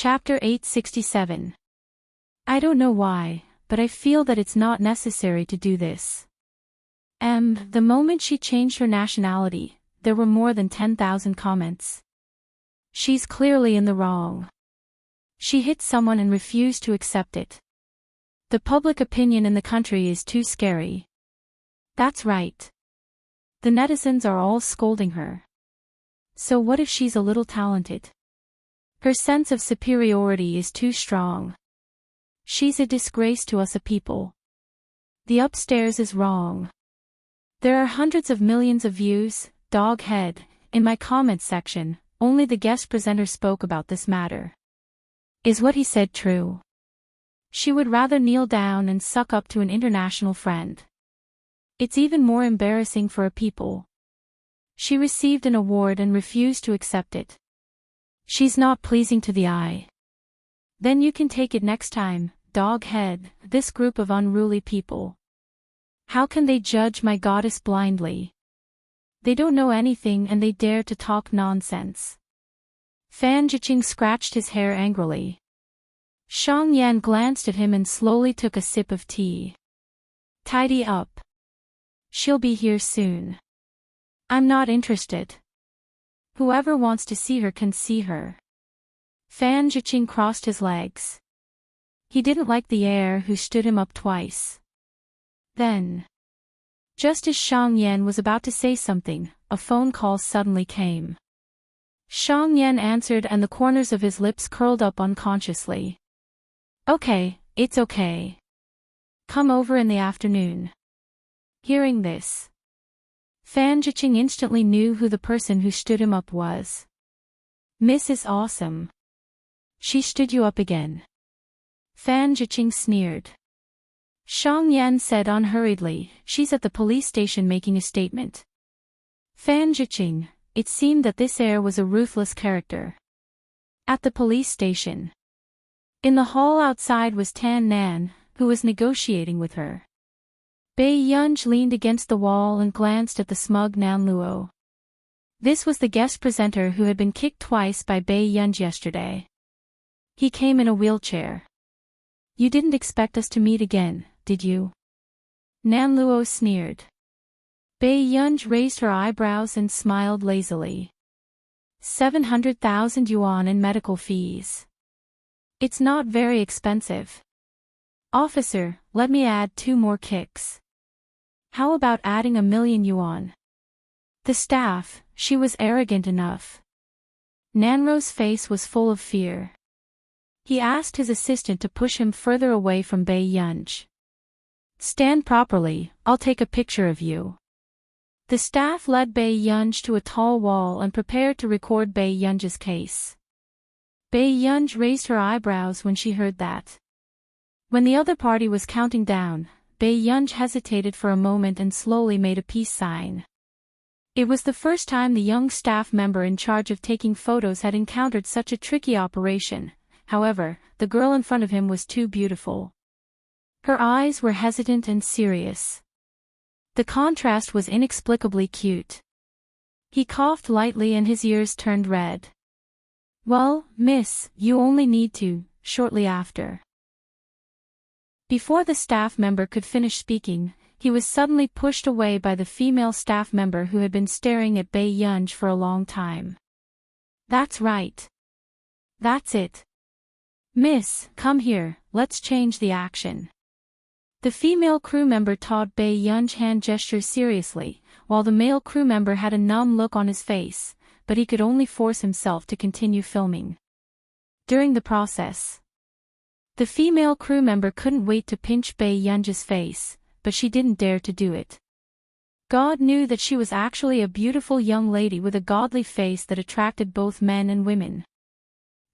Chapter 867. I don't know why, but I feel that it's not necessary to do this. The moment she changed her nationality, there were more than 10,000 comments. She's clearly in the wrong. She hit someone and refused to accept it. The public opinion in the country is too scary. That's right. The netizens are all scolding her. So what if she's a little talented? Her sense of superiority is too strong. She's a disgrace to us a people. The upstairs is wrong. There are hundreds of millions of views, dog head, in my comments section. Only the guest presenter spoke about this matter. Is what he said true? She would rather kneel down and suck up to an international friend. It's even more embarrassing for a people. She received an award and refused to accept it. She's not pleasing to the eye. Then you can take it next time, dog head, this group of unruly people. How can they judge my goddess blindly? They don't know anything and they dare to talk nonsense. Fan Jiqing scratched his hair angrily. Shang Yan glanced at him and slowly took a sip of tea. Tidy up. She'll be here soon. I'm not interested. Whoever wants to see her can see her. Fan Jiqing crossed his legs. He didn't like the heir who stood him up twice. Then, just as Shang Yan was about to say something, a phone call suddenly came. Shang Yan answered and the corners of his lips curled up unconsciously. Okay, it's okay. Come over in the afternoon. Hearing this, Fan Jiqing instantly knew who the person who stood him up was. Mrs. Awesome. She stood you up again. Fan Jiqing sneered. Shang Yan said unhurriedly, she's at the police station making a statement. Fan Jiqing, it seemed that this heir was a ruthless character. At the police station. In the hall outside was Tan Nan, who was negotiating with her. Bai Yunj leaned against the wall and glanced at the smug Nan Luo. This was the guest presenter who had been kicked twice by Bai Yunj yesterday. He came in a wheelchair. You didn't expect us to meet again, did you? Nan Luo sneered. Bai Yunj raised her eyebrows and smiled lazily. 700,000 yuan in medical fees. It's not very expensive. Officer, let me add 2 more kicks. How about adding 1,000,000 yuan? The staff, she was arrogant enough. Nanro's face was full of fear. He asked his assistant to push him further away from Bai Yunj. Stand properly, I'll take a picture of you. The staff led Bai Yunj to a tall wall and prepared to record Bai Yunj's case. Bai Yunj raised her eyebrows when she heard that. When the other party was counting down, Bai Yunj hesitated for a moment and slowly made a peace sign. It was the first time the young staff member in charge of taking photos had encountered such a tricky operation. However, the girl in front of him was too beautiful. Her eyes were hesitant and serious. The contrast was inexplicably cute. He coughed lightly and his ears turned red. Well, miss, you only need to, shortly after. Before the staff member could finish speaking, he was suddenly pushed away by the female staff member who had been staring at Bai Yunj for a long time. That's right. That's it. Miss, come here, let's change the action. The female crew member taught Bai Yunj hand gestures seriously, while the male crew member had a numb look on his face, but he could only force himself to continue filming. During the process, the female crew member couldn't wait to pinch Bai Yunj's face, but she didn't dare to do it. God knew that she was actually a beautiful young lady with a godly face that attracted both men and women.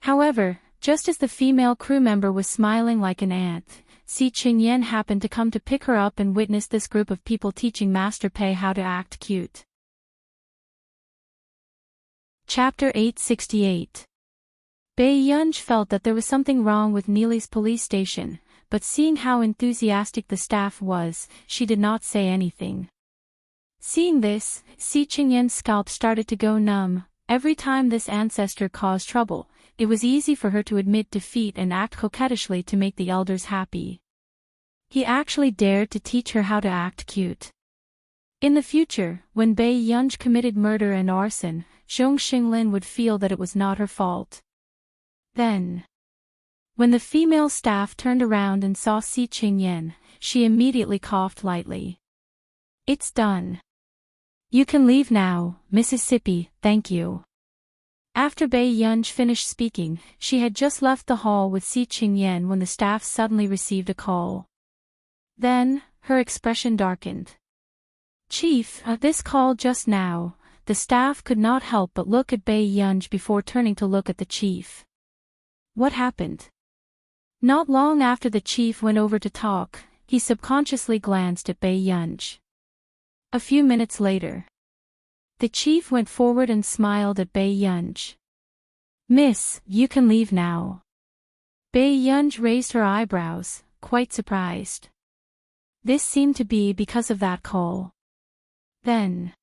However, just as the female crew member was smiling like an ant, Si Qingyan happened to come to pick her up and witnessed this group of people teaching Master Pei how to act cute. Chapter 868. Bai Yunj felt that there was something wrong with Neely's police station, but seeing how enthusiastic the staff was, she did not say anything. Seeing this, Si Qingyan's scalp started to go numb. Every time this ancestor caused trouble, it was easy for her to admit defeat and act coquettishly to make the elders happy. He actually dared to teach her how to act cute. In the future, when Bai Yunj committed murder and arson, Zhong Xinglin would feel that it was not her fault. Then, when the female staff turned around and saw Si Qingyan, she immediately coughed lightly. "It's done. You can leave now, Mississippi, thank you." After Bai Yunj finished speaking, she had just left the hall with Si Qingyan when the staff suddenly received a call. Then, her expression darkened. "Chief, this call just now." The staff could not help but look at Bai Yunj before turning to look at the chief. What happened? Not long after the chief went over to talk, he subconsciously glanced at Bai Yunj. A few minutes later, the chief went forward and smiled at Bai Yunj. "Miss, you can leave now." Bai Yunj raised her eyebrows, quite surprised. This seemed to be because of that call. Then,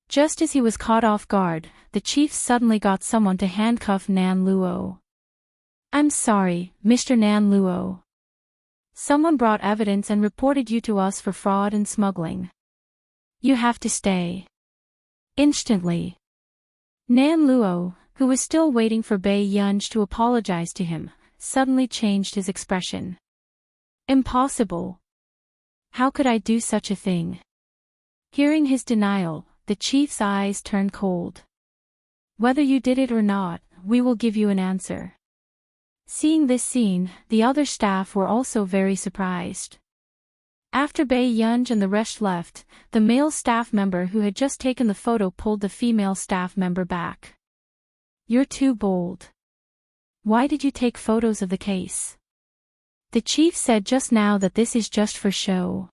just as he was caught off guard, the chief suddenly got someone to handcuff Nan Luo. "I'm sorry, Mr. Nan Luo. Someone brought evidence and reported you to us for fraud and smuggling. You have to stay." Instantly, Nan Luo, who was still waiting for Bai Yunj to apologize to him, suddenly changed his expression. "Impossible. How could I do such a thing?" Hearing his denial, the chief's eyes turned cold. "Whether you did it or not, we will give you an answer." Seeing this scene, the other staff were also very surprised. After Bai Yunj and the rest left, the male staff member who had just taken the photo pulled the female staff member back. "You're too bold. Why did you take photos of the case? The chief said just now that this is just for show."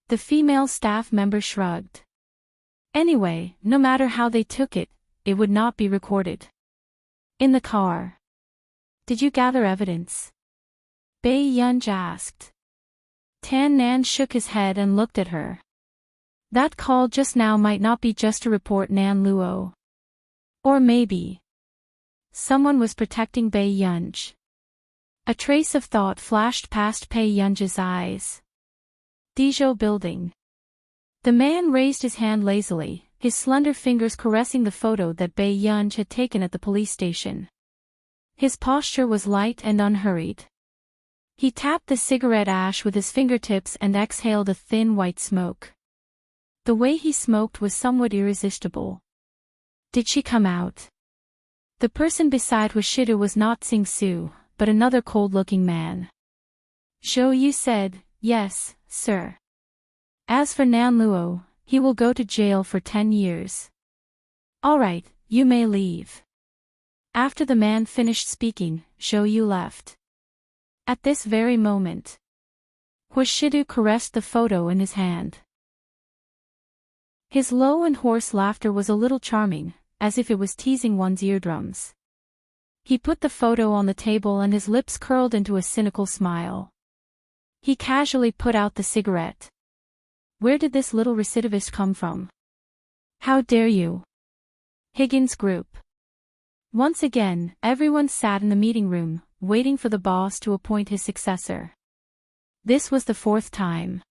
The female staff member shrugged. "Anyway, no matter how they took it, it would not be recorded." In the car, "Did you gather evidence?" Bai Yunj asked. Tan Nan shook his head and looked at her. "That call just now might not be just to report Nan Luo. Or maybe someone was protecting Bai Yunj." A trace of thought flashed past Bai Yunj's eyes. Dezhou Building. The man raised his hand lazily, his slender fingers caressing the photo that Bai Yunj had taken at the police station. His posture was light and unhurried. He tapped the cigarette ash with his fingertips and exhaled a thin white smoke. The way he smoked was somewhat irresistible. "Did she come out?" The person beside Washidu was not Sing Su, but another cold-looking man. "Zhou Yu said, yes, sir. As for Nan Luo, he will go to jail for 10 years. All right, you may leave." After the man finished speaking, Zhou Yu left. At this very moment, Washidu caressed the photo in his hand. His low and hoarse laughter was a little charming, as if it was teasing one's eardrums. He put the photo on the table and his lips curled into a cynical smile. He casually put out the cigarette. "Where did this little recidivist come from? How dare you?" Higgins Group. Once again, everyone sat in the meeting room, waiting for the boss to appoint his successor. This was the 4th time.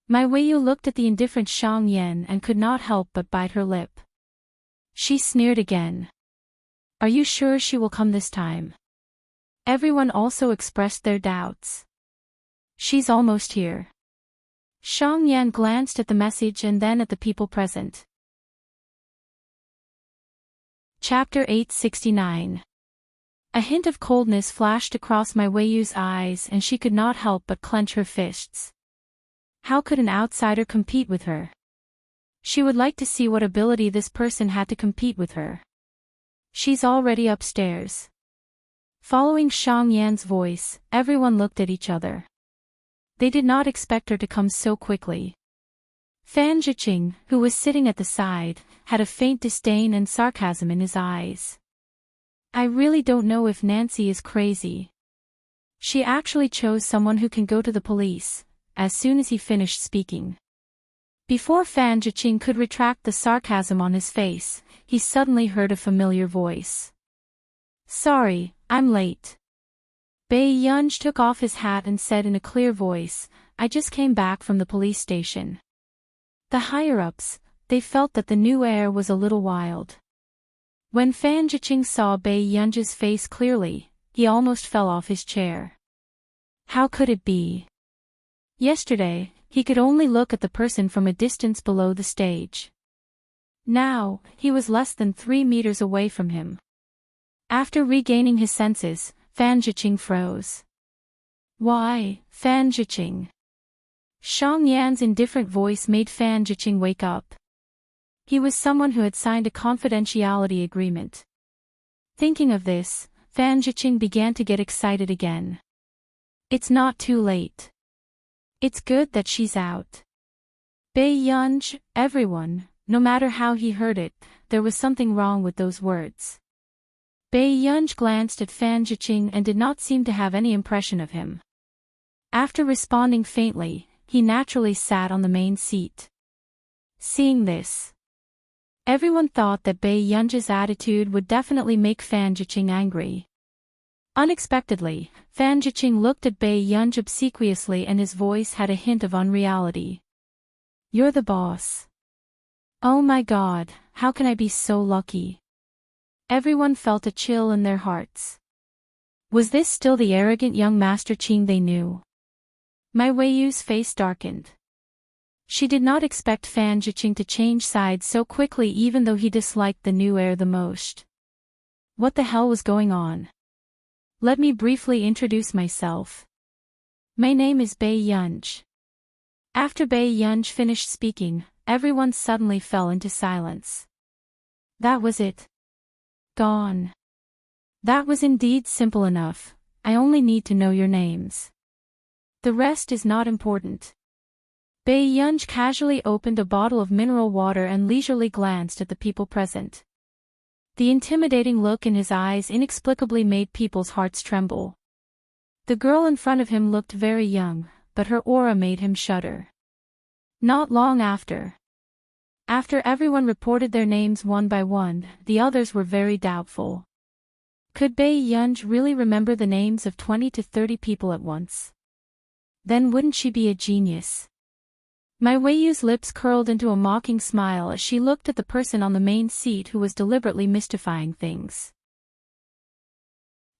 Mai Weiyu looked at the indifferent Xiang Yan and could not help but bite her lip. She sneered again. "Are you sure she will come this time?" Everyone also expressed their doubts. "She's almost here." Xiang Yan glanced at the message and then at the people present. Chapter 869. A hint of coldness flashed across Mai Weiyu's eyes and she could not help but clench her fists. How could an outsider compete with her? She would like to see what ability this person had to compete with her. "She's already upstairs." Following Xiang Yan's voice, everyone looked at each other. They did not expect her to come so quickly. Fan Zhiqing, who was sitting at the side, had a faint disdain and sarcasm in his eyes. "I really don't know if Nancy is crazy. She actually chose someone who can go to the police." As soon as he finished speaking, before Fan Zhiqing could retract the sarcasm on his face, he suddenly heard a familiar voice. Sorry, I'm late. Bei Yunj took off his hat and said in a clear voice, I just came back from the police station. The higher-ups, they felt that the new air was a little wild. When Fan Jiqing saw Bei Yunj's face clearly, he almost fell off his chair. How could it be? Yesterday, he could only look at the person from a distance below the stage. Now, he was less than 3 meters away from him. After regaining his senses, Fan Jiqing froze. Why, Fan Jiqing? Shang Yan's indifferent voice made Fan Jiqing wake up. He was someone who had signed a confidentiality agreement. Thinking of this, Fan Jiqing began to get excited again. It's not too late. It's good that she's out. Bei Yunj, everyone, no matter how he heard it, there was something wrong with those words. Bei Yunj glanced at Fan Jiqing and did not seem to have any impression of him. After responding faintly, he naturally sat on the main seat. Seeing this, everyone thought that Bei Yunj's attitude would definitely make Fan Jiqing angry. Unexpectedly, Fan Jiqing looked at Bei Yunj obsequiously and his voice had a hint of unreality. You're the boss. Oh my god, how can I be so lucky? Everyone felt a chill in their hearts. Was this still the arrogant young Master Qing they knew? Mai Weiyu's face darkened. She did not expect Fan Jiqing to change sides so quickly even though he disliked the new heir the most. What the hell was going on? Let me briefly introduce myself. My name is Bei Yunj. After Bei Yunj finished speaking, everyone suddenly fell into silence. That was it. Gone. That was indeed simple enough. I only need to know your names. The rest is not important. Bei Yunj casually opened a bottle of mineral water and leisurely glanced at the people present. The intimidating look in his eyes inexplicably made people's hearts tremble. The girl in front of him looked very young, but her aura made him shudder. Not long after everyone reported their names one by one, the others were very doubtful. Could Bei Yunj really remember the names of 20 to 30 people at once? Then wouldn't she be a genius? Mai Weiyu's lips curled into a mocking smile as she looked at the person on the main seat who was deliberately mystifying things.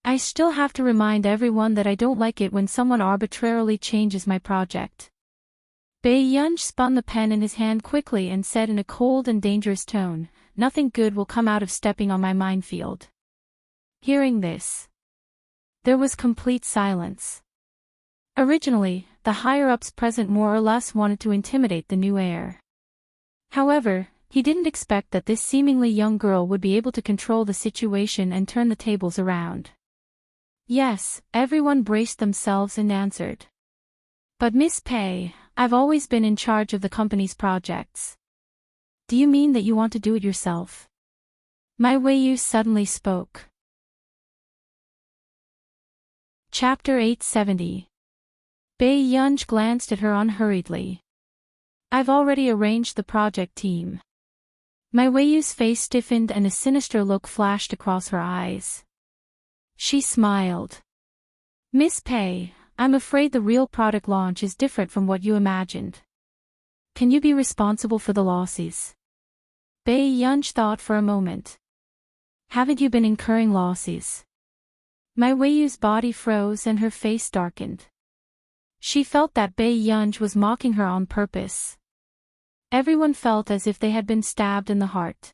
I still have to remind everyone that I don't like it when someone arbitrarily changes my project. Bei Yunj spun the pen in his hand quickly and said in a cold and dangerous tone, nothing good will come out of stepping on my minefield. Hearing this, there was complete silence. Originally, the higher-ups present more or less wanted to intimidate the new heir. However, he didn't expect that this seemingly young girl would be able to control the situation and turn the tables around. Yes, everyone braced themselves and answered. But Miss Pei, I've always been in charge of the company's projects. Do you mean that you want to do it yourself? Mai Weiyu suddenly spoke. Chapter 870. Bei Yunj glanced at her unhurriedly. I've already arranged the project team. Mai Weiyu's face stiffened and a sinister look flashed across her eyes. She smiled. Miss Pei, I'm afraid the real product launch is different from what you imagined. Can you be responsible for the losses? Bei Yunj thought for a moment. Haven't you been incurring losses? Mai Weiyu's body froze and her face darkened. She felt that Bei Yunj was mocking her on purpose. Everyone felt as if they had been stabbed in the heart.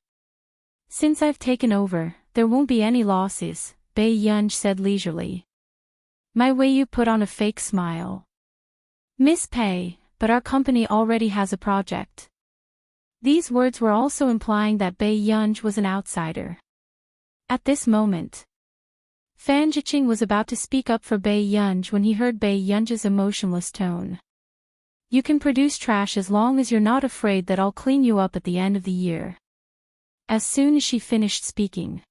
Since I've taken over, there won't be any losses, Bei Yunj said leisurely. Mai Weiyu put on a fake smile. Miss Pei, but our company already has a project. These words were also implying that Bei Yunj was an outsider. At this moment, Fan Jiqing was about to speak up for Bei Yunj when he heard Bei Yunj's emotionless tone. You can produce trash as long as you're not afraid that I'll clean you up at the end of the year. As soon as she finished speaking,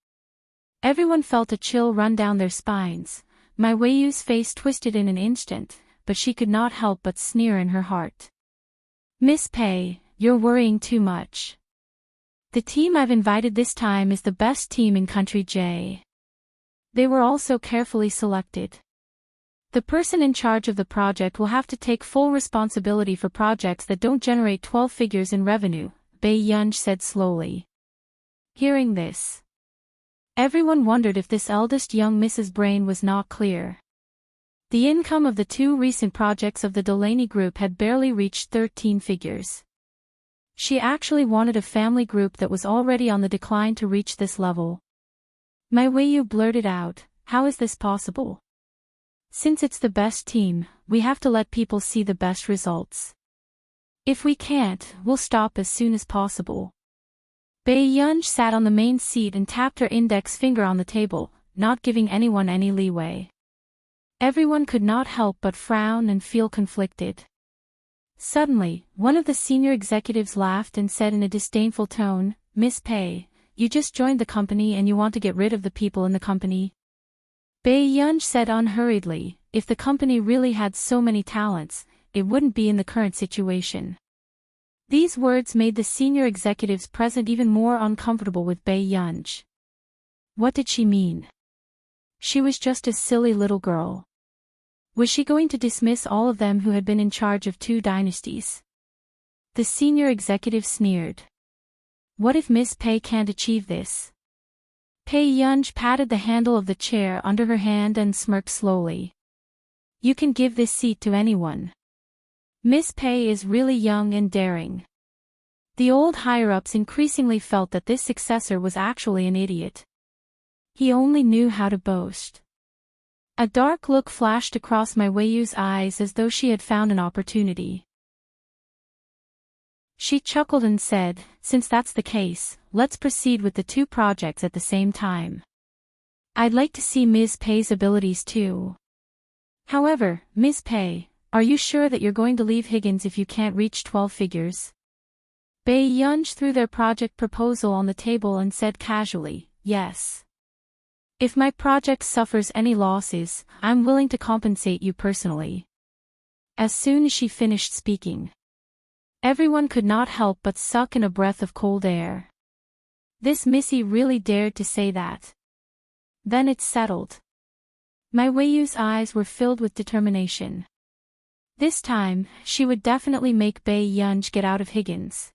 everyone felt a chill run down their spines. Mai Weiyu's face twisted in an instant, but she could not help but sneer in her heart. Miss Pei, you're worrying too much. The team I've invited this time is the best team in Country J. They were also carefully selected. The person in charge of the project will have to take full responsibility for projects that don't generate 12 figures in revenue, Bei Yunj said slowly. Hearing this, everyone wondered if this eldest young Mrs. Brain was not clear. The income of the two recent projects of the Delaney Group had barely reached 13 figures. She actually wanted a family group that was already on the decline to reach this level. Mai Weiyu blurted out, "How is this possible? Since it's the best team, we have to let people see the best results. If we can't, we'll stop as soon as possible." Bei Yunj sat on the main seat and tapped her index finger on the table, not giving anyone any leeway. Everyone could not help but frown and feel conflicted. Suddenly, one of the senior executives laughed and said in a disdainful tone, "Miss Pei, you just joined the company and you want to get rid of the people in the company?" Bei Yunj said unhurriedly, "If the company really had so many talents, it wouldn't be in the current situation." These words made the senior executives present even more uncomfortable with Bei Yunj. What did she mean? She was just a silly little girl. Was she going to dismiss all of them who had been in charge of 2 dynasties? The senior executive sneered. What if Miss Pei can't achieve this? Bei Yunj patted the handle of the chair under her hand and smirked slowly. You can give this seat to anyone. Miss Pei is really young and daring. The old higher-ups increasingly felt that this successor was actually an idiot. He only knew how to boast. A dark look flashed across Mai Weiyu's eyes as though she had found an opportunity. She chuckled and said, "Since that's the case, let's proceed with the 2 projects at the same time. I'd like to see Ms. Pei's abilities too. However, Ms. Pei, are you sure that you're going to leave Higgins if you can't reach 12 figures?" Bei Yunj threw their project proposal on the table and said casually, "Yes. If my project suffers any losses, I'm willing to compensate you personally." As soon as she finished speaking, everyone could not help but suck in a breath of cold air. This Missy really dared to say that. Then it's settled. Mai Weiyu's eyes were filled with determination. This time, she would definitely make Bei Yunj get out of Higgins.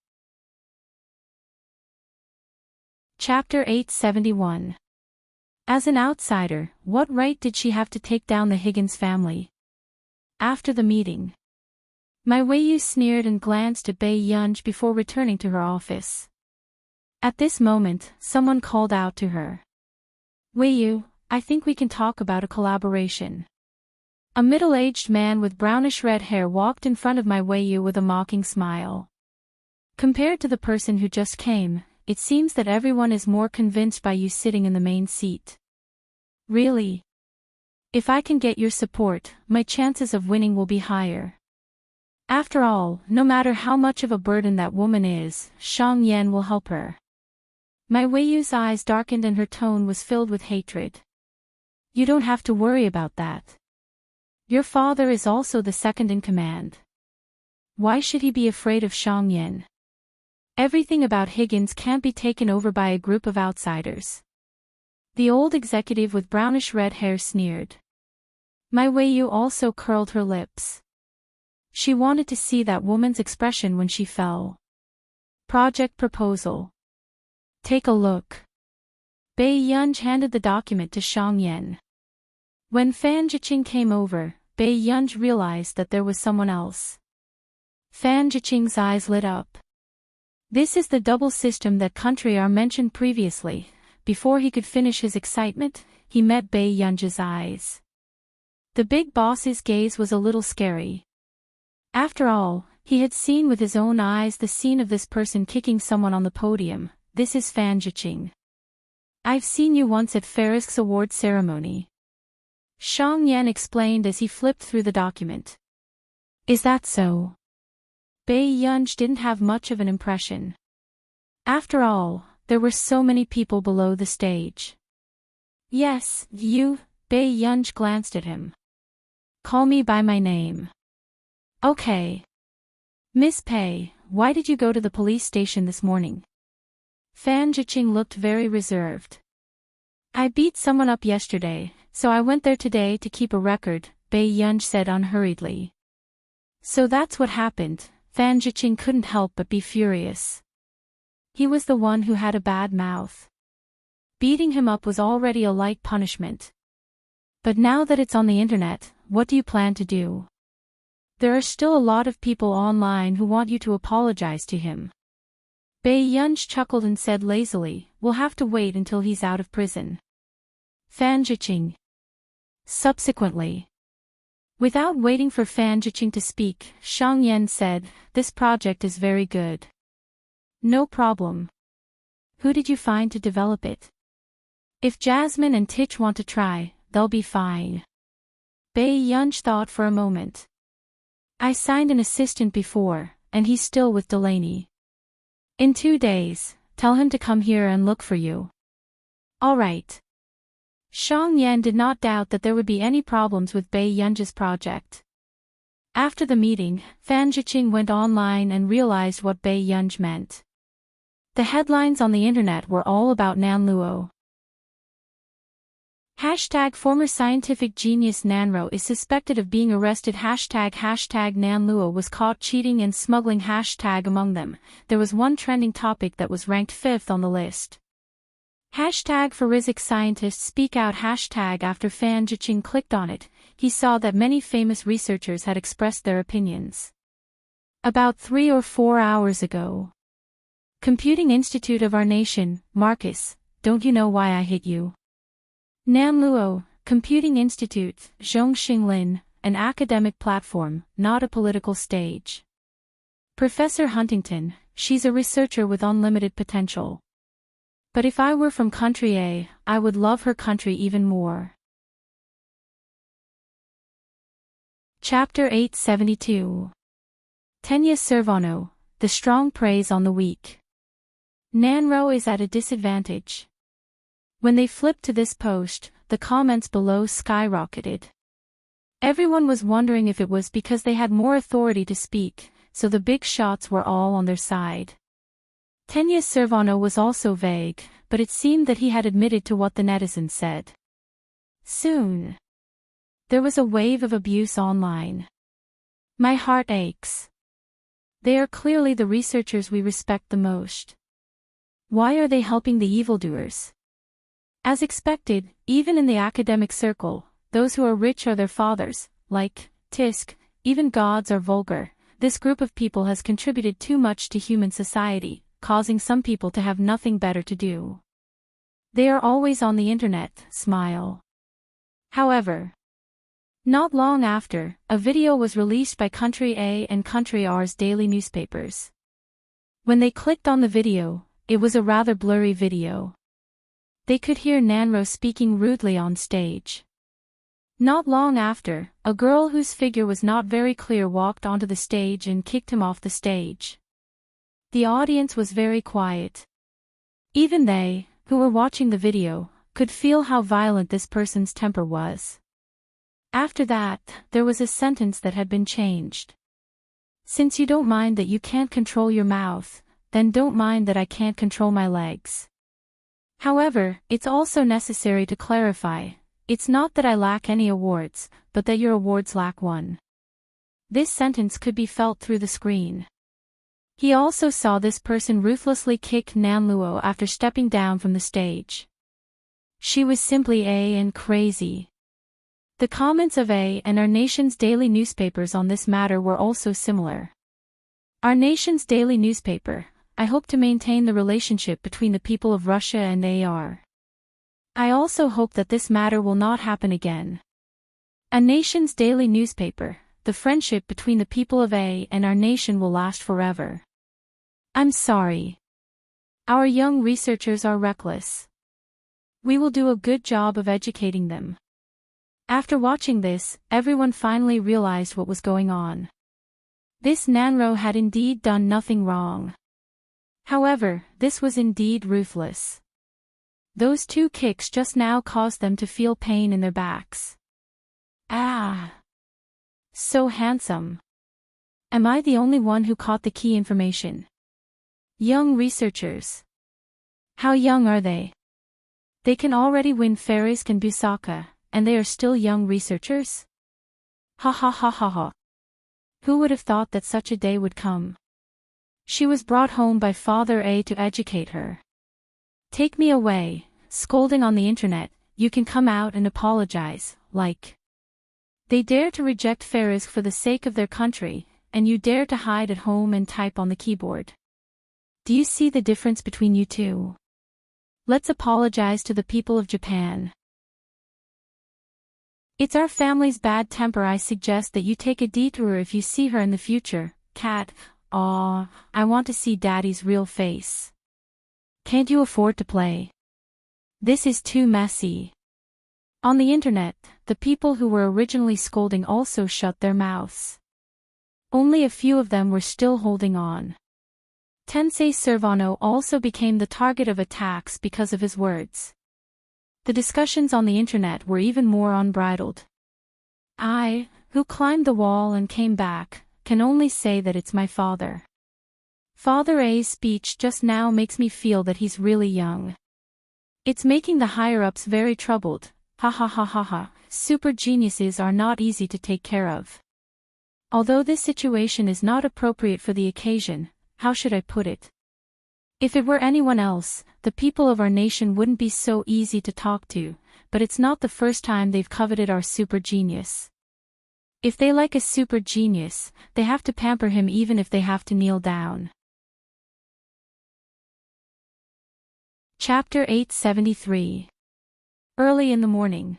Chapter 871. As an outsider, what right did she have to take down the Higgins family? After the meeting, Mai Weiyu sneered and glanced at Bei Yunj before returning to her office. At this moment, someone called out to her. "Weiyu, I think we can talk about a collaboration." A middle-aged man with brownish-red hair walked in front of Mai Weiyu with a mocking smile. Compared to the person who just came, it seems that everyone is more convinced by you sitting in the main seat. Really? If I can get your support, my chances of winning will be higher. After all, no matter how much of a burden that woman is, Shang Yan will help her. Mai Weiyu's eyes darkened and her tone was filled with hatred. You don't have to worry about that. Your father is also the second in command. Why should he be afraid of Shang Yan? Everything about Higgins can't be taken over by a group of outsiders. The old executive with brownish-red hair sneered. Mai Weiyu also curled her lips. She wanted to see that woman's expression when she fell. Project proposal. Take a look. Bei Yunj handed the document to Shang Yan. When Fan Jiqing came over, Bei Yunj realized that there was someone else. Fan Jiqing's eyes lit up. This is the double system that Country R mentioned previously. Before he could finish his excitement, he met Bei Yunj's eyes. The big boss's gaze was a little scary. After all, he had seen with his own eyes the scene of this person kicking someone on the podium. This is Fan Jiqing. I've seen you once at Farisk's award ceremony. Shang Yan explained as he flipped through the document. Is that so? Bei Yunj didn't have much of an impression. After all, there were so many people below the stage. Yes, you, Bei Yunj glanced at him. Call me by my name. Okay. Miss Pei, why did you go to the police station this morning? Fan Jiqing looked very reserved. I beat someone up yesterday, so I went there today to keep a record, Bei Yunj said unhurriedly. So that's what happened. Fan Jiqing couldn't help but be furious. He was the one who had a bad mouth. Beating him up was already a light punishment. But now that it's on the internet, what do you plan to do? There are still a lot of people online who want you to apologize to him. Bei Yunj chuckled and said lazily, we'll have to wait until he's out of prison. Fan Jiqing. Subsequently. Without waiting for Fan Jiqing to speak, Shang Yan said, this project is very good. No problem. Who did you find to develop it? If Jasmine and Titch want to try, they'll be fine. Bei Yunj thought for a moment. I signed an assistant before, and he's still with Delaney. In 2 days, tell him to come here and look for you. All right. Shang Yan did not doubt that there would be any problems with Bei Yunj's project. After the meeting, Fan Jiqing went online and realized what Bei Yunj meant. The headlines on the internet were all about Nan Luo. Former scientific genius Nanro is suspected of being arrested. Nan Luo was caught cheating and smuggling. Among them, there was one trending topic that was ranked 5th on the list. Forensic scientists speak out. After Fan Jiqing clicked on it, he saw that many famous researchers had expressed their opinions. About 3 or 4 hours ago. Computing Institute of our nation, Marcus, don't you know why I hit you? Nan Luo, Computing Institute, Zhongxing Lin, an academic platform, not a political stage. Professor Huntington, she's a researcher with unlimited potential. But if I were from country A, I would love her country even more. Chapter 872. Tenya Servano, the strong preys on the weak. Nanro is at a disadvantage. When they flipped to this post, the comments below skyrocketed. Everyone was wondering if it was because they had more authority to speak, so the big shots were all on their side. Tenya Servano was also vague, but it seemed that he had admitted to what the netizens said. Soon. There was a wave of abuse online. My heart aches. They are clearly the researchers we respect the most. Why are they helping the evildoers? As expected, even in the academic circle, those who are rich are their fathers, like Tisk, even gods are vulgar. This group of people has contributed too much to human society, causing some people to have nothing better to do. They are always on the internet, smile. However, not long after, a video was released by Country A and Country R's daily newspapers. When they clicked on the video, it was a rather blurry video. They could hear Nanro speaking rudely on stage. Not long after, a girl whose figure was not very clear walked onto the stage and kicked him off the stage. The audience was very quiet. Even they, who were watching the video, could feel how violent this person's temper was. After that, there was a sentence that had been changed. Since you don't mind that you can't control your mouth, then don't mind that I can't control my legs. However, it's also necessary to clarify, it's not that I lack any awards, but that your awards lack one. This sentence could be felt through the screen. He also saw this person ruthlessly kick Nan Luo after stepping down from the stage. She was simply A and crazy. The comments of A and Our Nation's daily newspapers on this matter were also similar. Our Nation's daily newspaper, I hope to maintain the relationship between the people of Russia and AR. I also hope that this matter will not happen again. A Nation's daily newspaper, the friendship between the people of A and Our Nation will last forever. I'm sorry. Our young researchers are reckless. We will do a good job of educating them. After watching this, everyone finally realized what was going on. This Nanro had indeed done nothing wrong. However, this was indeed ruthless. Those 2 kicks just now caused them to feel pain in their backs. Ah! So handsome. Am I the only one who caught the key information? Young researchers. How young are they? They can already win Farisk and Busaka, and they are still young researchers? Ha ha ha ha ha. Who would have thought that such a day would come? She was brought home by Father A to educate her. Take me away, scolding on the internet, you can come out and apologize, like. They dare to reject Farisk for the sake of their country, and you dare to hide at home and type on the keyboard. Do you see the difference between you two? Let's apologize to the people of Japan. It's our family's bad temper. I suggest that you take a detour if you see her in the future. Cat, aw, I want to see Daddy's real face. Can't you afford to play? This is too messy. On the internet, the people who were originally scolding also shut their mouths. Only a few of them were still holding on. Tensei Servano also became the target of attacks because of his words. The discussions on the internet were even more unbridled. I, who climbed the wall and came back, can only say that it's my father. Father A's speech just now makes me feel that he's really young. It's making the higher-ups very troubled. Ha ha ha ha ha, super geniuses are not easy to take care of. Although this situation is not appropriate for the occasion, how should I put it? If it were anyone else, the people of our nation wouldn't be so easy to talk to, but it's not the first time they've coveted our super genius. If they like a super genius, they have to pamper him even if they have to kneel down. Chapter 873. Early in the morning.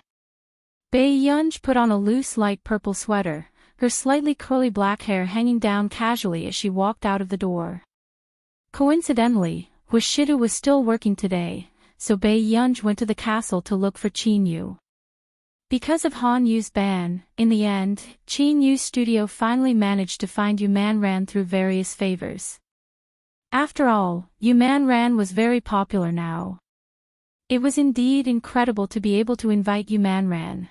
Bae Yunj put on a loose light purple sweater, her slightly curly black hair hanging down casually as she walked out of the door. Coincidentally, Washidu was still working today, so Bae Yunj went to the castle to look for Qin Yu. Because of Han Yu's ban, in the end, Qin Yu's studio finally managed to find Yu Manran through various favors. After all, Yu Manran was very popular now. It was indeed incredible to be able to invite Yu Manran.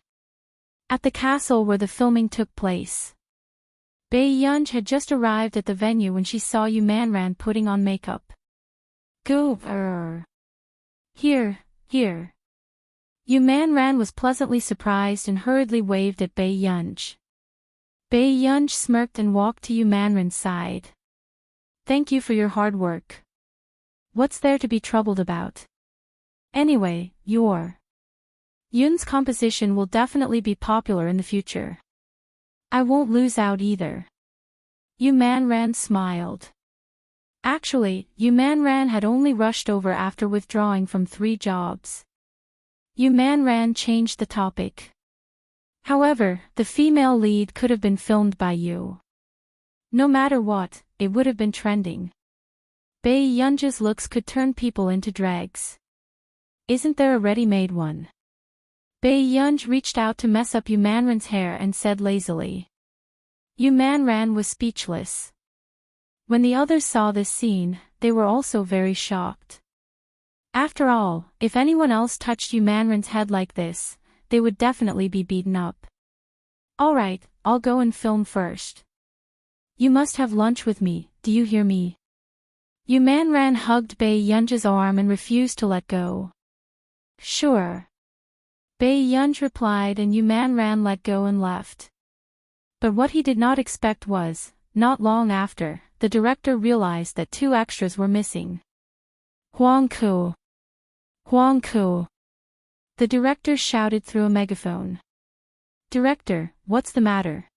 At the castle where the filming took place. Bae Yunj had just arrived at the venue when she saw Yu Manran putting on makeup. Go, Here. Yu Manran was pleasantly surprised and hurriedly waved at Bae Yunj. Bae Yunj smirked and walked to Yu Manran's side. Thank you for your hard work. What's there to be troubled about? Anyway, Yun's composition will definitely be popular in the future. I won't lose out either. Yu Manran smiled. Actually, Yu Manran had only rushed over after withdrawing from 3 jobs. Yu Manran changed the topic. However, the female lead could have been filmed by Yu. No matter what, it would have been trending. Bae Yunj's looks could turn people into dregs. Isn't there a ready-made one? Bae Yunj reached out to mess up Yu Manran's hair and said lazily. Yu Manran was speechless. When the others saw this scene, they were also very shocked. After all, if anyone else touched Yu Manran's head like this, they would definitely be beaten up. Alright, I'll go and film first. You must have lunch with me, do you hear me? Yu Manran hugged Bae Yunj's arm and refused to let go. Sure. Bae Yunj replied and Yu Manran let go and left. But what he did not expect was, not long after, the director realized that 2 extras were missing. Huang Ku. Huang Ku. The director shouted through a megaphone. Director, what's the matter?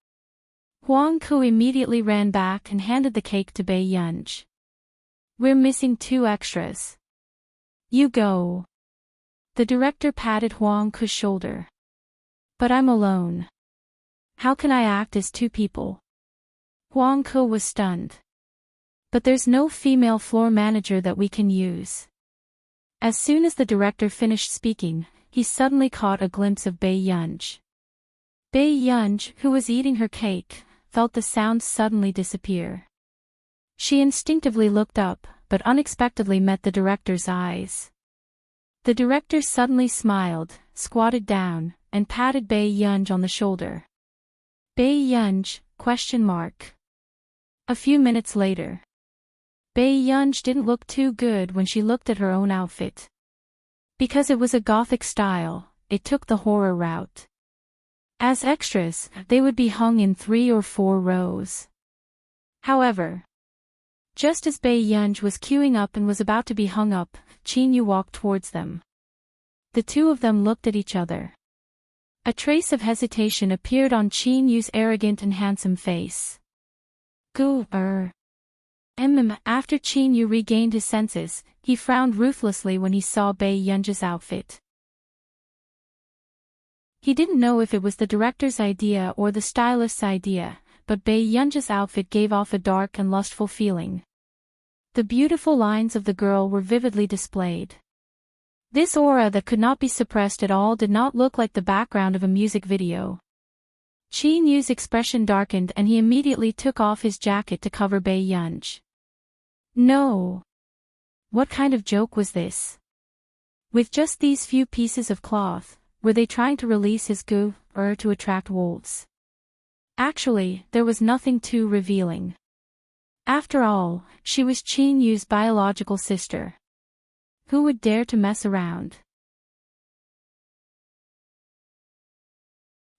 Huang Ku immediately ran back and handed the cake to Bae Yunj. We're missing 2 extras. You go. The director patted Huang Ku's shoulder. But I'm alone. How can I act as 2 people? Huang Ku was stunned. But there's no female floor manager that we can use. As soon as the director finished speaking, he suddenly caught a glimpse of Bae Yunj. Bae Yunj, who was eating her cake, felt the sound suddenly disappear. She instinctively looked up, but unexpectedly met the director's eyes. The director suddenly smiled, squatted down, and patted Bae Yunj on the shoulder. Bae Yunj? A few minutes later. Bae Yunj didn't look too good when she looked at her own outfit. Because it was a Gothic style, it took the horror route. As extras, they would be hung in 3 or 4 rows. However, just as Bai Yunj was queuing up and was about to be hung up, Qin Yu walked towards them. The two of them looked at each other. A trace of hesitation appeared on Qin Yu's arrogant and handsome face. After Qin Yu regained his senses, he frowned ruthlessly when he saw Bai Yunj's outfit. He didn't know if it was the director's idea or the stylist's idea, but Bai Yunj's outfit gave off a dark and lustful feeling. The beautiful lines of the girl were vividly displayed. This aura that could not be suppressed at all did not look like the background of a music video. Qin Yu's expression darkened and he immediately took off his jacket to cover Bai Yunj. No! What kind of joke was this? With just these few pieces of cloth, were they trying to release his to attract wolves? Actually, there was nothing too revealing. After all, she was Qin Yu's biological sister. Who would dare to mess around?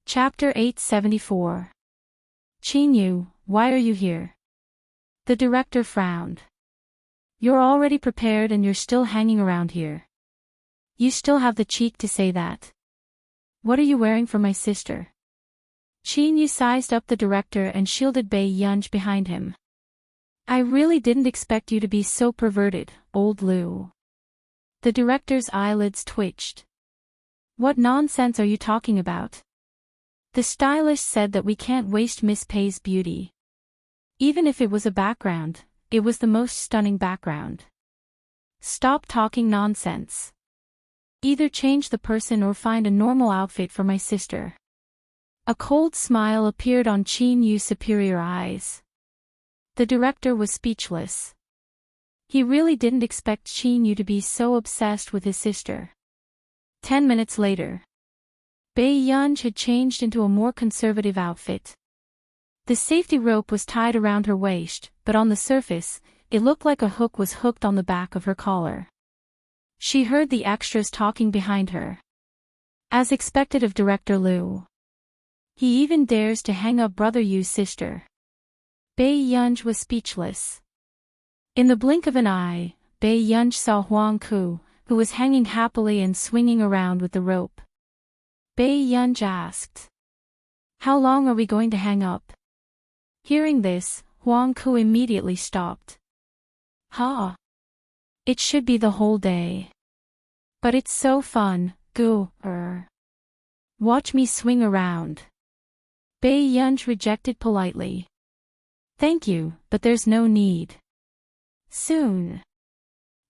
Chapter 874. Qin Yu, why are you here? The director frowned. You're already prepared and you're still hanging around here. You still have the cheek to say that. What are you wearing for my sister? Qin Yu sized up the director and shielded Bai Yunj behind him. I really didn't expect you to be so perverted, old Lu. The director's eyelids twitched. What nonsense are you talking about? The stylist said that we can't waste Miss Pei's beauty. Even if it was a background, it was the most stunning background. Stop talking nonsense. Either change the person or find a normal outfit for my sister. A cold smile appeared on Qin Yu's superior eyes. The director was speechless. He really didn't expect Qin Yu to be so obsessed with his sister. 10 minutes later, Bai Yunj had changed into a more conservative outfit. The safety rope was tied around her waist, but on the surface, it looked like a hook was hooked on the back of her collar. She heard the extras talking behind her. As expected of Director Lu. He even dares to hang up Brother Yu's sister. Bai Yunj was speechless. In the blink of an eye, Bai Yunj saw Huang Ku, who was hanging happily and swinging around with the rope. Bai Yunj asked, "How long are we going to hang up?" Hearing this, Huang Ku immediately stopped. "Ha! It should be the whole day. But it's so fun, Watch me swing around." Bai Yunj rejected politely. "Thank you, but there's no need." Soon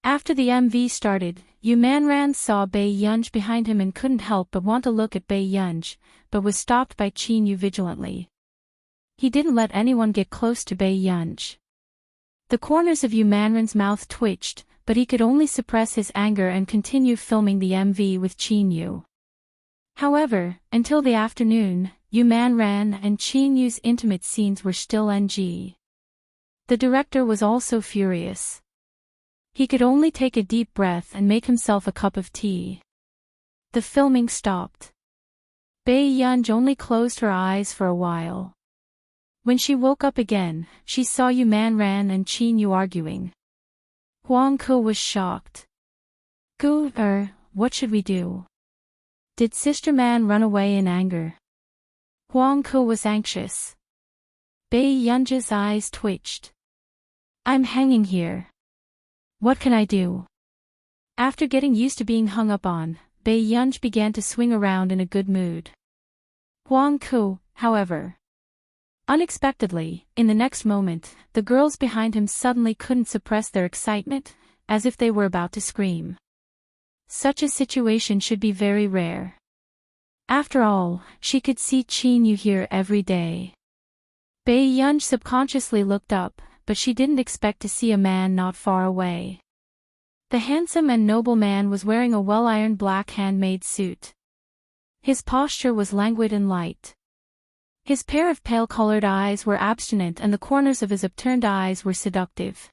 after the MV started, Yu Manran saw Bai Yunj behind him and couldn't help but want to look at Bai Yunj, but was stopped by Qin Yu vigilantly. He didn't let anyone get close to Bai Yunj. The corners of Yu Manran's mouth twitched, but he could only suppress his anger and continue filming the MV with Qin Yu. However, until the afternoon, Yu Manran and Qin Yu's intimate scenes were still NG. The director was also furious. He could only take a deep breath and make himself a cup of tea. The filming stopped. Bai Yunj only closed her eyes for a while. When she woke up again, she saw Yu Manran and Qin Yu arguing. Huang Ku was shocked. What should we do? Did Sister Man run away in anger? Huang Ku was anxious. Bai Yunj's eyes twitched. I'm hanging here. What can I do? After getting used to being hung up on, Bai Yunj began to swing around in a good mood. Huang Ku, however. Unexpectedly, in the next moment, the girls behind him suddenly couldn't suppress their excitement, as if they were about to scream. Such a situation should be very rare. After all, she could see Qin Yu here every day. Bai Yunj subconsciously looked up, but she didn't expect to see a man not far away. The handsome and noble man was wearing a well-ironed black handmade suit. His posture was languid and light. His pair of pale-colored eyes were abstinent and the corners of his upturned eyes were seductive.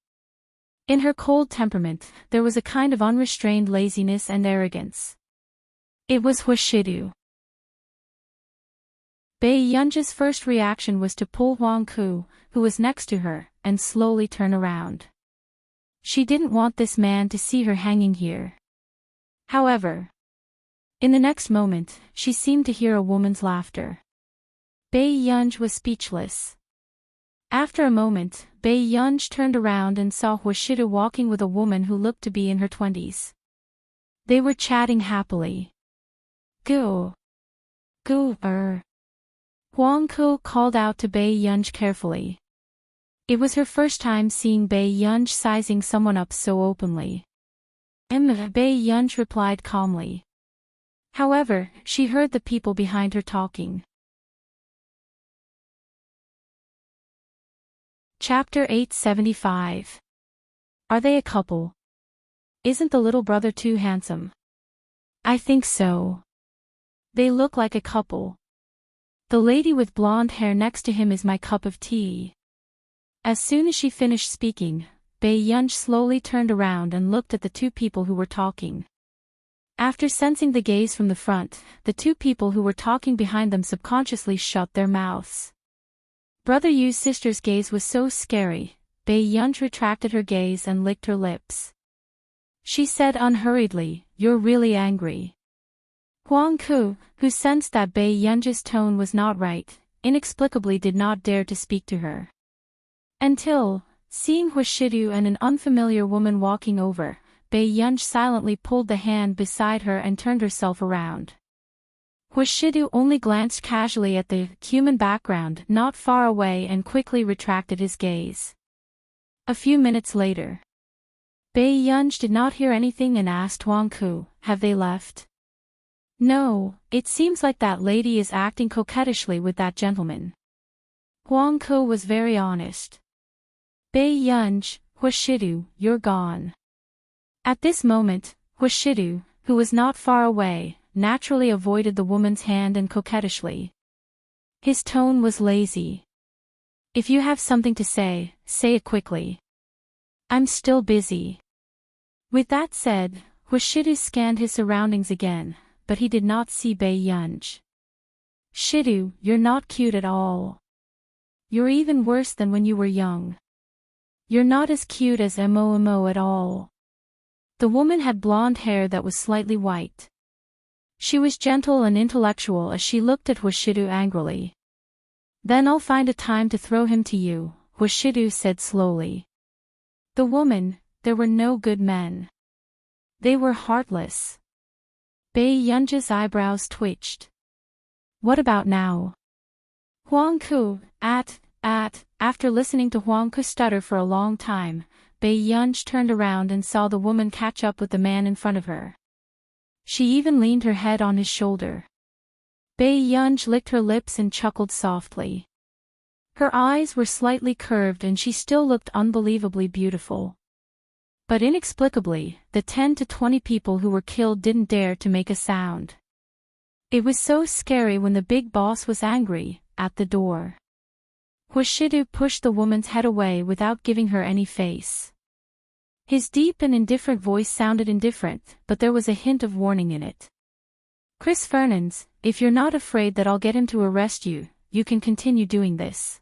In her cold temperament, there was a kind of unrestrained laziness and arrogance. It was Huashidu. Bai Yunji's first reaction was to pull Huang Ku, who was next to her, and slowly turn around. She didn't want this man to see her hanging here. However, in the next moment, she seemed to hear a woman's laughter. Bai Yunji was speechless. After a moment, Bai Yunji turned around and saw Huashidu walking with a woman who looked to be in her 20s. They were chatting happily. Gu. Huang Ku called out to Bai Yunji carefully. It was her first time seeing Bai Yunji sizing someone up so openly. Bai Yunji replied calmly. However, she heard the people behind her talking. Chapter 875. Are they a couple? Isn't the little brother too handsome? I think so. They look like a couple. The lady with blonde hair next to him is my cup of tea. As soon as she finished speaking, Bai Yunji slowly turned around and looked at the two people who were talking. After sensing the gaze from the front, the two people who were talking behind them subconsciously shut their mouths. Brother Yu's sister's gaze was so scary, Bai Yunji retracted her gaze and licked her lips. She said unhurriedly, "You're really angry." Huang Ku, who sensed that Bai Yunji's tone was not right, inexplicably did not dare to speak to her. Until, seeing Huashidu and an unfamiliar woman walking over, Bai Yunji silently pulled the hand beside her and turned herself around. Huashidu only glanced casually at the human background not far away and quickly retracted his gaze. A few minutes later, Bai Yunji did not hear anything and asked Huang Ku, "Have they left?" "No, it seems like that lady is acting coquettishly with that gentleman." Huang Ku was very honest. "Bai Yunji, Huashidu, you're gone." At this moment, Huashidu, who was not far away, naturally avoided the woman's hand and coquettishly. His tone was lazy. "If you have something to say it quickly. I'm still busy." With that said, Huashidu scanned his surroundings again, but he did not see Bai Yunji. "Shidu, you're not cute at all. You're even worse than when you were young. You're not as cute as Mo at all." The woman had blonde hair that was slightly white. She was gentle and intellectual as she looked at Huashidu angrily. "Then I'll find a time to throw him to you," Huashidu said slowly. The woman, there were no good men. They were heartless. Bai Yunji's eyebrows twitched. "What about now?" Huang Ku, after listening to Huang Ku stutter for a long time, Bai Yunji turned around and saw the woman catch up with the man in front of her. She even leaned her head on his shoulder. Bai Yunji licked her lips and chuckled softly. Her eyes were slightly curved and she still looked unbelievably beautiful. But inexplicably, the 10 to 20 people who were killed didn't dare to make a sound. It was so scary when the big boss was angry, at the door. Huashidu pushed the woman's head away without giving her any face. His deep and indifferent voice sounded indifferent, but there was a hint of warning in it. "Chris Fernandes, if you're not afraid that I'll get him to arrest you, you can continue doing this."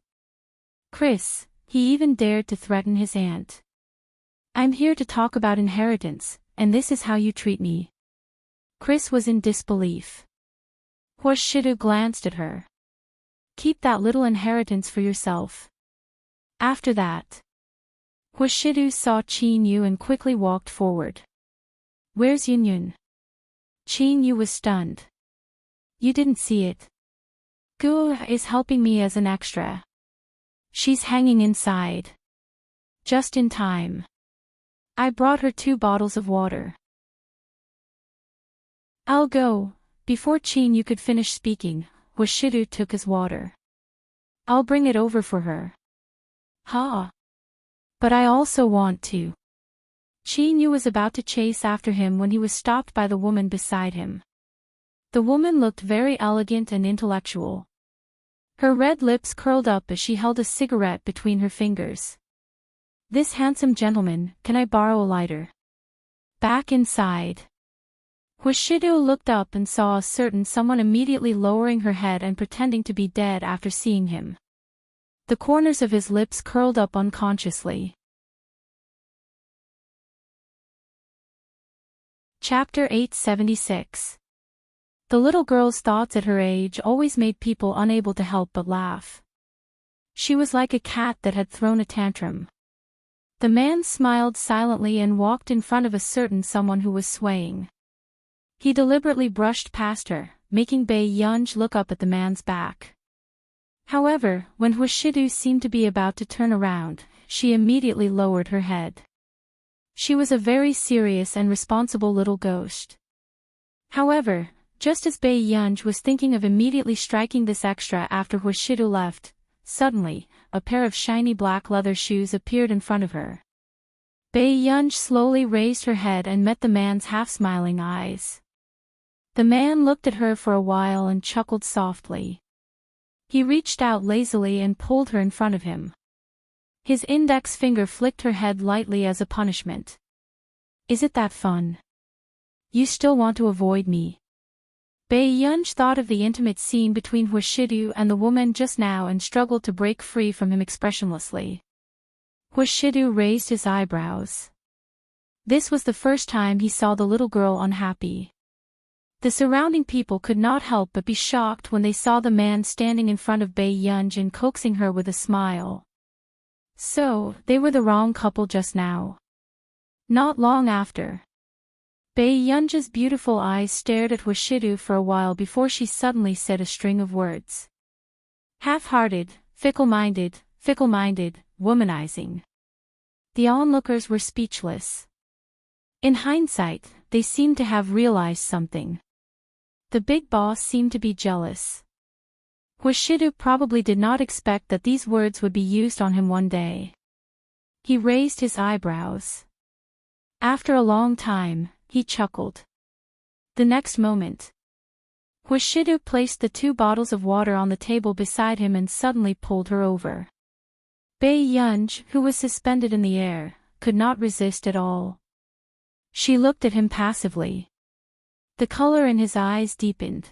Chris, he even dared to threaten his aunt. "I'm here to talk about inheritance, and this is how you treat me." Chris was in disbelief. Huashidu glanced at her. "Keep that little inheritance for yourself." After that, Huashidu saw Qin Yu and quickly walked forward. "Where's Yunyun?" Qin Yu was stunned. "You didn't see it. Gu is helping me as an extra. She's hanging inside. Just in time. I brought her 2 bottles of water." "I'll go." Before Qin Yu could finish speaking, Huashidu took his water. "I'll bring it over for her." "Ha! But I also want to." Qin Yu was about to chase after him when he was stopped by the woman beside him. The woman looked very elegant and intellectual. Her red lips curled up as she held a cigarette between her fingers. This handsome gentleman, can I borrow a lighter? Back inside. Hoshido looked up and saw a certain someone immediately lowering her head and pretending to be dead after seeing him. The corners of his lips curled up unconsciously. Chapter 876. The little girl's thoughts at her age always made people unable to help but laugh. She was like a cat that had thrown a tantrum. The man smiled silently and walked in front of a certain someone who was swaying. He deliberately brushed past her, making Bei Yunj look up at the man's back. However, when Hoshido seemed to be about to turn around, she immediately lowered her head. She was a very serious and responsible little ghost. However, just as Bei Yunj was thinking of immediately striking this extra after Hoshido left, suddenly, a pair of shiny black leather shoes appeared in front of her. Bei Yunj slowly raised her head and met the man's half-smiling eyes. The man looked at her for a while and chuckled softly. He reached out lazily and pulled her in front of him. His index finger flicked her head lightly as a punishment. Is it that fun? You still want to avoid me? Bei Yunj thought of the intimate scene between Hoshido and the woman just now and struggled to break free from him expressionlessly. Hoshido raised his eyebrows. This was the first time he saw the little girl unhappy. The surrounding people could not help but be shocked when they saw the man standing in front of Bei Yunj and coaxing her with a smile. So, they were the wrong couple just now. Not long after. Bei Yunj's beautiful eyes stared at Hoshido for a while before she suddenly said a string of words. Half-hearted, fickle-minded, womanizing. The onlookers were speechless. In hindsight, they seemed to have realized something. The big boss seemed to be jealous. Hoshido probably did not expect that these words would be used on him one day. He raised his eyebrows. After a long time, he chuckled. The next moment, Hoshido placed the 2 bottles of water on the table beside him and suddenly pulled her over. Bei Yunj, who was suspended in the air, could not resist at all. She looked at him passively. The color in his eyes deepened.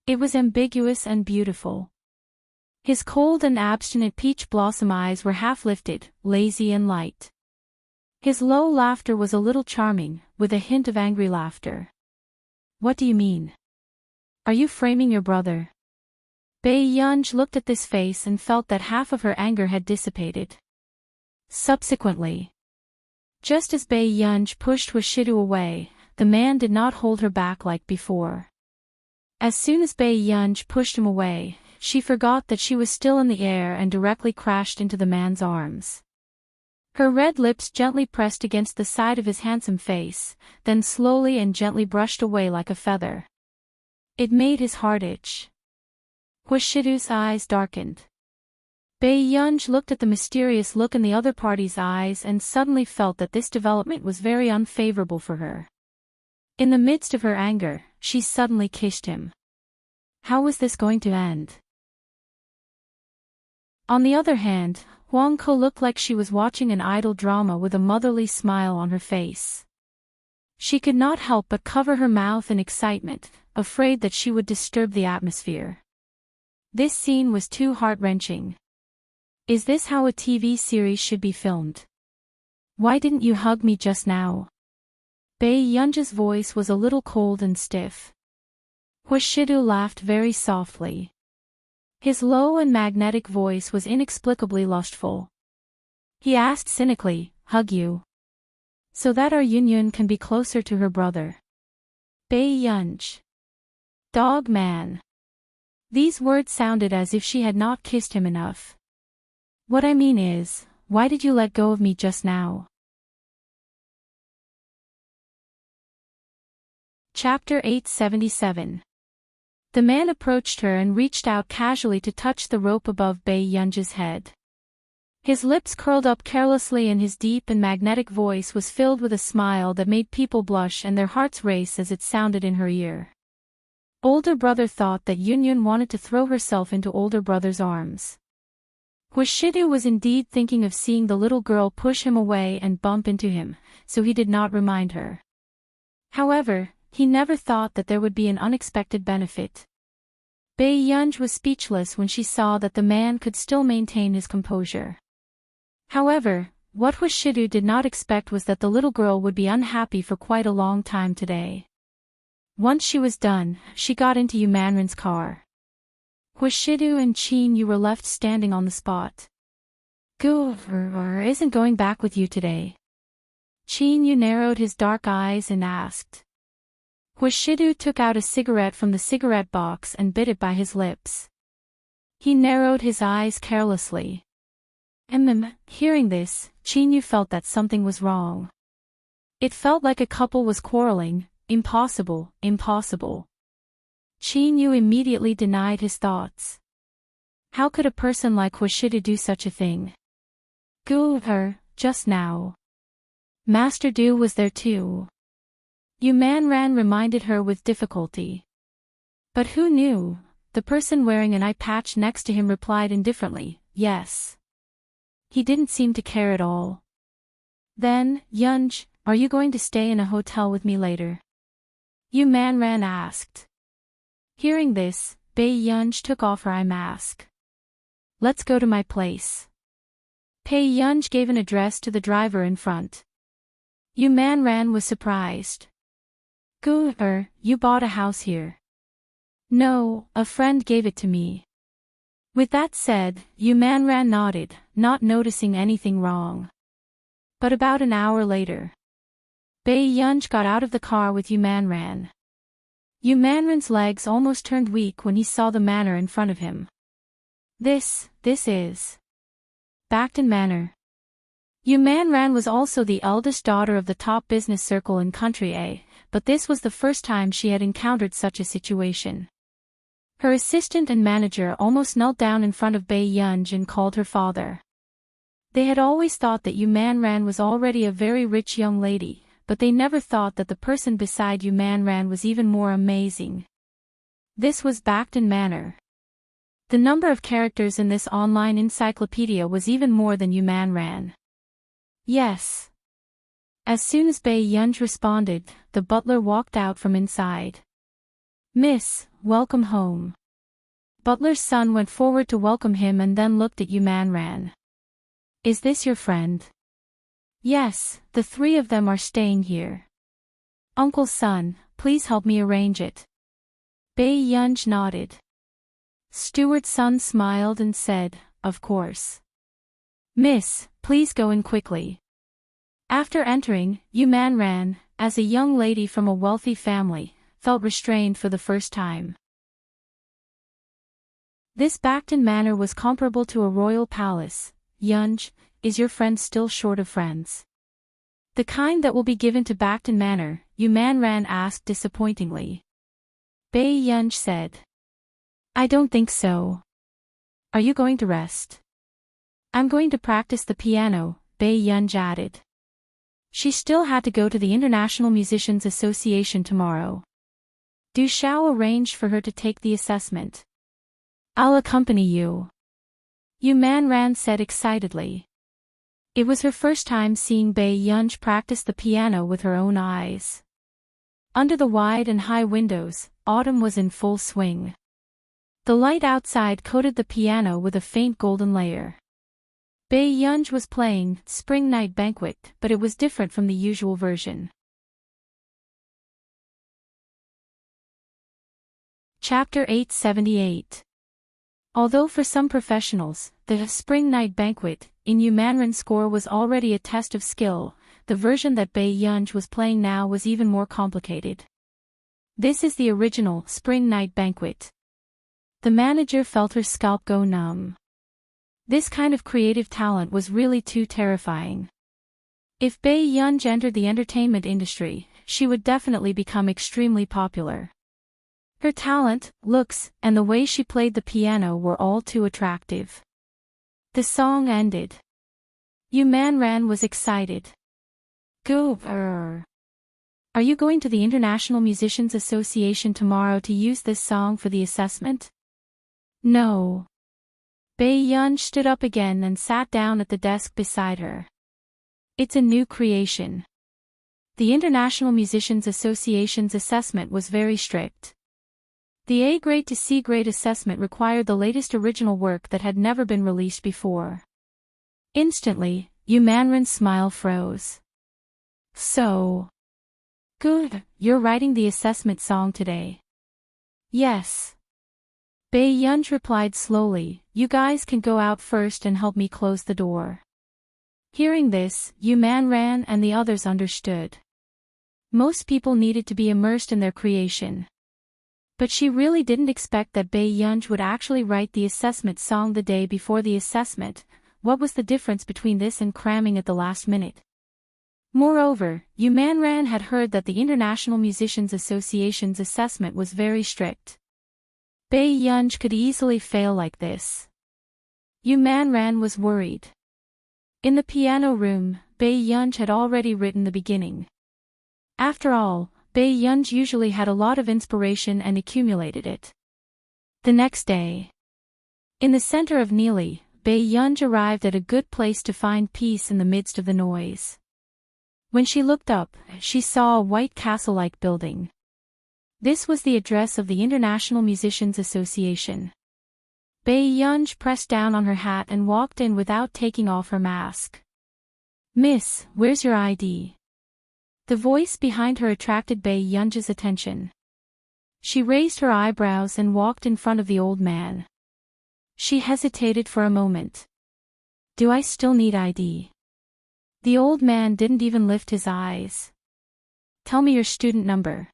It was ambiguous and beautiful. His cold and abstinent peach blossom eyes were half-lifted, lazy and light. His low laughter was a little charming, with a hint of angry laughter. What do you mean? Are you framing your brother? Bei Yunj looked at this face and felt that half of her anger had dissipated. Subsequently, just as Bei Yunj pushed Hoshido away, the man did not hold her back like before. As soon as Bei Yunj pushed him away, she forgot that she was still in the air and directly crashed into the man's arms. Her red lips gently pressed against the side of his handsome face, then slowly and gently brushed away like a feather. It made his heart itch. Hoshido's eyes darkened. Bei Yunj looked at the mysterious look in the other party's eyes and suddenly felt that this development was very unfavorable for her. In the midst of her anger, she suddenly kissed him. How was this going to end? On the other hand, Huang Ko looked like she was watching an idol drama with a motherly smile on her face. She could not help but cover her mouth in excitement, afraid that she would disturb the atmosphere. This scene was too heart-wrenching. Is this how a TV series should be filmed? Why didn't you hug me just now? Bei Yunj's voice was a little cold and stiff. Hoshido laughed very softly. His low and magnetic voice was inexplicably lustful. He asked cynically, hug you? So that our union can be closer to her brother. Bei Yunj. Dog man. These words sounded as if she had not kissed him enough. What I mean is, why did you let go of me just now? Chapter 877. The man approached her and reached out casually to touch the rope above Bei Yunj's head. His lips curled up carelessly and his deep and magnetic voice was filled with a smile that made people blush and their hearts race as it sounded in her ear. Older brother thought that Yunyun wanted to throw herself into older brother's arms. Hoshidu was indeed thinking of seeing the little girl push him away and bump into him, so he did not remind her. However, he never thought that there would be an unexpected benefit. Bae-yunj was speechless when she saw that the man could still maintain his composure. However, what Hoshidu did not expect was that the little girl would be unhappy for quite a long time today. Once she was done, she got into Yumanrin's car. Hoshidu and Chin-yu were left standing on the spot. Gu isn't going back with you today. Chin-yu narrowed his dark eyes and asked. Hoshidu took out a cigarette from the cigarette box and bit it by his lips. He narrowed his eyes carelessly. Hearing this, Chin-yu felt that something was wrong. It felt like a couple was quarreling. Impossible, impossible. Chin-yu immediately denied his thoughts. How could a person like Hoshidu do such a thing? Just now. Master Du was there too. Yumanran reminded her with difficulty. But who knew? The person wearing an eye patch next to him replied indifferently, yes. He didn't seem to care at all. Then, Yunj, are you going to stay in a hotel with me later? Yumanran asked. Hearing this, Bae-yunj took off her eye mask. Let's go to my place. Bae-yunj gave an address to the driver in front. Yumanran was surprised. You bought a house here. No, a friend gave it to me. With that said, Yumanran nodded, not noticing anything wrong. But about an hour later, Bae-yunj got out of the car with Yumanran. Yumanran's legs almost turned weak when he saw the manor in front of him. This is Backton Manor. Yumanran was also the eldest daughter of the top business circle in Country A, but this was the first time she had encountered such a situation. Her assistant and manager almost knelt down in front of Bae-yunj and called her father. They had always thought that Yumanran was already a very rich young lady, but they never thought that the person beside Yumanran was even more amazing. This was Backton Manor. The number of characters in this online encyclopedia was even more than Yumanran. Yes. As soon as Bae-yunj responded, the butler walked out from inside. Miss, welcome home. Butler's son went forward to welcome him and then looked at Yumanran. Is this your friend? Yes, the three of them are staying here. Uncle's son, please help me arrange it. Bae-yunj nodded. Steward's son smiled and said, of course. Miss, please go in quickly. After entering, Yumanran, as a young lady from a wealthy family, felt restrained for the first time. This Backton Manor was comparable to a royal palace. Yunj, is your friend still short of friends? The kind that will be given to Backton Manor, Yumanran asked disappointingly. Bae-yunj said. I don't think so. Are you going to rest? I'm going to practice the piano, Bae-yunj added. She still had to go to the International Musicians Association tomorrow. Du Xiao arranged for her to take the assessment. I'll accompany you. Yumanran said excitedly. It was her first time seeing Bae-yunj practice the piano with her own eyes. Under the wide and high windows, autumn was in full swing. The light outside coated the piano with a faint golden layer. Bae-yunj was playing Spring Night Banquet, but it was different from the usual version. Chapter 878. Although for some professionals, the Spring Night Banquet in Yumanran's score was already a test of skill, the version that Bae-yunj was playing now was even more complicated. This is the original Spring Night Banquet. The manager felt her scalp go numb. This kind of creative talent was really too terrifying. If Bae-yunj entered the entertainment industry, she would definitely become extremely popular. Her talent, looks, and the way she played the piano were all too attractive. The song ended. Yumanran was excited. Are you going to the International Musicians Association tomorrow to use this song for the assessment? No. Yunj stood up again and sat down at the desk beside her. It's a new creation. The International Musicians Association's assessment was very strict. The A grade to C grade assessment required the latest original work that had never been released before. Instantly, Yu Manren's smile froze. So. Good, you're writing the assessment song today. Yes. Yunj replied slowly, you guys can go out first and help me close the door. Hearing this, Yu Manren and the others understood. Most people needed to be immersed in their creation. But she really didn't expect that Yunj would actually write the assessment song the day before the assessment. What was the difference between this and cramming at the last minute? Moreover, Yu Manren had heard that the International Musicians Association's assessment was very strict. Yunj could easily fail like this. Yu Manren was worried. In the piano room, Yunj had already written the beginning. After all, Yunj usually had a lot of inspiration and accumulated it. The next day. In the center of Neely, Yunj arrived at a good place to find peace in the midst of the noise. When she looked up, she saw a white castle-like building. This was the address of the International Musicians Association. Yunj pressed down on her hat and walked in without taking off her mask. Miss, where's your ID? The voice behind her attracted Yunj's attention. She raised her eyebrows and walked in front of the old man. She hesitated for a moment. Do I still need ID? The old man didn't even lift his eyes. Tell me your student number.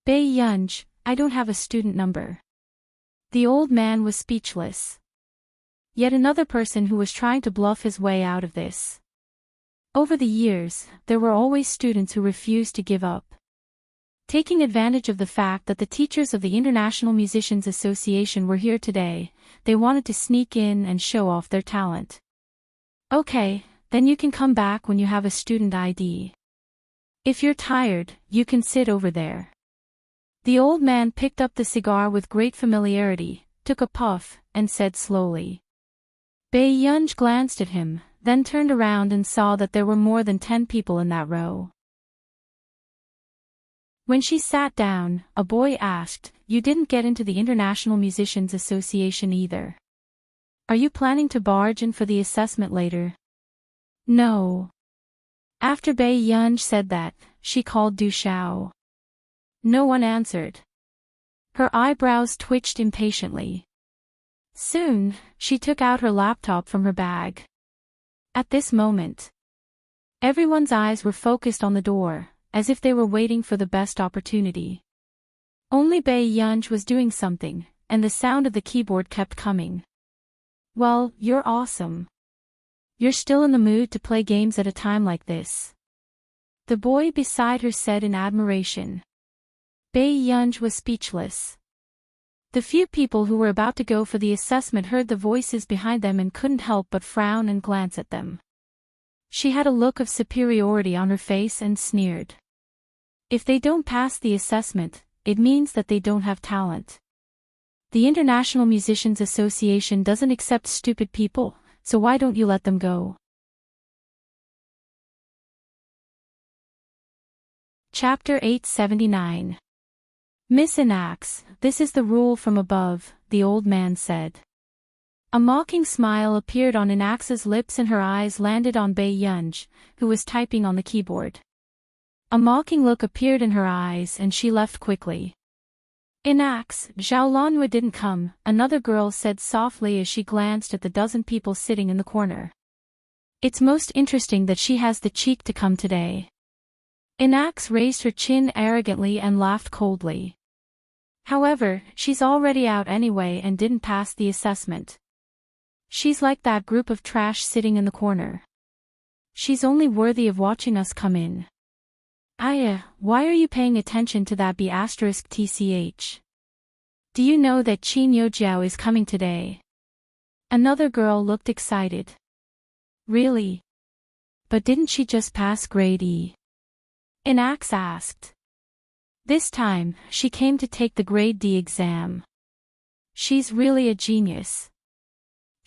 Yunj, I don't have a student number. The old man was speechless. Yet another person who was trying to bluff his way out of this. Over the years, there were always students who refused to give up. Taking advantage of the fact that the teachers of the International Musicians Association were here today, they wanted to sneak in and show off their talent. Okay, then you can come back when you have a student ID. If you're tired, you can sit over there. The old man picked up the cigar with great familiarity, took a puff, and said slowly. Yunj glanced at him, then turned around and saw that there were more than 10 people in that row. When she sat down, a boy asked, You didn't get into the International Musicians Association either. Are you planning to barge in for the assessment later? No. After Yunj said that, she called Du Xiao. No one answered. Her eyebrows twitched impatiently. Soon, she took out her laptop from her bag. At this moment, everyone's eyes were focused on the door, as if they were waiting for the best opportunity. Only Yunj was doing something, and the sound of the keyboard kept coming. Well, you're awesome. You're still in the mood to play games at a time like this. The boy beside her said in admiration. Yunj was speechless. The few people who were about to go for the assessment heard the voices behind them and couldn't help but frown and glance at them. She had a look of superiority on her face and sneered. If they don't pass the assessment, it means that they don't have talent. The International Musicians Association doesn't accept stupid people, so why don't you let them go? Chapter 879. Miss Inax, this is the rule from above, the old man said. A mocking smile appeared on Inax's lips and her eyes landed on Yunj, who was typing on the keyboard. A mocking look appeared in her eyes and she left quickly. Inax, Zhao Lanhua didn't come, another girl said softly as she glanced at the dozen people sitting in the corner. It's most interesting that she has the cheek to come today. Inax raised her chin arrogantly and laughed coldly. However, she's already out anyway and didn't pass the assessment. She's like that group of trash sitting in the corner. She's only worthy of watching us come in. Why are you paying attention to that B*TCH? Do you know that Qin Yojiao is coming today? Another girl looked excited. Really? But didn't she just pass grade E? Inax asked. This time, she came to take the grade D exam. She's really a genius.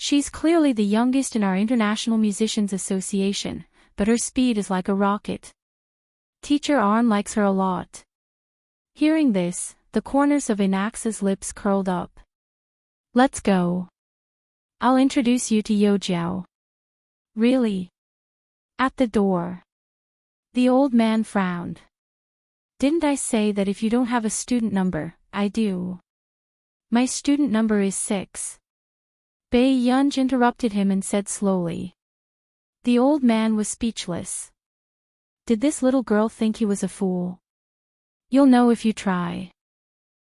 She's clearly the youngest in our International Musicians Association, but her speed is like a rocket. Teacher Arn likes her a lot. Hearing this, the corners of Inax's lips curled up. Let's go. I'll introduce you to Yojiao. Really? At the door. The old man frowned. Didn't I say that if you don't have a student number, I do? My student number is 6. Bei Yunj interrupted him and said slowly. The old man was speechless. Did this little girl think he was a fool? You'll know if you try.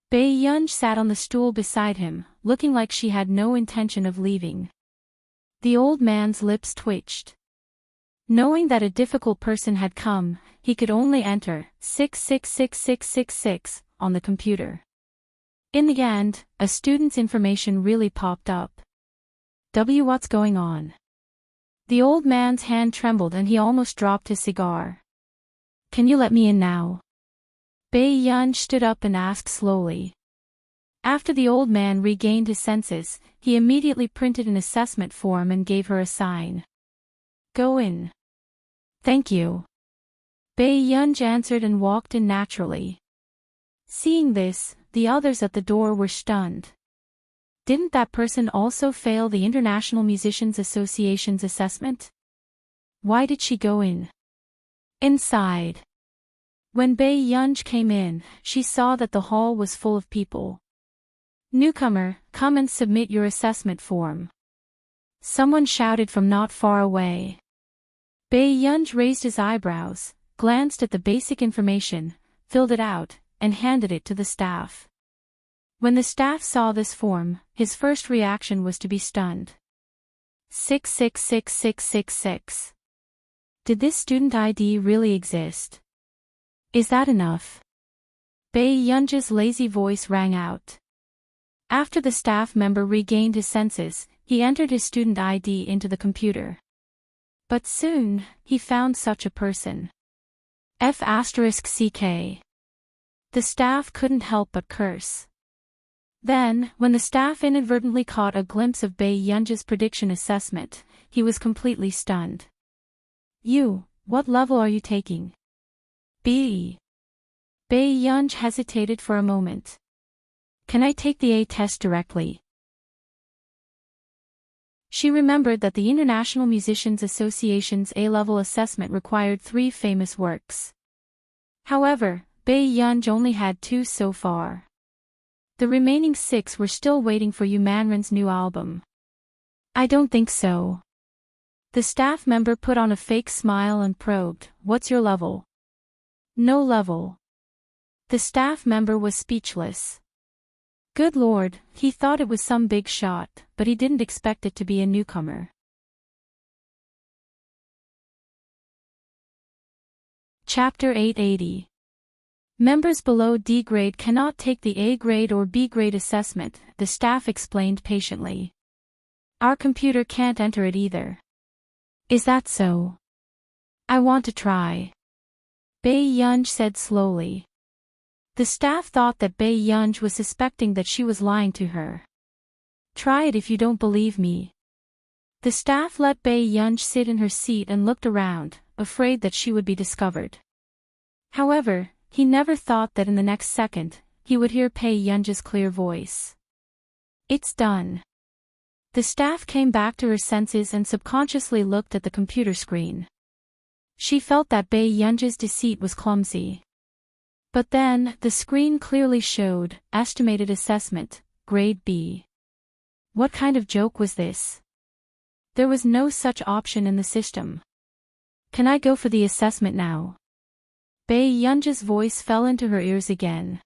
Bei Yunj sat on the stool beside him, looking like she had no intention of leaving. The old man's lips twitched. Knowing that a difficult person had come, he could only enter 666666 on the computer. In the end, a student's information really popped up. What's going on? The old man's hand trembled and he almost dropped his cigar. Can you let me in now? Bei Yunj stood up and asked slowly. After the old man regained his senses, he immediately printed an assessment form and gave her a sign. Go in. Thank you. Bei Yunj answered and walked in naturally. Seeing this, the others at the door were stunned. Didn't that person also fail the International Musicians Association's assessment? Why did she go in? Inside. When Bei Yunj came in, she saw that the hall was full of people. Newcomer, come and submit your assessment form. Someone shouted from not far away. Bei Yunj raised his eyebrows, glanced at the basic information, filled it out, and handed it to the staff. When the staff saw this form, his first reaction was to be stunned. 666666. Did this student ID really exist? Is that enough? Bei Yunj's lazy voice rang out. After the staff member regained his senses, he entered his student ID into the computer. But soon, he found such a person. F***CK. The staff couldn't help but curse. Then, when the staff inadvertently caught a glimpse of Bei Yunj's prediction assessment, he was completely stunned. What level are you taking? B. Bei Yunj hesitated for a moment. Can I take the A test directly? She remembered that the International Musicians Association's A-level assessment required 3 famous works. However, Bei Yunj only had 2 so far. The remaining 6 were still waiting for Yu Manrin's new album. I don't think so. The staff member put on a fake smile and probed, what's your level? No level. The staff member was speechless. Good Lord, he thought it was some big shot, but he didn't expect it to be a newcomer. Chapter 880. Members below D grade cannot take the A grade or B grade assessment, the staff explained patiently. Our computer can't enter it either. Is that so? I want to try. Bei Yunj said slowly. The staff thought that Bei Yunj was suspecting that she was lying to her. Try it if you don't believe me. The staff let Bei Yunj sit in her seat and looked around, afraid that she would be discovered. However, he never thought that in the next second, he would hear Bei Yunj's clear voice. It's done. The staff came back to her senses and subconsciously looked at the computer screen. She felt that Bei Yunj's deceit was clumsy. But then, the screen clearly showed, estimated assessment, grade B. What kind of joke was this? There was no such option in the system. Can I go for the assessment now? Bei Yunj's voice fell into her ears again.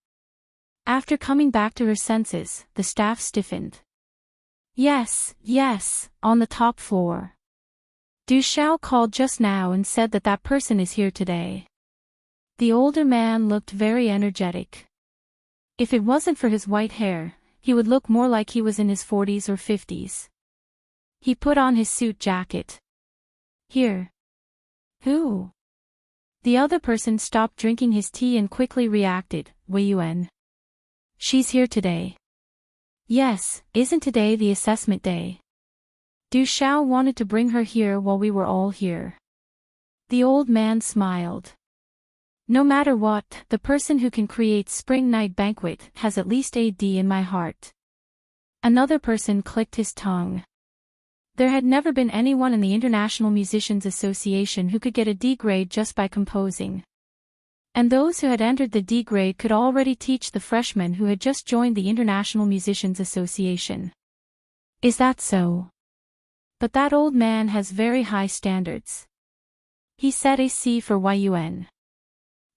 After coming back to her senses, the staff stiffened. Yes, on the top floor. Du Xiao called just now and said that that person is here today. The older man looked very energetic. If it wasn't for his white hair, he would look more like he was in his 40s or 50s. He put on his suit jacket. Here. Who? The other person stopped drinking his tea and quickly reacted, Wei Yuan. She's here today. Yes, isn't today the assessment day? Du Xiao wanted to bring her here while we were all here. The old man smiled. No matter what, the person who can create Spring Night Banquet has at least a D in my heart. Another person clicked his tongue. There had never been anyone in the International Musicians Association who could get a D grade just by composing. And those who had entered the D grade could already teach the freshmen who had just joined the International Musicians Association. Is that so? But that old man has very high standards. He said a C for Yun.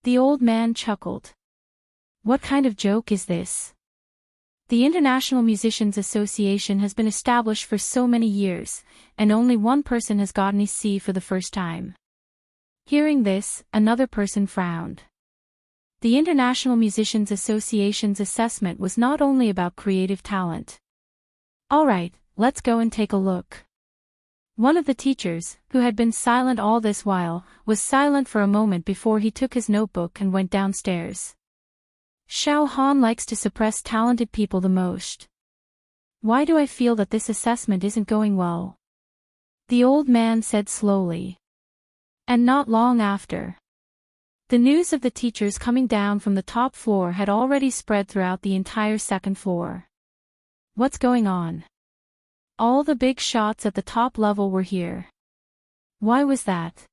The old man chuckled. What kind of joke is this? The International Musicians Association has been established for so many years, and only one person has gotten a C for the first time. Hearing this, another person frowned. The International Musicians Association's assessment was not only about creative talent. Alright, let's go and take a look. One of the teachers, who had been silent all this while, was silent for a moment before he took his notebook and went downstairs. Xiao Han likes to suppress talented people the most. Why do I feel that this assessment isn't going well? The old man said slowly. And not long after. The news of the teachers coming down from the top floor had already spread throughout the entire second floor. What's going on? All the big shots at the top level were here. Why was that?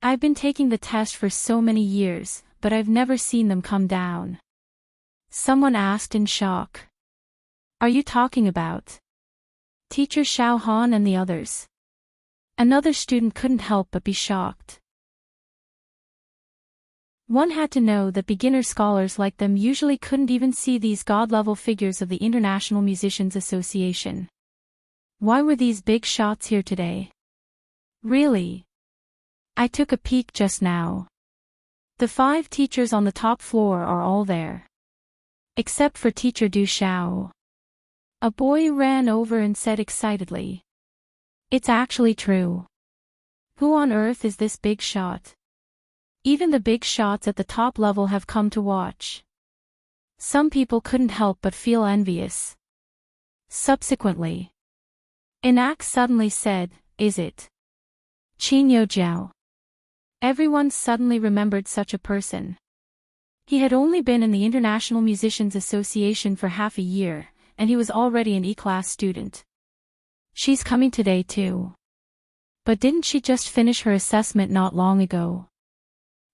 I've been taking the test for so many years, but I've never seen them come down. Someone asked in shock. Are you talking about Teacher Xiao Han and the others? Another student couldn't help but be shocked. One had to know that beginner scholars like them usually couldn't even see these god-level figures of the International Musicians Association. Why were these big shots here today? Really? I took a peek just now. The 5 teachers on the top floor are all there. Except for Teacher Du Xiao. A boy ran over and said excitedly. It's actually true. Who on earth is this big shot? Even the big shots at the top level have come to watch. Some people couldn't help but feel envious. Subsequently, Enak suddenly said, is it Qin Jiao? Everyone suddenly remembered such a person. He had only been in the International Musicians Association for half a year, and he was already an E-class student. She's coming today too. But didn't she just finish her assessment not long ago?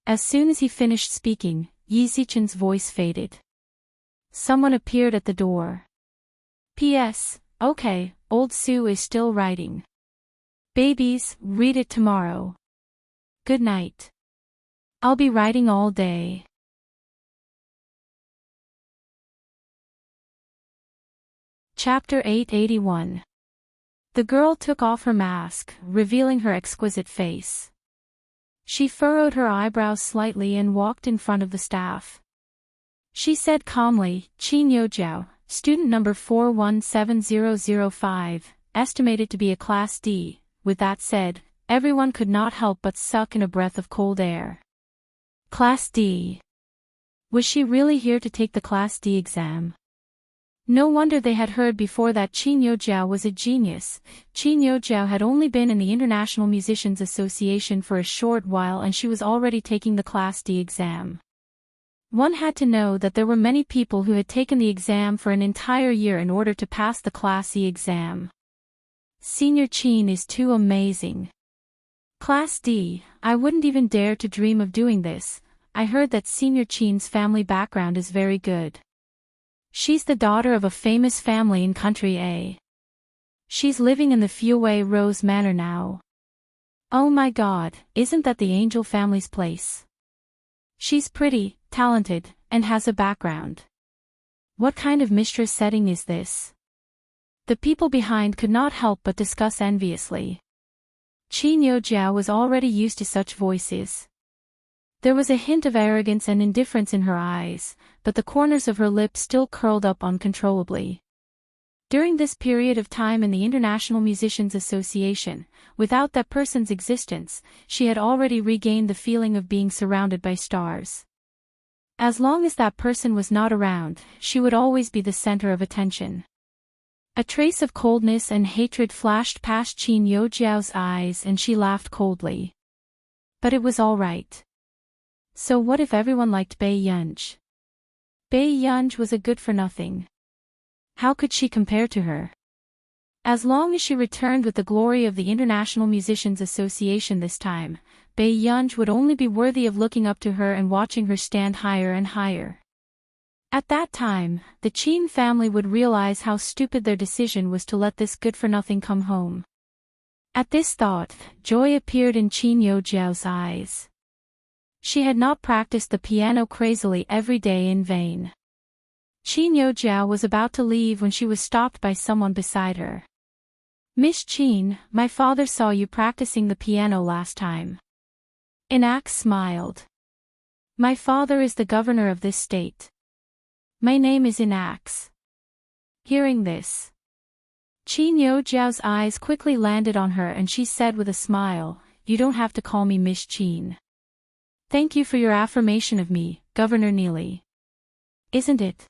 As soon as he finished speaking, Yi Zichen's voice faded. Someone appeared at the door. P.S. Okay, old Sue is still writing. Babies, read it tomorrow. Good night. I'll be writing all day. Chapter 881. The girl took off her mask, revealing her exquisite face. She furrowed her eyebrows slightly and walked in front of the staff. She said calmly, Qin Jiao, student number 417005, estimated to be a Class D. With that said, everyone could not help but suck in a breath of cold air. Class D. Was she really here to take the Class D exam? No wonder they had heard before that Qin Jiao was a genius. Qin Jiao had only been in the International Musicians Association for a short while and she was already taking the Class D exam. One had to know that there were many people who had taken the exam for an entire year in order to pass the Class E exam. Senior Qin is too amazing. Class D, I wouldn't even dare to dream of doing this. I heard that Senior Qin's family background is very good. She's the daughter of a famous family in Country A. She's living in the Fuyue Rose Manor now. Oh my god, isn't that the Angel family's place? She's pretty, talented, and has a background. What kind of mistress setting is this? The people behind could not help but discuss enviously. Qin Jiao was already used to such voices. There was a hint of arrogance and indifference in her eyes, but the corners of her lips still curled up uncontrollably. During this period of time in the International Musicians Association, without that person's existence, she had already regained the feeling of being surrounded by stars. As long as that person was not around, she would always be the center of attention. A trace of coldness and hatred flashed past Qin Yojiao's eyes and she laughed coldly. But it was all right. So what if everyone liked Bai Yunj? Bai Yunj was a good-for-nothing. How could she compare to her? As long as she returned with the glory of the International Musicians Association this time, Bai Yunj would only be worthy of looking up to her and watching her stand higher and higher. At that time, the Qin family would realize how stupid their decision was to let this good-for-nothing come home. At this thought, joy appeared in Qin Yojiao's eyes. She had not practiced the piano crazily every day in vain. Qin Yojiao was about to leave when she was stopped by someone beside her. "Miss Qin, my father saw you practicing the piano last time." Enax smiled. "My father is the governor of this state. My name is Enax." Hearing this, Qin Yojiao's eyes quickly landed on her and she said with a smile, "You don't have to call me Miss Qin. Thank you for your affirmation of me, Governor Neely. Isn't it?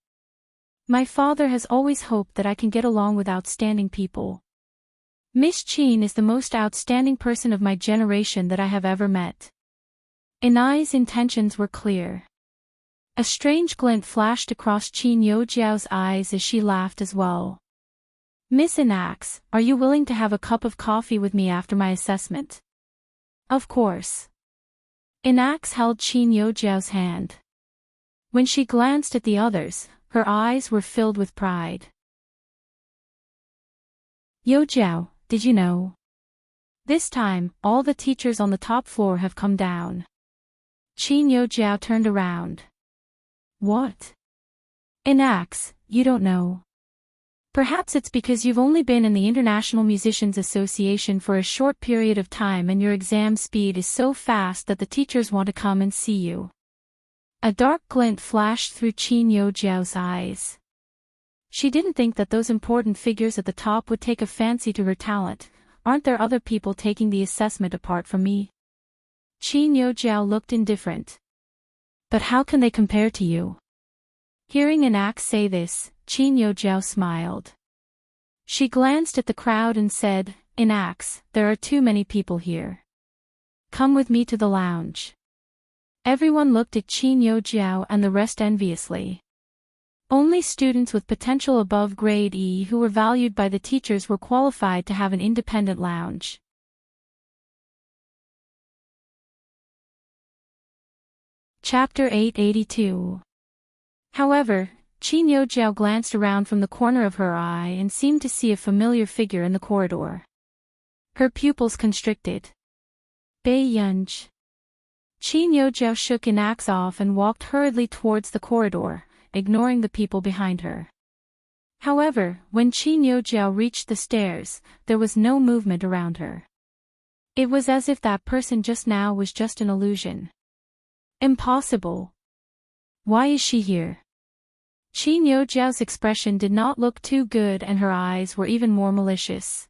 My father has always hoped that I can get along with outstanding people. Miss Qin is the most outstanding person of my generation that I have ever met." Enai's intentions were clear. A strange glint flashed across Qin Yojiao's eyes as she laughed as well. "Miss Enax, are you willing to have a cup of coffee with me after my assessment?" "Of course." Enax held Qin Yojiao's hand. When she glanced at the others, her eyes were filled with pride. "Yojiao, did you know? This time, all the teachers on the top floor have come down." Qin Yojiao turned around. "What? Enax, you don't know? Perhaps it's because you've only been in the International Musicians Association for a short period of time and your exam speed is so fast that the teachers want to come and see you." A dark glint flashed through Qin Yojiao's eyes. She didn't think that those important figures at the top would take a fancy to her talent. "Aren't there other people taking the assessment apart from me?" Qin Yojiao looked indifferent. "But how can they compare to you?" Hearing Enax say this, Qin Yojiao smiled. She glanced at the crowd and said, "Enax, there are too many people here. Come with me to the lounge." Everyone looked at Qin Yojiao and the rest enviously. Only students with potential above grade E who were valued by the teachers were qualified to have an independent lounge. Chapter 882. However, Qin Yojiao glanced around from the corner of her eye and seemed to see a familiar figure in the corridor. Her pupils constricted. "Bai Yunj." Qin Yojiao shook Enax off and walked hurriedly towards the corridor, ignoring the people behind her. However, when Qin Yojiao reached the stairs, there was no movement around her. It was as if that person just now was just an illusion. Impossible. Why is she here? Qin Yojiao's expression did not look too good and her eyes were even more malicious.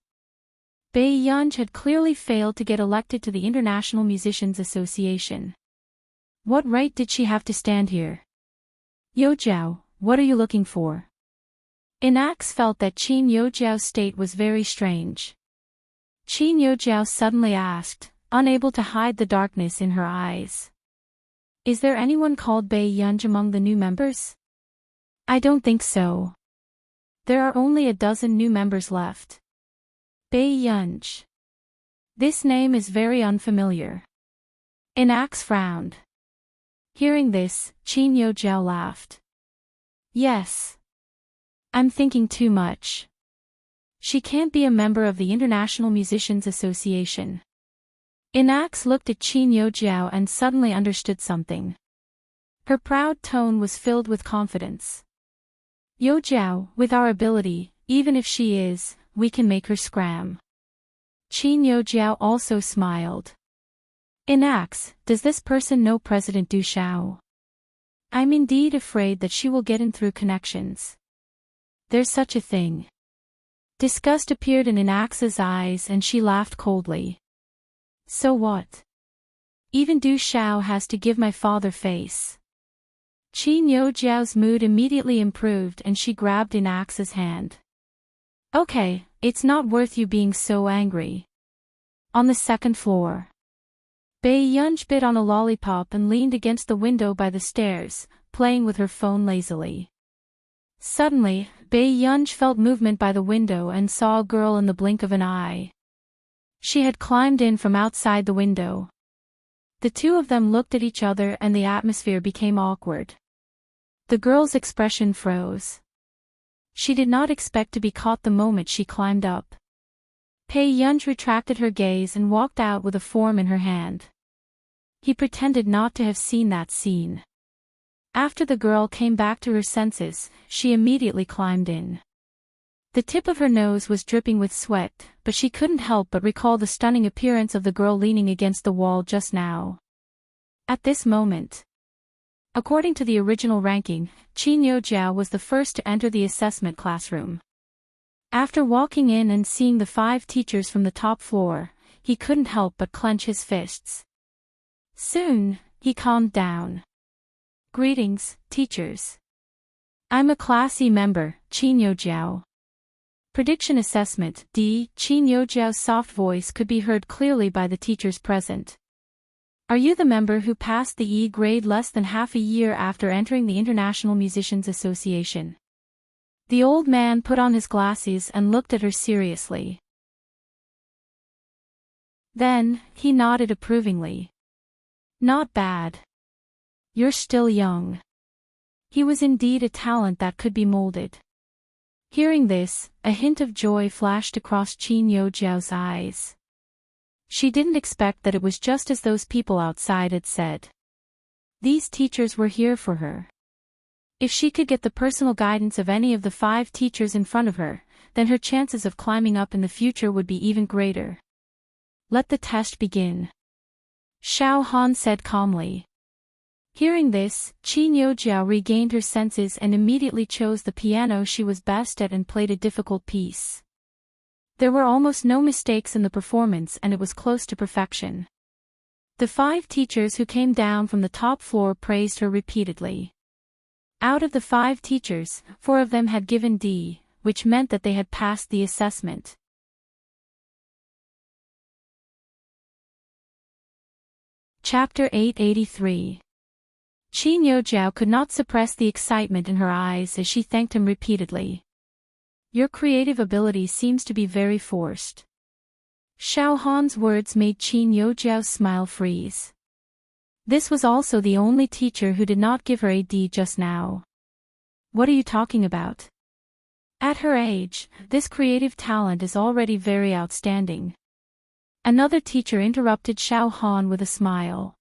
Bai Yunj had clearly failed to get elected to the International Musicians Association. What right did she have to stand here? "Yojiao, what are you looking for?" Enax felt that Qin Yojiao's state was very strange. Qin Yojiao suddenly asked, unable to hide the darkness in her eyes. "Is there anyone called Bai Yunj among the new members?" "I don't think so. There are only a dozen new members left." Bai Yunj. This name is very unfamiliar. Enax frowned. Hearing this, Qin Yojiao laughed. "Yes. I'm thinking too much. She can't be a member of the International Musicians Association." Enax looked at Qin Yojiao and suddenly understood something. Her proud tone was filled with confidence. "Yojiao, with our ability, even if she is, we can make her scram." Qin Yojiao also smiled. "Enax, does this person know President Du Xiao? I'm indeed afraid that she will get in through connections." "There's such a thing." Disgust appeared in Enax's eyes and she laughed coldly. "So what? Even Du Xiao has to give my father face." Qin Yojiao's mood immediately improved and she grabbed Enax's hand. Okay, it's not worth you being so angry. On the second floor. Bae-yunj bit on a lollipop and leaned against the window by the stairs, playing with her phone lazily. Suddenly, Bae-yunj felt movement by the window and saw a girl in the blink of an eye. She had climbed in from outside the window. The two of them looked at each other and the atmosphere became awkward. The girl's expression froze. She did not expect to be caught the moment she climbed up. Bae-yunj retracted her gaze and walked out with a form in her hand. He pretended not to have seen that scene. After the girl came back to her senses, she immediately climbed in. The tip of her nose was dripping with sweat, but she couldn't help but recall the stunning appearance of the girl leaning against the wall just now. At this moment, according to the original ranking, Qin Yojiao was the first to enter the assessment classroom. After walking in and seeing the 5 teachers from the top floor, he couldn't help but clench his fists. Soon, he calmed down. Greetings, teachers. I'm a Class E member, Qin Yojiao. Prediction Assessment D. Qin Yojiao's soft voice could be heard clearly by the teachers present. Are you the member who passed the E grade less than half a year after entering the International Musicians Association? The old man put on his glasses and looked at her seriously. Then, he nodded approvingly. Not bad. You're still young. He was indeed a talent that could be molded. Hearing this, a hint of joy flashed across Qin Yojiao's eyes. She didn't expect that it was just as those people outside had said. These teachers were here for her. If she could get the personal guidance of any of the 5 teachers in front of her, then her chances of climbing up in the future would be even greater. Let the test begin. Xiao Han said calmly. Hearing this, Qin Yojiao regained her senses and immediately chose the piano she was best at and played a difficult piece. There were almost no mistakes in the performance and it was close to perfection. The 5 teachers who came down from the top floor praised her repeatedly. Out of the 5 teachers, 4 of them had given D, which meant that they had passed the assessment. Chapter 883. Qin Yojiao could not suppress the excitement in her eyes as she thanked him repeatedly. Your creative ability seems to be very forced. Xiao Han's words made Qin Yojiao's smile freeze. This was also the only teacher who did not give her a D just now. What are you talking about? At her age, this creative talent is already very outstanding. Another teacher interrupted Xiao Han with a smile.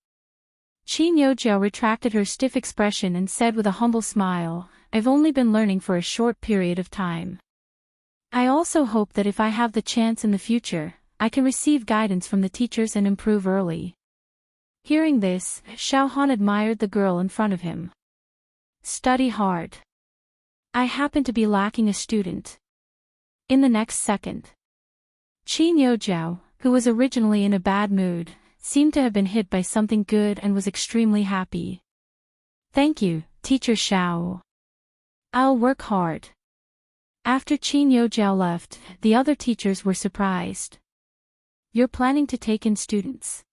Qin Yojiao retracted her stiff expression and said with a humble smile, I've only been learning for a short period of time. I also hope that if I have the chance in the future, I can receive guidance from the teachers and improve early. Hearing this, Xiao Han admired the girl in front of him. Study hard. I happen to be lacking a student. In the next second, Qin Yojiao, who was originally in a bad mood, seemed to have been hit by something good and was extremely happy. Thank you, Teacher Xiao. I'll work hard. After Qin Yojiao left, the other teachers were surprised. You're planning to take in students?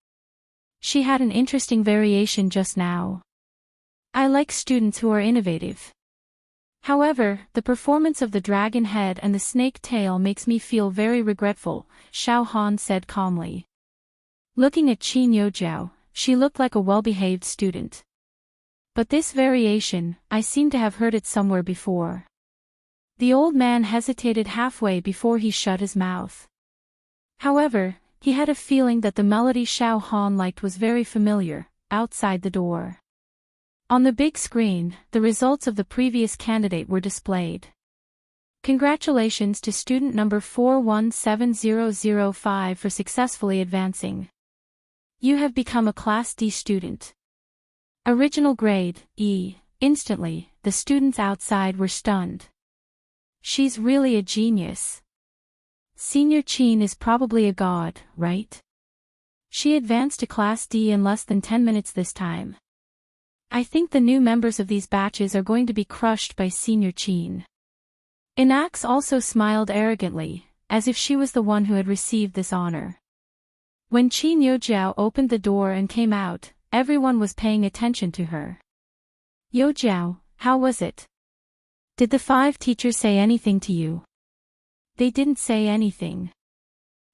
She had an interesting variation just now. I like students who are innovative. However, the performance of the dragon head and the snake tail makes me feel very regretful, Xiao Han said calmly. Looking at Qin Yojiao, she looked like a well-behaved student. But this variation, I seem to have heard it somewhere before. The old man hesitated halfway before he shut his mouth. However, he had a feeling that the melody Xiao Han liked was very familiar, outside the door. On the big screen, the results of the previous candidate were displayed. Congratulations to student number 417005 for successfully advancing. You have become a Class D student. Original grade, E. Instantly, the students outside were stunned. She's really a genius. Senior Qin is probably a god, right? She advanced to Class D in less than 10 minutes this time. I think the new members of these batches are going to be crushed by Senior Qin. Inax also smiled arrogantly, as if she was the one who had received this honor. When Qin Yojiao opened the door and came out, everyone was paying attention to her. Yojiao, how was it? Did the 5 teachers say anything to you? They didn't say anything.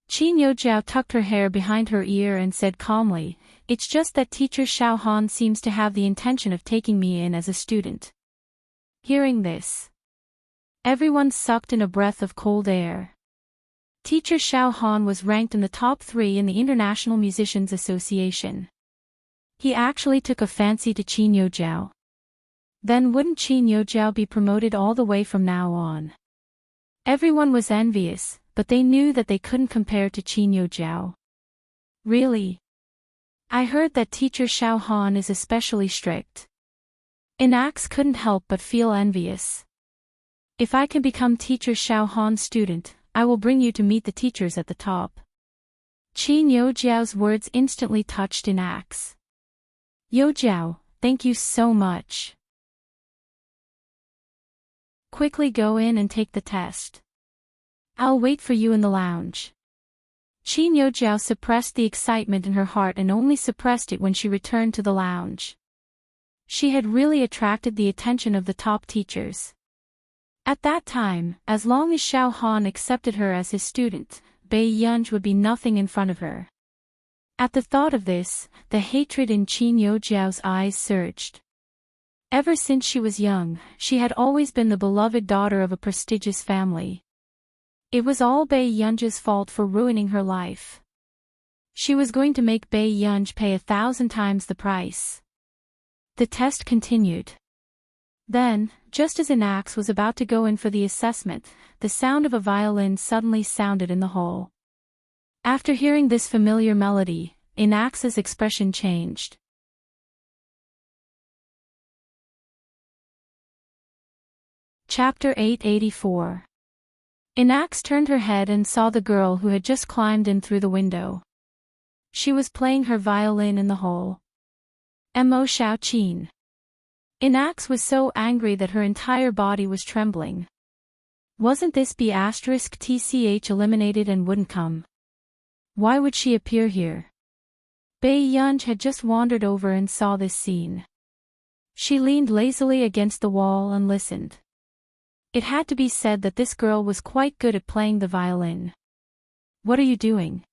Qin Yojiao tucked her hair behind her ear and said calmly, it's just that teacher Xiao Han seems to have the intention of taking me in as a student. Hearing this, everyone sucked in a breath of cold air. Teacher Xiao Han was ranked in the top 3 in the International Musicians Association. He actually took a fancy to Qin Yojiao. Then wouldn't Qin Yojiao be promoted all the way from now on? Everyone was envious, but they knew that they couldn't compare to Qin Yojiao. Really? I heard that teacher Xiao Han is especially strict. Inax couldn't help but feel envious. If I can become teacher Xiao Han's student, I will bring you to meet the teachers at the top. Qin Yojiao's words instantly touched Inax. Yojiao, thank you so much. Quickly go in and take the test. I'll wait for you in the lounge. Qin Yojiao suppressed the excitement in her heart and only suppressed it when she returned to the lounge. She had really attracted the attention of the top teachers. At that time, as long as Xiao Han accepted her as his student, Bei Yunj would be nothing in front of her. At the thought of this, the hatred in Qin Yojiao's eyes surged. Ever since she was young, she had always been the beloved daughter of a prestigious family. It was all Bei Yunj's fault for ruining her life. She was going to make Bei Yunj pay 1,000 times the price. The test continued. Then, just as Inax was about to go in for the assessment, the sound of a violin suddenly sounded in the hall. After hearing this familiar melody, Inax's expression changed. Chapter 884. Inax turned her head and saw the girl who had just climbed in through the window. She was playing her violin in the hall. Mo Xiaoqin. Inax was so angry that her entire body was trembling. Wasn't this B*TCH eliminated and wouldn't come? Why would she appear here? Bei Yunj had just wandered over and saw this scene. She leaned lazily against the wall and listened. It had to be said that this girl was quite good at playing the violin. What are you doing?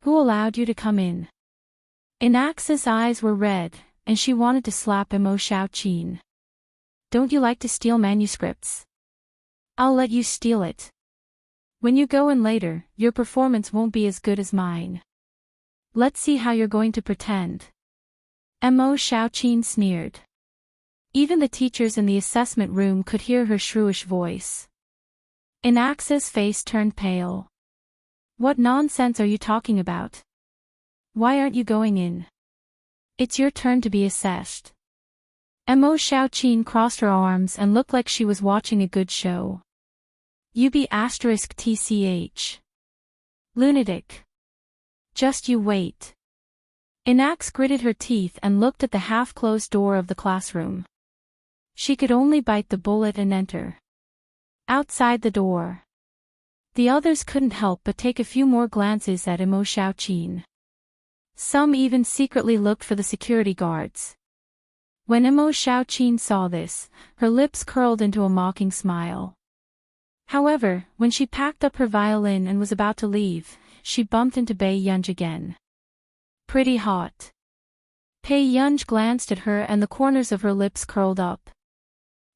Who allowed you to come in? Inax's eyes were red, and she wanted to slap Mo Xiaoqin. Don't you like to steal manuscripts? I'll let you steal it. When you go in later, your performance won't be as good as mine. Let's see how you're going to pretend. Mo Xiaoqin sneered. Even the teachers in the assessment room could hear her shrewish voice. Inax's face turned pale. What nonsense are you talking about? Why aren't you going in? It's your turn to be assessed. Mo Xiaoqin crossed her arms and looked like she was watching a good show. UB*TCH. Lunatic. Just you wait. Inax gritted her teeth and looked at the half-closed door of the classroom. She could only bite the bullet and enter. Outside the door, the others couldn't help but take a few more glances at Mo Xiaoqin. Some even secretly looked for the security guards. When Mo Xiaoqin saw this, her lips curled into a mocking smile. However, when she packed up her violin and was about to leave, she bumped into Bei Yunj again. Pretty hot. Bei Yunj glanced at her and the corners of her lips curled up.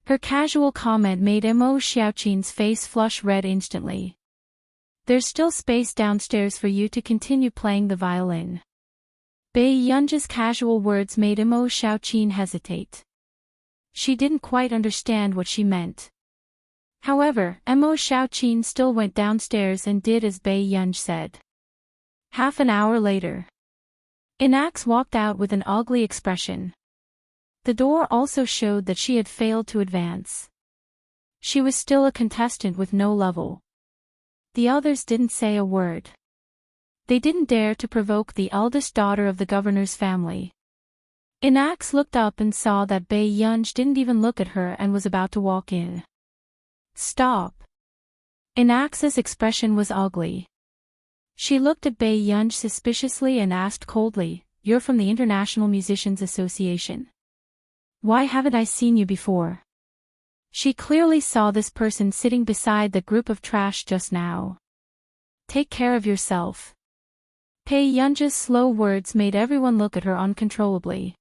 Her casual comment made Mo Xiaoqin's face flush red instantly. There's still space downstairs for you to continue playing the violin. Bei Yunj's casual words made Mo Xiaoqin hesitate. She didn't quite understand what she meant. However, Mo Xiaoqin still went downstairs and did as Bei Yunj said. Half an hour later, Inax walked out with an ugly expression. The door also showed that she had failed to advance. She was still a contestant with no level. The others didn't say a word. They didn't dare to provoke the eldest daughter of the governor's family. Inax looked up and saw that Bei Yunj didn't even look at her and was about to walk in. Stop. Inax's expression was ugly. She looked at Bei Yunj suspiciously and asked coldly, "You're from the International Musicians Association. Why haven't I seen you before?" She clearly saw this person sitting beside the group of trash just now. "Take care of yourself." Bei Yunj's slow words made everyone look at her uncontrollably.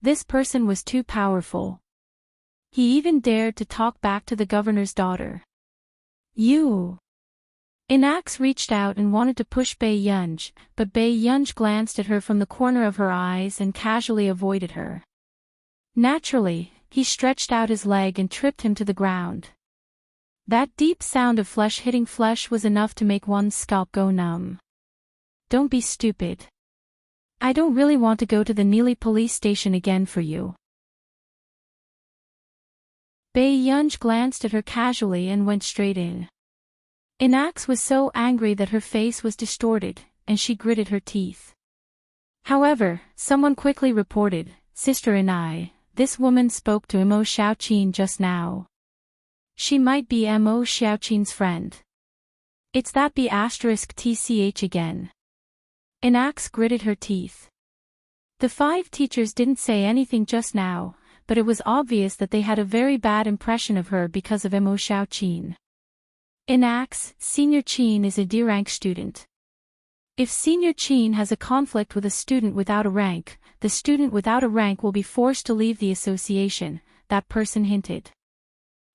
This person was too powerful. He even dared to talk back to the governor's daughter. "You." Inax reached out and wanted to push Bei Yunj, but Bei Yunj glanced at her from the corner of her eyes and casually avoided her. Naturally, he stretched out his leg and tripped him to the ground. That deep sound of flesh hitting flesh was enough to make one's scalp go numb. "Don't be stupid. I don't really want to go to the Neely police station again for you." Bei Yunj glanced at her casually and went straight in. Inax was so angry that her face was distorted, and she gritted her teeth. However, someone quickly reported, "Sister Inai, this woman spoke to Mo Xiaoqin just now. She might be Mo Xiaoqin's friend. It's that B***TCH again." Inax gritted her teeth. The 5 teachers didn't say anything just now, but it was obvious that they had a very bad impression of her because of Mo Xiaoqin. Inax, Senior Qin is a D-rank student. If Senior Qin has a conflict with a student without a rank, the student without a rank will be forced to leave the association, that person hinted.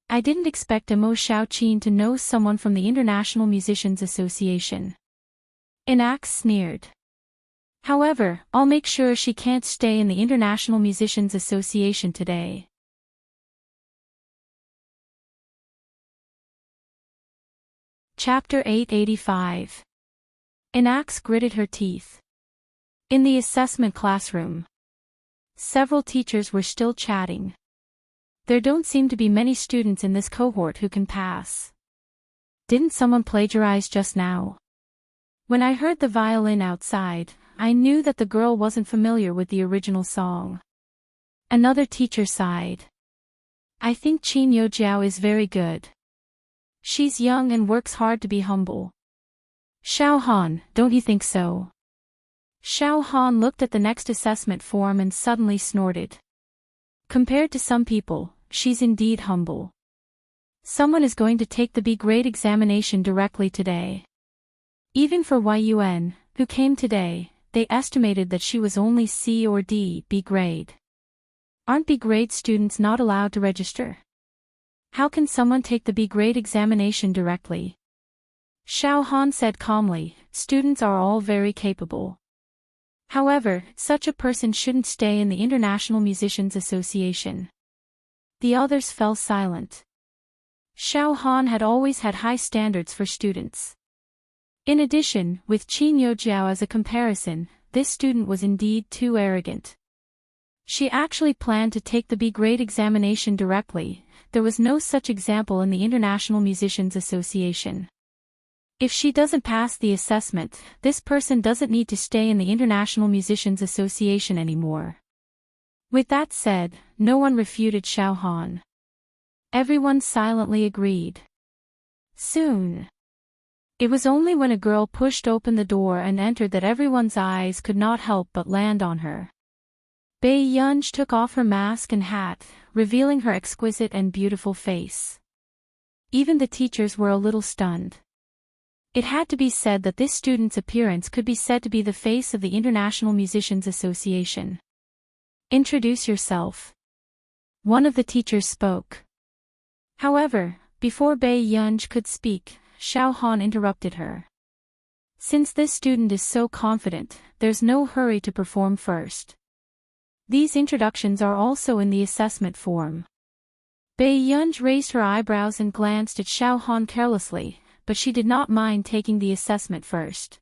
"I didn't expect Mo Xiaoqin to know someone from the International Musicians Association." Inax sneered. "However, I'll make sure she can't stay in the International Musicians Association today." Chapter 885. Inax gritted her teeth. In the assessment classroom, several teachers were still chatting. "There don't seem to be many students in this cohort who can pass. Didn't someone plagiarize just now?" When I heard the violin outside, I knew that the girl wasn't familiar with the original song. Another teacher sighed. "I think Qin Yojiao is very good. She's young and works hard to be humble." "Xiao Han, don't you think so?" Xiao Han looked at the next assessment form and suddenly snorted. "Compared to some people, she's indeed humble. Someone is going to take the B grade examination directly today. Even for Yun, who came today, they estimated that she was only C or D B grade. Aren't B grade students not allowed to register? How can someone take the B grade examination directly?" Xiao Han said calmly, "Students are all very capable. However, such a person shouldn't stay in the International Musicians Association." The others fell silent. Xiao Han had always had high standards for students. In addition, with Qin Yojiao as a comparison, this student was indeed too arrogant. She actually planned to take the B grade examination directly. There was no such example in the International Musicians Association. If she doesn't pass the assessment, this person doesn't need to stay in the International Musicians Association anymore. With that said, no one refuted Xiao Han. Everyone silently agreed. Soon. It was only when a girl pushed open the door and entered that everyone's eyes could not help but land on her. Bei Yunj took off her mask and hat, revealing her exquisite and beautiful face. Even the teachers were a little stunned. It had to be said that this student's appearance could be said to be the face of the International Musicians Association. "Introduce yourself." One of the teachers spoke. However, before Bei Yunj could speak, Xiao Han interrupted her. "Since this student is so confident, there's no hurry to perform first. These introductions are also in the assessment form." Bei Yunj raised her eyebrows and glanced at Xiao Han carelessly, but she did not mind taking the assessment first.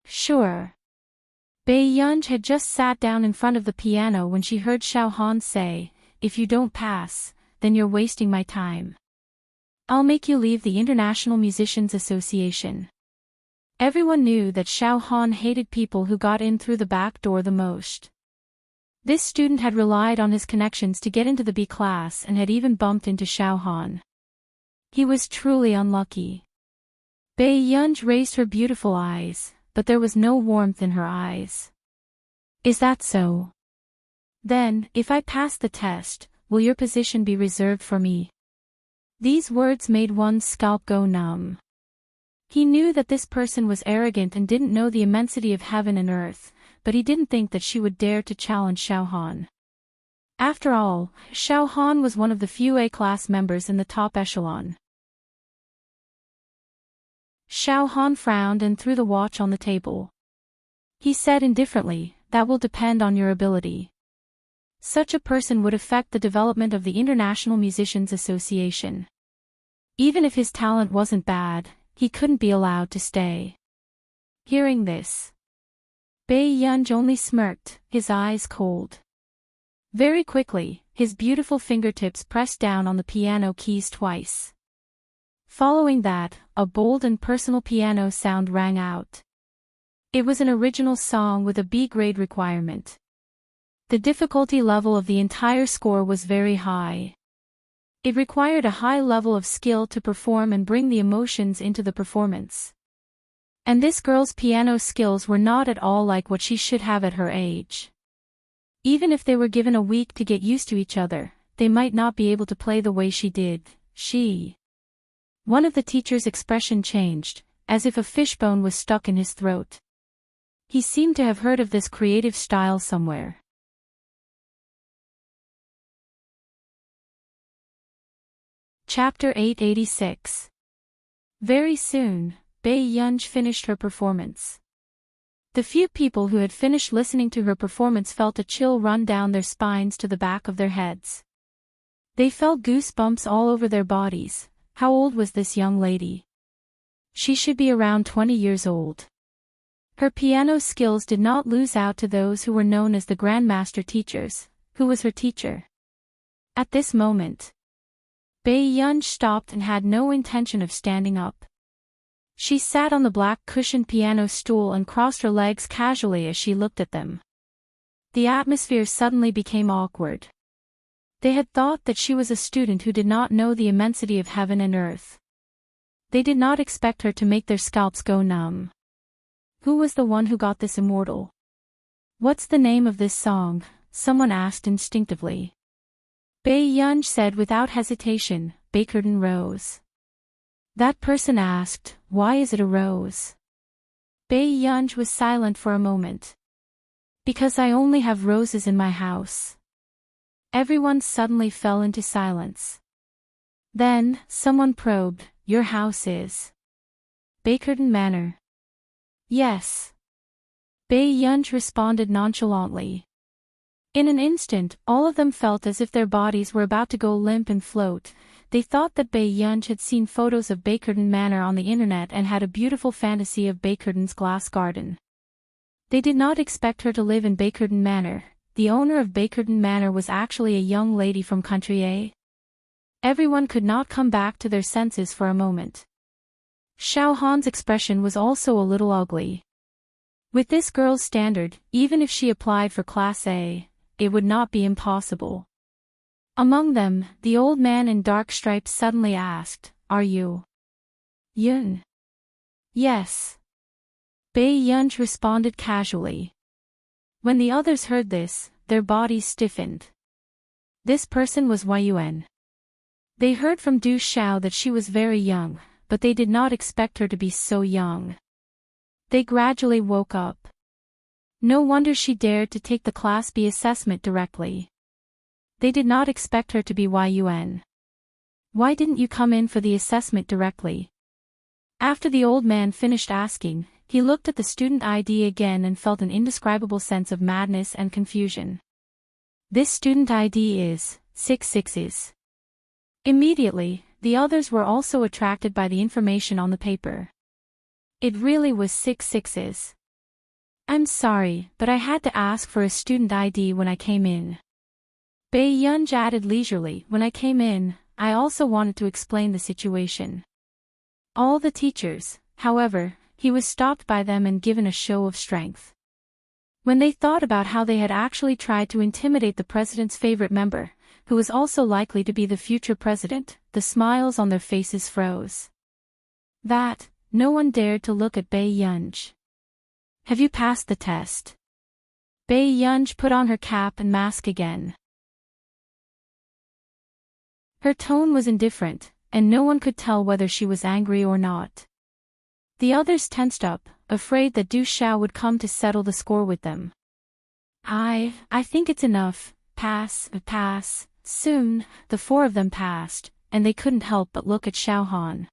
"Sure." Bei Yunj had just sat down in front of the piano when she heard Xiao Han say, "If you don't pass, then you're wasting my time. I'll make you leave the International Musicians Association." Everyone knew that Xiao Han hated people who got in through the back door the most. This student had relied on his connections to get into the B class and had even bumped into Xiao Han. He was truly unlucky. Bae Yunj raised her beautiful eyes, but there was no warmth in her eyes. Is that so? Then, if I pass the test, will your position be reserved for me? These words made one's scalp go numb. He knew that this person was arrogant and didn't know the immensity of heaven and earth, but he didn't think that she would dare to challenge Xiao Han. After all, Xiao Han was one of the few A-class members in the top echelon. Xiao Han frowned and threw the watch on the table. He said indifferently, "That will depend on your ability." Such a person would affect the development of the International Musicians Association. Even if his talent wasn't bad, he couldn't be allowed to stay. Hearing this, Bae Yunj only smirked, his eyes cold. Very quickly, his beautiful fingertips pressed down on the piano keys twice. Following that, a bold and personal piano sound rang out. It was an original song with a B-grade requirement. The difficulty level of the entire score was very high. It required a high level of skill to perform and bring the emotions into the performance. And this girl's piano skills were not at all like what she should have at her age. Even if they were given a week to get used to each other, they might not be able to play the way she did. One of the teacher's expression changed, as if a fishbone was stuck in his throat. He seemed to have heard of this creative style somewhere. Chapter 886. Very soon, Bae Yunj finished her performance. The few people who had finished listening to her performance felt a chill run down their spines to the back of their heads. They felt goosebumps all over their bodies. How old was this young lady? She should be around 20 years old. Her piano skills did not lose out to those who were known as the Grandmaster teachers. Who was her teacher? At this moment, Bae Yunj stopped and had no intention of standing up. She sat on the black cushioned piano stool and crossed her legs casually as she looked at them. The atmosphere suddenly became awkward. They had thought that she was a student who did not know the immensity of heaven and earth. They did not expect her to make their scalps go numb. Who was the one who got this immortal? What's the name of this song? Someone asked instinctively. Bae Yunj said without hesitation, Bakerton Rose. That person asked, why is it a rose? Bae Yunj was silent for a moment. Because I only have roses in my house. Everyone suddenly fell into silence. Then, someone probed, your house is Bakerton Manor. Yes. Bae Yunj responded nonchalantly. In an instant, all of them felt as if their bodies were about to go limp and float. They thought that Bae Yunj had seen photos of Bakerton Manor on the internet and had a beautiful fantasy of Bakerton's glass garden. They did not expect her to live in Bakerton Manor. The owner of Bakerton Manor was actually a young lady from country A. Everyone could not come back to their senses for a moment. Xiao Han's expression was also a little ugly. With this girl's standard, even if she applied for Class A, it would not be impossible. Among them, the old man in dark stripes suddenly asked, are you Yun? Yes. Bae Yunj responded casually. When the others heard this, their bodies stiffened. This person was Yun. They heard from Du Xiao that she was very young, but they did not expect her to be so young. They gradually woke up. No wonder she dared to take the Class B assessment directly. They did not expect her to be Yun. Why didn't you come in for the assessment directly? After the old man finished asking, he looked at the student ID again and felt an indescribable sense of madness and confusion. This student ID is 66. Immediately, the others were also attracted by the information on the paper. It really was 66. I'm sorry, but I had to ask for a student ID when I came in. Bae Yunj added leisurely, when I came in, I also wanted to explain the situation. All the teachers, however, he was stopped by them and given a show of strength. When they thought about how they had actually tried to intimidate the president's favorite member, who was also likely to be the future president, the smiles on their faces froze. That, no one dared to look at Bae Yunj. Have you passed the test? Bae Yunj put on her cap and mask again. Her tone was indifferent, and no one could tell whether she was angry or not. The others tensed up, afraid that Du Xiao would come to settle the score with them. I think it's enough. Pass. Soon, the four of them passed, and they couldn't help but look at Xiao Han.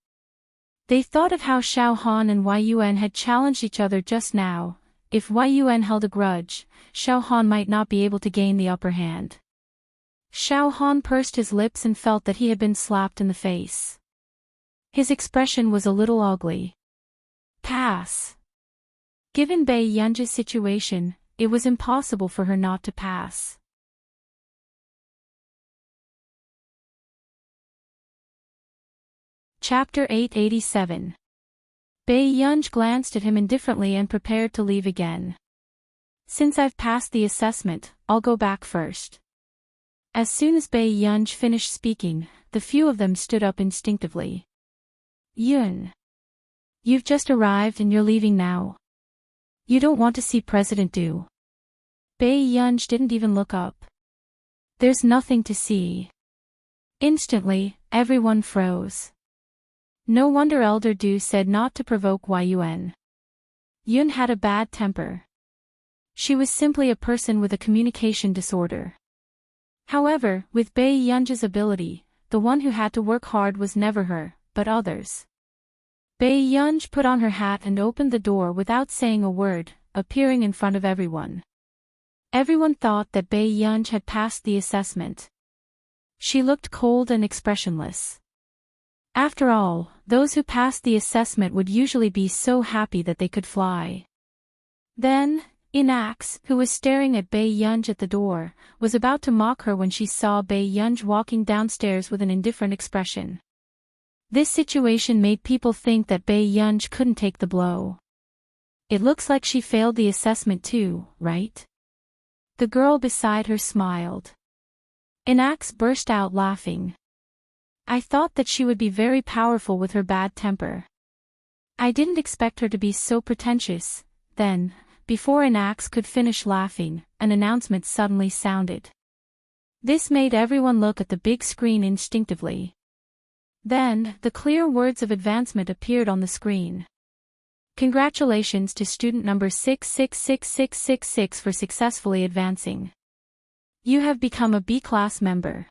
They thought of how Xiao Han and Yun had challenged each other just now. If Yun held a grudge, Xiao Han might not be able to gain the upper hand. Xiao Han pursed his lips and felt that he had been slapped in the face. His expression was a little ugly. Pass. Given Bae Yunj's situation, it was impossible for her not to pass. Chapter 887. Bae Yunj glanced at him indifferently and prepared to leave again. Since I've passed the assessment, I'll go back first. As soon as Bae Yunj finished speaking, the few of them stood up instinctively. Yun. You've just arrived and you're leaving now. You don't want to see President Du. Bae Yunj didn't even look up. There's nothing to see. Instantly, everyone froze. No wonder Elder Du said not to provoke Yun. Yun had a bad temper. She was simply a person with a communication disorder. However, with Bae Yunj's ability, the one who had to work hard was never her, but others. Bae Yunj put on her hat and opened the door without saying a word, appearing in front of everyone. Everyone thought that Bae Yunj had passed the assessment. She looked cold and expressionless. After all, those who passed the assessment would usually be so happy that they could fly. Then, Inax, who was staring at Bae Yunj at the door, was about to mock her when she saw Bae Yunj walking downstairs with an indifferent expression. This situation made people think that Bae Yunj couldn't take the blow. It looks like she failed the assessment too, right? The girl beside her smiled. Inax burst out laughing. I thought that she would be very powerful with her bad temper. I didn't expect her to be so pretentious. Then, before Inax could finish laughing, an announcement suddenly sounded. This made everyone look at the big screen instinctively. Then, the clear words of advancement appeared on the screen. Congratulations to student number 666666 for successfully advancing. You have become a B-class member.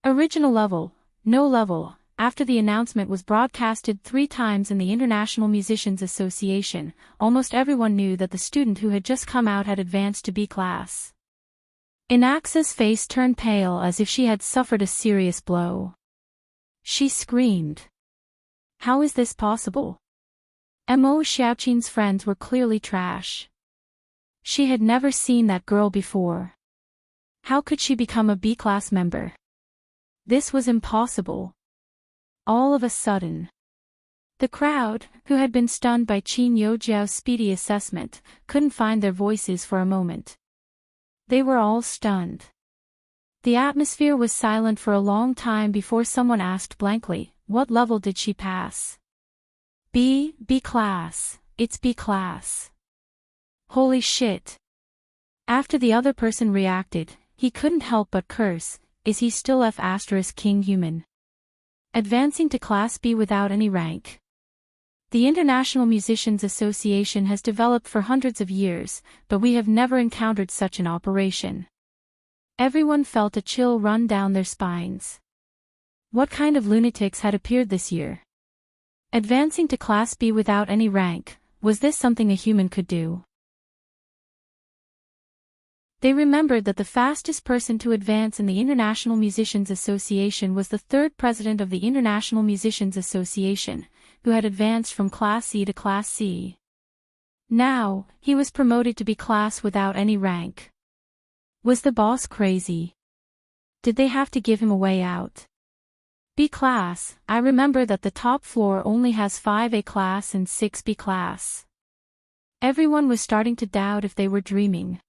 Original level, no level. After the announcement was broadcasted 3 times in the International Musicians Association, almost everyone knew that the student who had just come out had advanced to B-class. Inax's face turned pale as if she had suffered a serious blow. She screamed. How is this possible? Mo Xiaoqin's friends were clearly trash. She had never seen that girl before. How could she become a B-class member? This was impossible. All of a sudden, the crowd, who had been stunned by Qin Youjiao's speedy assessment, couldn't find their voices for a moment. They were all stunned. The atmosphere was silent for a long time before someone asked blankly, what level did she pass? B class, it's B class. Holy shit. After the other person reacted, he couldn't help but curse, is he still F** King human? Advancing to Class B without any rank. The International Musicians Association has developed for hundreds of years, but we have never encountered such an operation. Everyone felt a chill run down their spines. What kind of lunatics had appeared this year? Advancing to Class B without any rank, was this something a human could do? They remembered that the fastest person to advance in the International Musicians Association was the 3rd president of the International Musicians Association, who had advanced from Class E to Class C. Now, he was promoted to be class without any rank. Was the boss crazy? Did they have to give him a way out? B class, I remember that the top floor only has 5 A class and 6 B class. Everyone was starting to doubt if they were dreaming.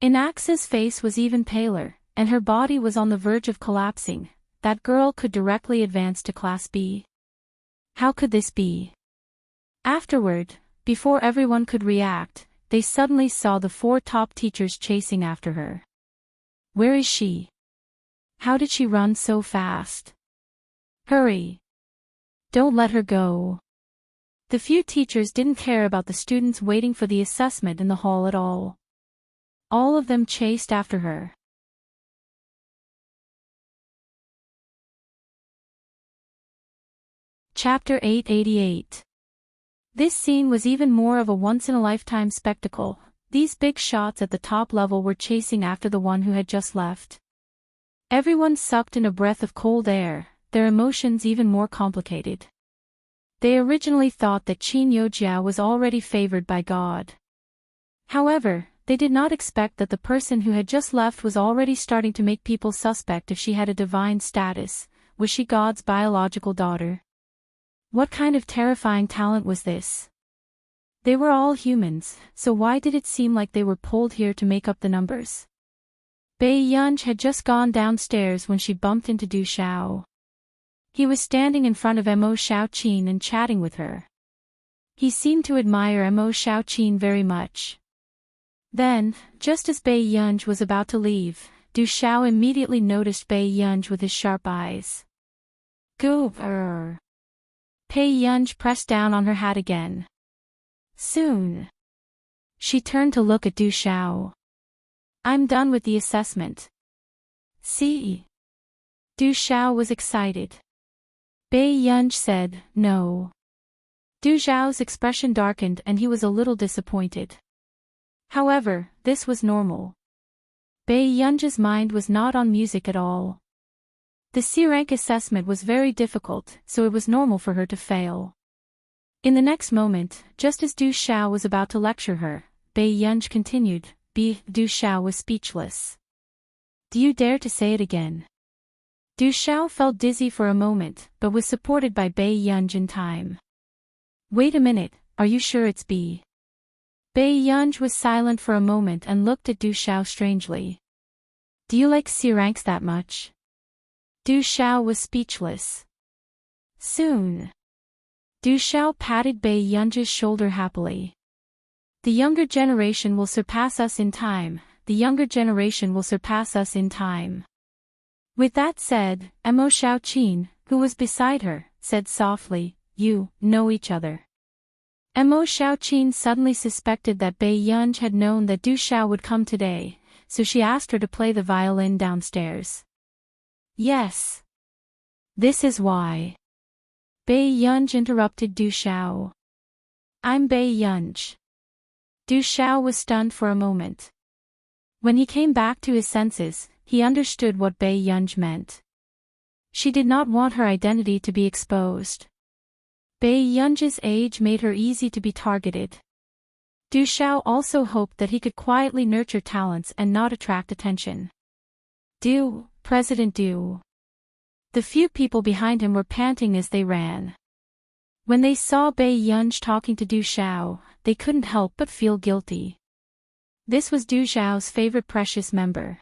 Inax's face was even paler, and her body was on the verge of collapsing. That girl could directly advance to Class B. How could this be? Afterward, before everyone could react, they suddenly saw the 4 top teachers chasing after her. Where is she? How did she run so fast? Hurry! Don't let her go. The few teachers didn't care about the students waiting for the assessment in the hall at all. All of them chased after her. Chapter 888. This scene was even more of a once-in-a-lifetime spectacle. These big shots at the top level were chasing after the one who had just left. Everyone sucked in a breath of cold air, their emotions even more complicated. They originally thought that Qin Yojiao was already favored by God. However, they did not expect that the person who had just left was already starting to make people suspect if she had a divine status. Was she God's biological daughter? What kind of terrifying talent was this? They were all humans, so why did it seem like they were pulled here to make up the numbers? Bai Yunj had just gone downstairs when she bumped into Du Xiao. He was standing in front of Mo Xiaoqin and chatting with her. He seemed to admire Mo Xiaoqin very much. Then, just as Bai Yunj was about to leave, Du Xiao immediately noticed Bai Yunj with his sharp eyes. Bai Yunj pressed down on her hat again. Soon. She turned to look at Du Xiao. I'm done with the assessment. See? Du Xiao was excited. Bai Yunj said, no. Du Xiao's expression darkened and he was a little disappointed. However, this was normal. Bai Yunj's mind was not on music at all. The C-rank assessment was very difficult, so it was normal for her to fail. In the next moment, just as Du Xiao was about to lecture her, Bai Yunj continued. Du Xiao was speechless. Do you dare to say it again? Du Xiao felt dizzy for a moment, but was supported by Bai Yunj in time. Wait a minute, are you sure it's B? Bai Yunj was silent for a moment and looked at Du Xiao strangely. Do you like C-ranks that much? Du Xiao was speechless. Soon. Du Xiao patted Bai Yunj's shoulder happily. The younger generation will surpass us in time, the younger generation will surpass us in time. With that said, Mo Xiaoqin, who was beside her, said softly, you know each other. Mo Xiaoqin suddenly suspected that Bai Yunj had known that Du Xiao would come today, so she asked her to play the violin downstairs. Yes. This is why. Bai Yunj interrupted Du Xiao. I'm Bai Yunj. Du Xiao was stunned for a moment. When he came back to his senses, he understood what Bai Yunj meant. She did not want her identity to be exposed. Bai Yunj's age made her easy to be targeted. Du Xiao also hoped that he could quietly nurture talents and not attract attention. President Du. The few people behind him were panting as they ran. When they saw Bai Yunj talking to Du Xiao, they couldn't help but feel guilty. This was Du Xiao's favorite precious member.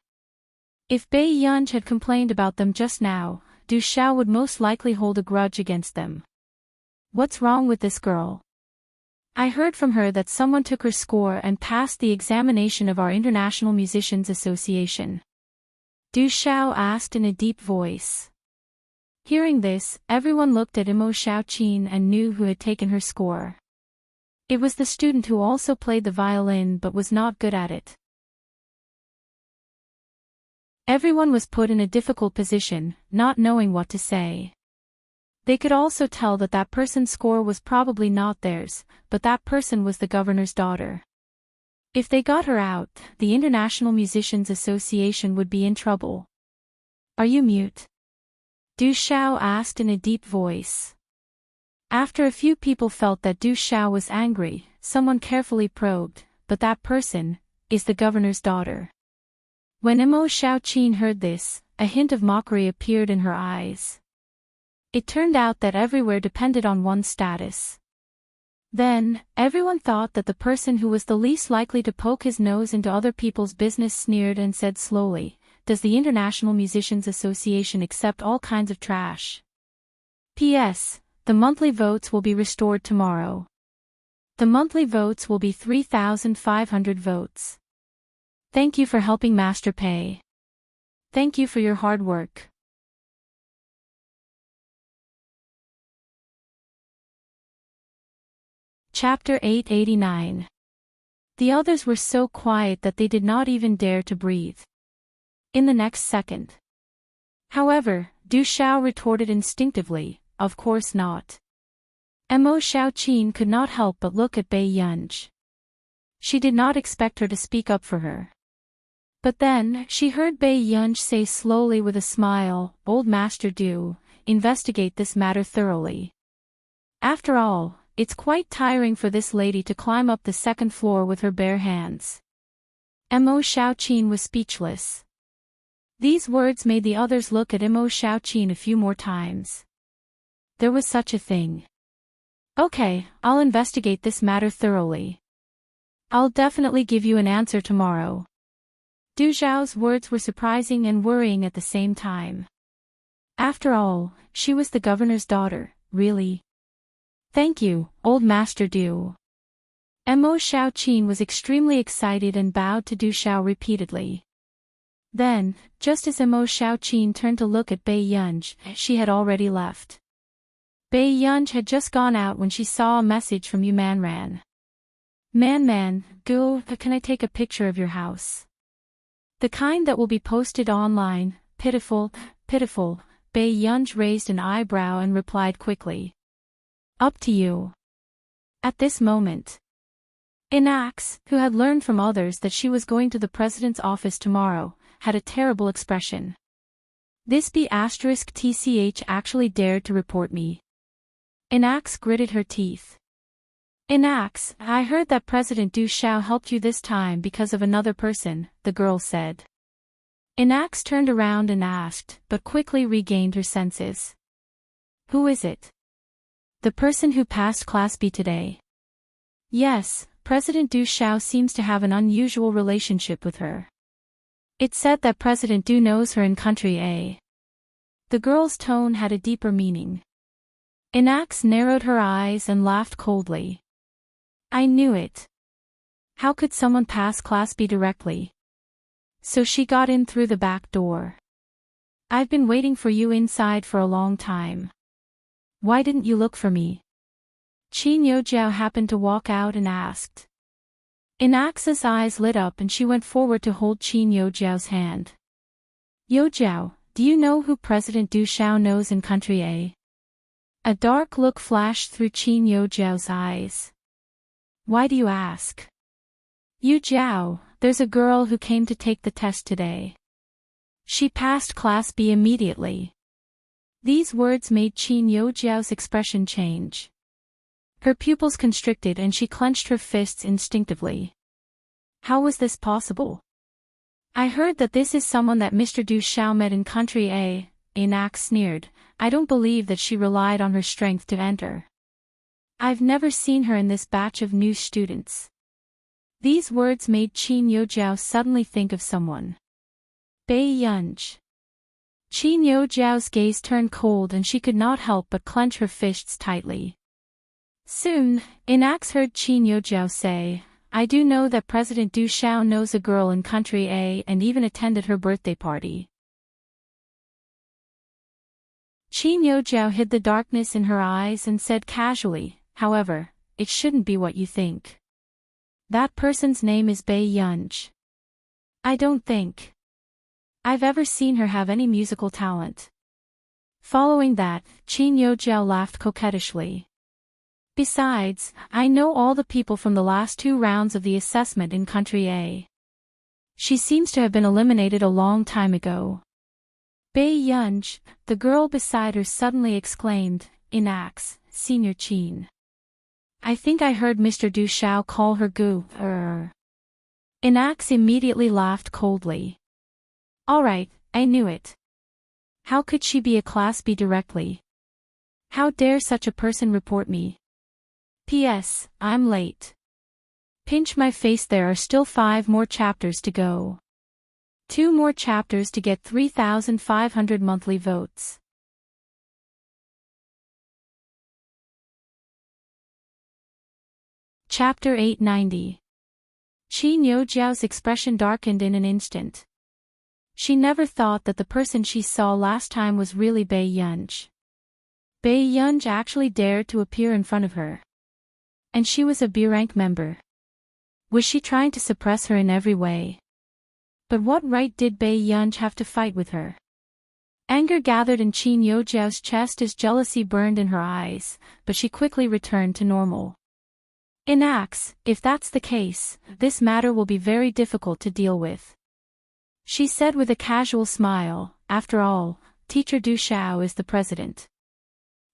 If Bai Yunj had complained about them just now, Du Xiao would most likely hold a grudge against them. What's wrong with this girl? I heard from her that someone took her score and passed the examination of our International Musicians Association. Du Xiao asked in a deep voice. Hearing this, everyone looked at Mo Xiaoqin and knew who had taken her score. It was the student who also played the violin but was not good at it. Everyone was put in a difficult position, not knowing what to say. They could also tell that that person's score was probably not theirs, but that person was the governor's daughter. If they got her out, the International Musicians Association would be in trouble. Are you mute? Du Xiao asked in a deep voice. After a few people felt that Du Xiao was angry, someone carefully probed, but that person is the governor's daughter. When Mo Xiaoqin heard this, a hint of mockery appeared in her eyes. It turned out that everywhere depended on one's status. Then, everyone thought that the person who was the least likely to poke his nose into other people's business sneered and said slowly, does the International Musicians Association accept all kinds of trash? P.S. The monthly votes will be restored tomorrow. The monthly votes will be 3,500 votes. Thank you for helping Master Pay. Thank you for your hard work. Chapter 889. The others were so quiet that they did not even dare to breathe. In the next second. However, Du Xiao retorted instinctively, "Of course not." Mo Xiaoqin could not help but look at Bai Yunj. She did not expect her to speak up for her. But then, she heard Bai Yunj say slowly with a smile, "Old Master Du, investigate this matter thoroughly. After all, it's quite tiring for this lady to climb up the second floor with her bare hands." Mo Xiaoqin was speechless. These words made the others look at Mo Xiaoqin a few more times. There was such a thing. "Okay, I'll investigate this matter thoroughly. I'll definitely give you an answer tomorrow." Du Xiao's words were surprising and worrying at the same time. After all, she was the governor's daughter, really. "Thank you, Old Master Du." Mo Xiaoqin was extremely excited and bowed to Du Xiao repeatedly. Then, just as Mo Xiaoqin turned to look at Bai Yunj, she had already left. Bai Yunj had just gone out when she saw a message from Yu Manran. "Man, go, can I take a picture of your house? The kind that will be posted online." Pitiful. Bai Yunj raised an eyebrow and replied quickly. "Up to you." At this moment, Inax, who had learned from others that she was going to the president's office tomorrow, had a terrible expression. "This B*TCH actually dared to report me." Inax gritted her teeth. "Inax, I heard that President Du Xiao helped you this time because of another person," the girl said. Inax turned around and asked, but quickly regained her senses. "Who is it?" "The person who passed Class B today." "Yes, President Du Xiao seems to have an unusual relationship with her. It's said that President Du knows her in Country A." The girl's tone had a deeper meaning. Inax narrowed her eyes and laughed coldly. "I knew it. How could someone pass Class B directly? So she got in through the back door. I've been waiting for you inside for a long time. Why didn't you look for me?" Qin Youjiao happened to walk out and asked. Inax's eyes lit up and she went forward to hold Qin Youjiao's hand. "Youjiao, do you know who President Du Xiao knows in Country A?" A dark look flashed through Qin Youjiao's eyes. "Why do you ask?" "Youjiao, there's a girl who came to take the test today. She passed Class B immediately." These words made Qin Youjiao's expression change. Her pupils constricted and she clenched her fists instinctively. How was this possible? "I heard that this is someone that Mr. Du Xiao met in Country A," Inax sneered. "I don't believe that she relied on her strength to enter. I've never seen her in this batch of new students." These words made Qin Youjiao suddenly think of someone. Bai Yunj. Qin Youjiao's gaze turned cold and she could not help but clench her fists tightly. Soon, Inax heard Qin Youjiao say, "I do know that President Du Xiao knows a girl in Country A and even attended her birthday party." Qin Youjiao hid the darkness in her eyes and said casually, "However, it shouldn't be what you think. That person's name is Bai Yunj. I don't think I've ever seen her have any musical talent." Following that, Qin Youjiao laughed coquettishly. "Besides, I know all the people from the last 2 rounds of the assessment in Country A. She seems to have been eliminated a long time ago." "Bai Yunj," the girl beside her suddenly exclaimed, "Inax, Senior Qin. I think I heard Mr. Du Xiao call her Gu. Inax immediately laughed coldly. "All right, I knew it. How could she be a Class B directly? How dare such a person report me? P.S. I'm late. Pinch my face, there are still 5 more chapters to go." 2 more chapters to get 3,500 monthly votes. Chapter 890. Qin Youjiao's expression darkened in an instant. She never thought that the person she saw last time was really Bei Yunj. Bei Yunj actually dared to appear in front of her. And she was a B-rank member. Was she trying to suppress her in every way? But what right did Bei Yunj have to fight with her? Anger gathered in Qin Youjiao's chest as jealousy burned in her eyes, but she quickly returned to normal. Inax, if that's the case, this matter will be very difficult to deal with. She said with a casual smile, after all, Teacher Du Xiao is the president.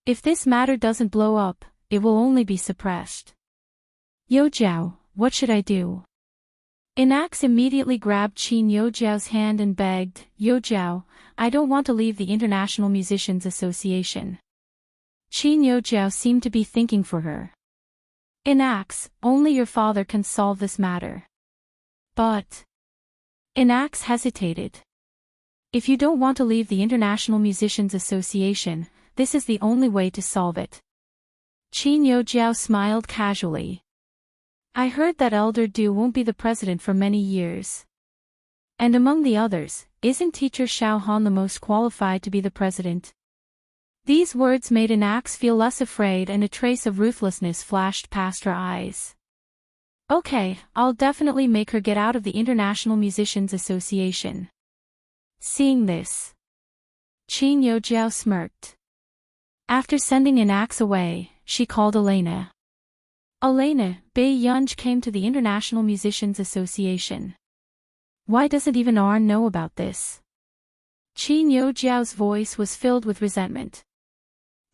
If this matter doesn't blow up, it will only be suppressed. Youjiao, what should I do? Inax immediately grabbed Qin Youjiao's hand and begged, Youjiao, I don't want to leave the International Musicians Association. Qin Youjiao seemed to be thinking for her. Inax, only your father can solve this matter. But... Inax hesitated. If you don't want to leave the International Musicians Association, this is the only way to solve it. Qin Youjiao smiled casually. I heard that Elder Du won't be the president for many years. And among the others, isn't Teacher Xiao Han the most qualified to be the president? These words made Inax feel less afraid and a trace of ruthlessness flashed past her eyes. Okay, I'll definitely make her get out of the International Musicians Association. Seeing this, Qin Youjiao smirked. After sending Inax away, she called Elena. Elena, Bei Yunj came to the International Musicians Association. Why doesn't even Arn know about this? Qin Youjiao's voice was filled with resentment.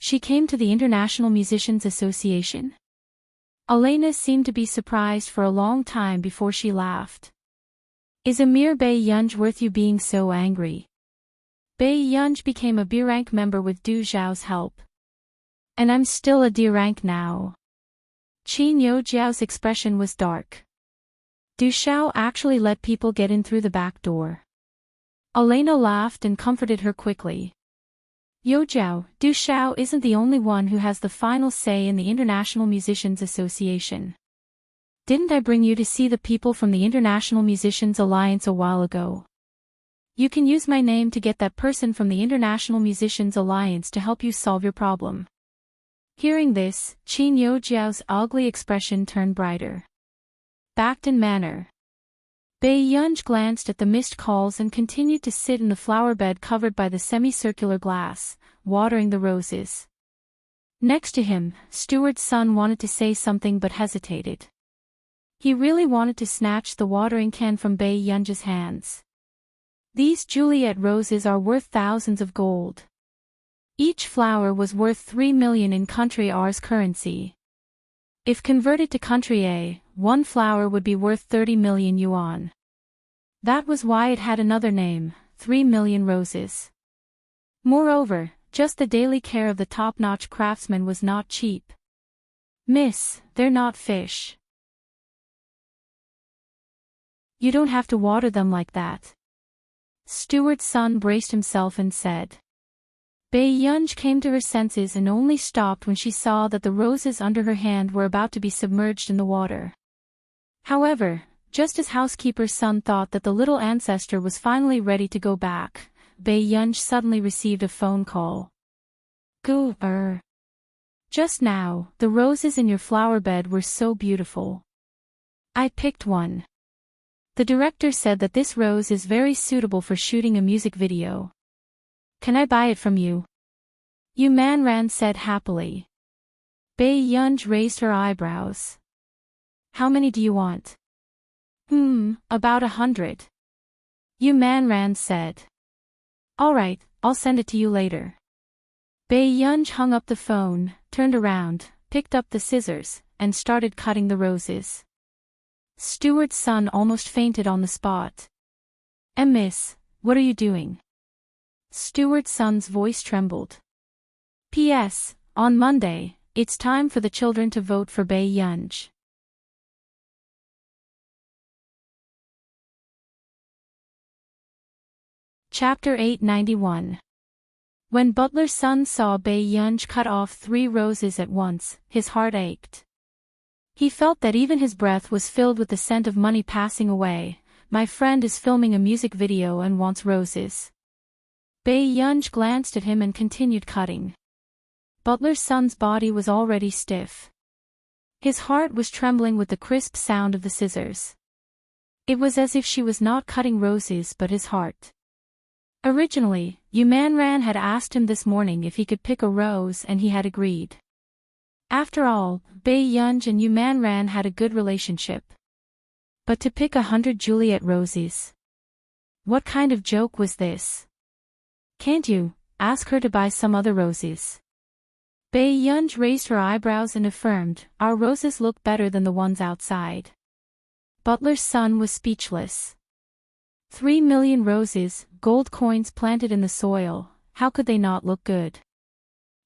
She came to the International Musicians Association? Elena seemed to be surprised for a long time before she laughed. Is a mere Bei Yunj worth you being so angry? Bei Yunj became a B-rank member with Du Xiao's help. And I'm still a D-rank now. Qin Youjiao's expression was dark. Du Xiao actually let people get in through the back door. Elena laughed and comforted her quickly. Youjiao, Du Xiao isn't the only one who has the final say in the International Musicians Association. Didn't I bring you to see the people from the International Musicians Alliance a while ago? You can use my name to get that person from the International Musicians Alliance to help you solve your problem. Hearing this, Qin Youjiao's ugly expression turned brighter. Backed in manner. Bei Yunj glanced at the missed calls and continued to sit in the flower bed covered by the semicircular glass, watering the roses. Next to him, Steward's son wanted to say something but hesitated. He really wanted to snatch the watering can from Bei Yunj's hands. These Juliet roses are worth thousands of gold. Each flower was worth 3 million in country R's currency. If converted to country A, one flower would be worth 30 million yuan. That was why it had another name, 3 million roses. Moreover, just the daily care of the top-notch craftsman was not cheap. Miss, they're not fish. You don't have to water them like that. Steward's son braced himself and said. Bei Yunj came to her senses and only stopped when she saw that the roses under her hand were about to be submerged in the water. However, just as housekeeper's son thought that the little ancestor was finally ready to go back, Bei Yunj suddenly received a phone call. Just now, the roses in your flower bed were so beautiful. I picked one. The director said that this rose is very suitable for shooting a music video. Can I buy it from you? Yu Manran said happily. Bei Yunj raised her eyebrows. How many do you want? About 100. Yu Manran said. Alright, I'll send it to you later. Bei Yunj hung up the phone, turned around, picked up the scissors, and started cutting the roses. Steward's son almost fainted on the spot. Miss, what are you doing? Steward's son's voice trembled. P.S. On Monday, it's time for the children to vote for Bei Yunj. Chapter 891. When Butler's son saw Bai Yunj cut off 3 roses at once, his heart ached. He felt that even his breath was filled with the scent of money passing away. My friend is filming a music video and wants roses. Bai Yunj glanced at him and continued cutting. Butler's son's body was already stiff. His heart was trembling with the crisp sound of the scissors. It was as if she was not cutting roses but his heart. Originally, Yumanran had asked him this morning if he could pick a rose and he had agreed. After all, Bai Yunj and Yumanran had a good relationship. But to pick 100 Juliet roses? What kind of joke was this? Can't you ask her to buy some other roses? Bai Yunj raised her eyebrows and affirmed, our roses look better than the ones outside. Butler's son was speechless. 3 million roses, gold coins planted in the soil, how could they not look good?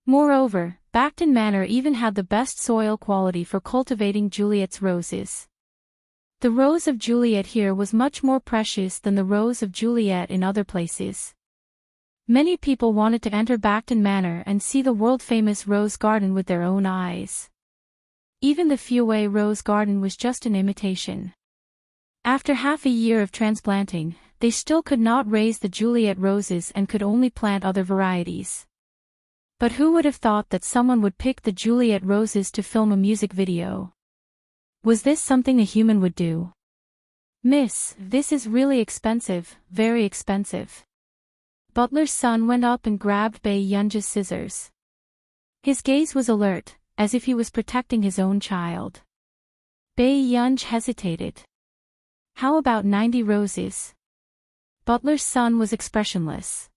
Moreover, Bacton Manor even had the best soil quality for cultivating Juliet's roses. The rose of Juliet here was much more precious than the rose of Juliet in other places. Many people wanted to enter Bacton Manor and see the world-famous rose garden with their own eyes. Even the Feuille rose garden was just an imitation. After half a year of transplanting, they still could not raise the Juliet roses and could only plant other varieties. But who would have thought that someone would pick the Juliet roses to film a music video? Was this something a human would do? Miss, this is really expensive, very expensive. Butler's son went up and grabbed Bai Yunj's scissors. His gaze was alert, as if he was protecting his own child. Bai Yunj hesitated. How about 90 roses? Butler's son was expressionless.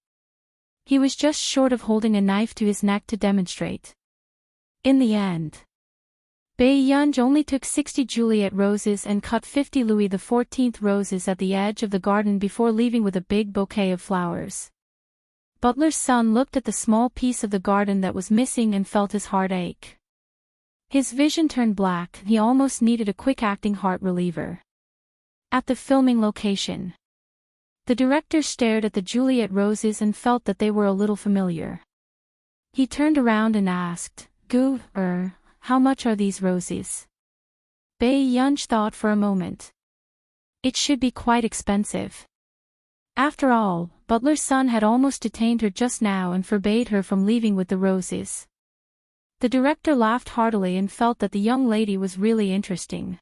He was just short of holding a knife to his neck to demonstrate. In the end, Bai Yunj only took 60 Juliet roses and cut 50 Louis XIV roses at the edge of the garden before leaving with a big bouquet of flowers. Butler's son looked at the small piece of the garden that was missing and felt his heart ache. His vision turned black, he almost needed a quick-acting heart reliever. At the filming location, the director stared at the Juliet roses and felt that they were a little familiar. He turned around and asked, how much are these roses? Bai Yunj thought for a moment. It should be quite expensive. After all, Butler's son had almost detained her just now and forbade her from leaving with the roses. The director laughed heartily and felt that the young lady was really interesting.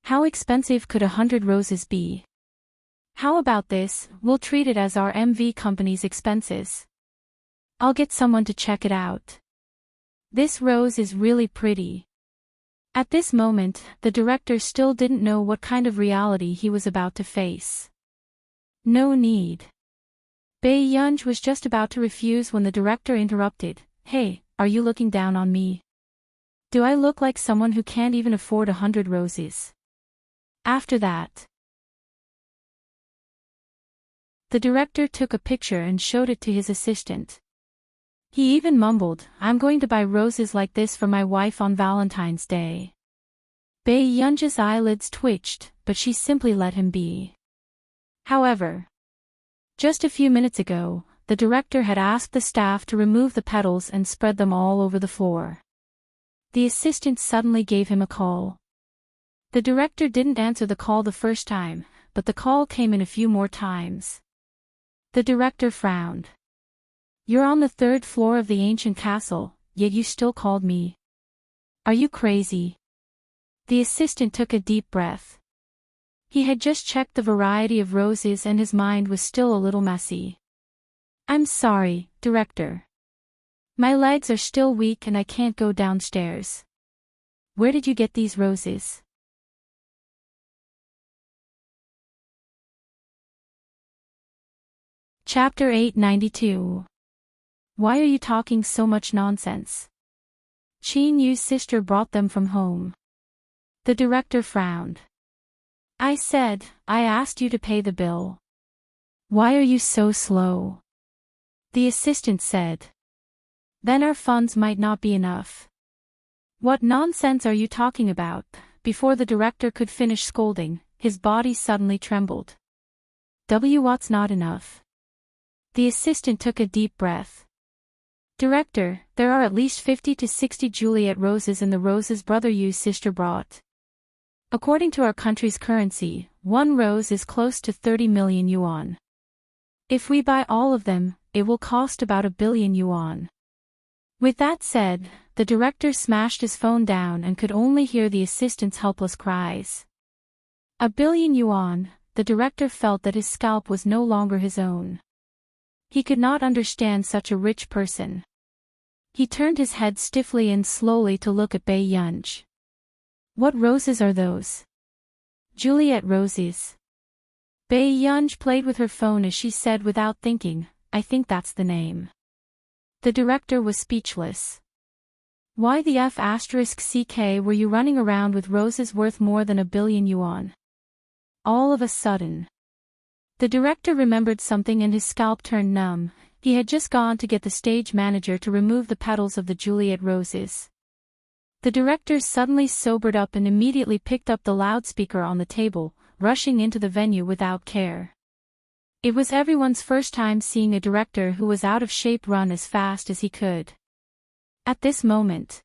How expensive could 100 roses be? How about this, we'll treat it as our MV company's expenses. I'll get someone to check it out. This rose is really pretty. At this moment, the director still didn't know what kind of reality he was about to face. No need. Bai Yunj was just about to refuse when the director interrupted. Hey, are you looking down on me? Do I look like someone who can't even afford 100 roses? After that, the director took a picture and showed it to his assistant. He even mumbled, I'm going to buy roses like this for my wife on Valentine's Day. Bai Yunj's eyelids twitched, but she simply let him be. However, just a few minutes ago, the director had asked the staff to remove the petals and spread them all over the floor. The assistant suddenly gave him a call. The director didn't answer the call the first time, but the call came in a few more times. The director frowned. You're on the 3rd floor of the ancient castle, yet you still called me. Are you crazy? The assistant took a deep breath. He had just checked the variety of roses and his mind was still a little messy. I'm sorry, director. My legs are still weak and I can't go downstairs. Where did you get these roses? Chapter 892. Why are you talking so much nonsense? Qin Yu's sister brought them from home. The director frowned. I asked you to pay the bill. Why are you so slow? The assistant said. Then our funds might not be enough. What nonsense are you talking about? Before the director could finish scolding, his body suddenly trembled. What's not enough? The assistant took a deep breath. Director, there are at least 50 to 60 Juliet roses in the roses brother Yu's sister brought. According to our country's currency, one rose is close to 30 million yuan. If we buy all of them, it will cost about 1 billion yuan. With that said, the director smashed his phone down and could only hear the assistant's helpless cries. 1 billion yuan, the director felt that his scalp was no longer his own. He could not understand such a rich person. He turned his head stiffly and slowly to look at Bai Yunj. What roses are those? Juliet roses. Bai Yunj played with her phone as she said without thinking, I think that's the name. The director was speechless. Why the F***ck were you running around with roses worth more than 1 billion yuan? All of a sudden. The director remembered something and his scalp turned numb. He had just gone to get the stage manager to remove the petals of the Juliet roses. The director suddenly sobered up and immediately picked up the loudspeaker on the table, rushing into the venue without care. It was everyone's first time seeing a director who was out of shape run as fast as he could. At this moment,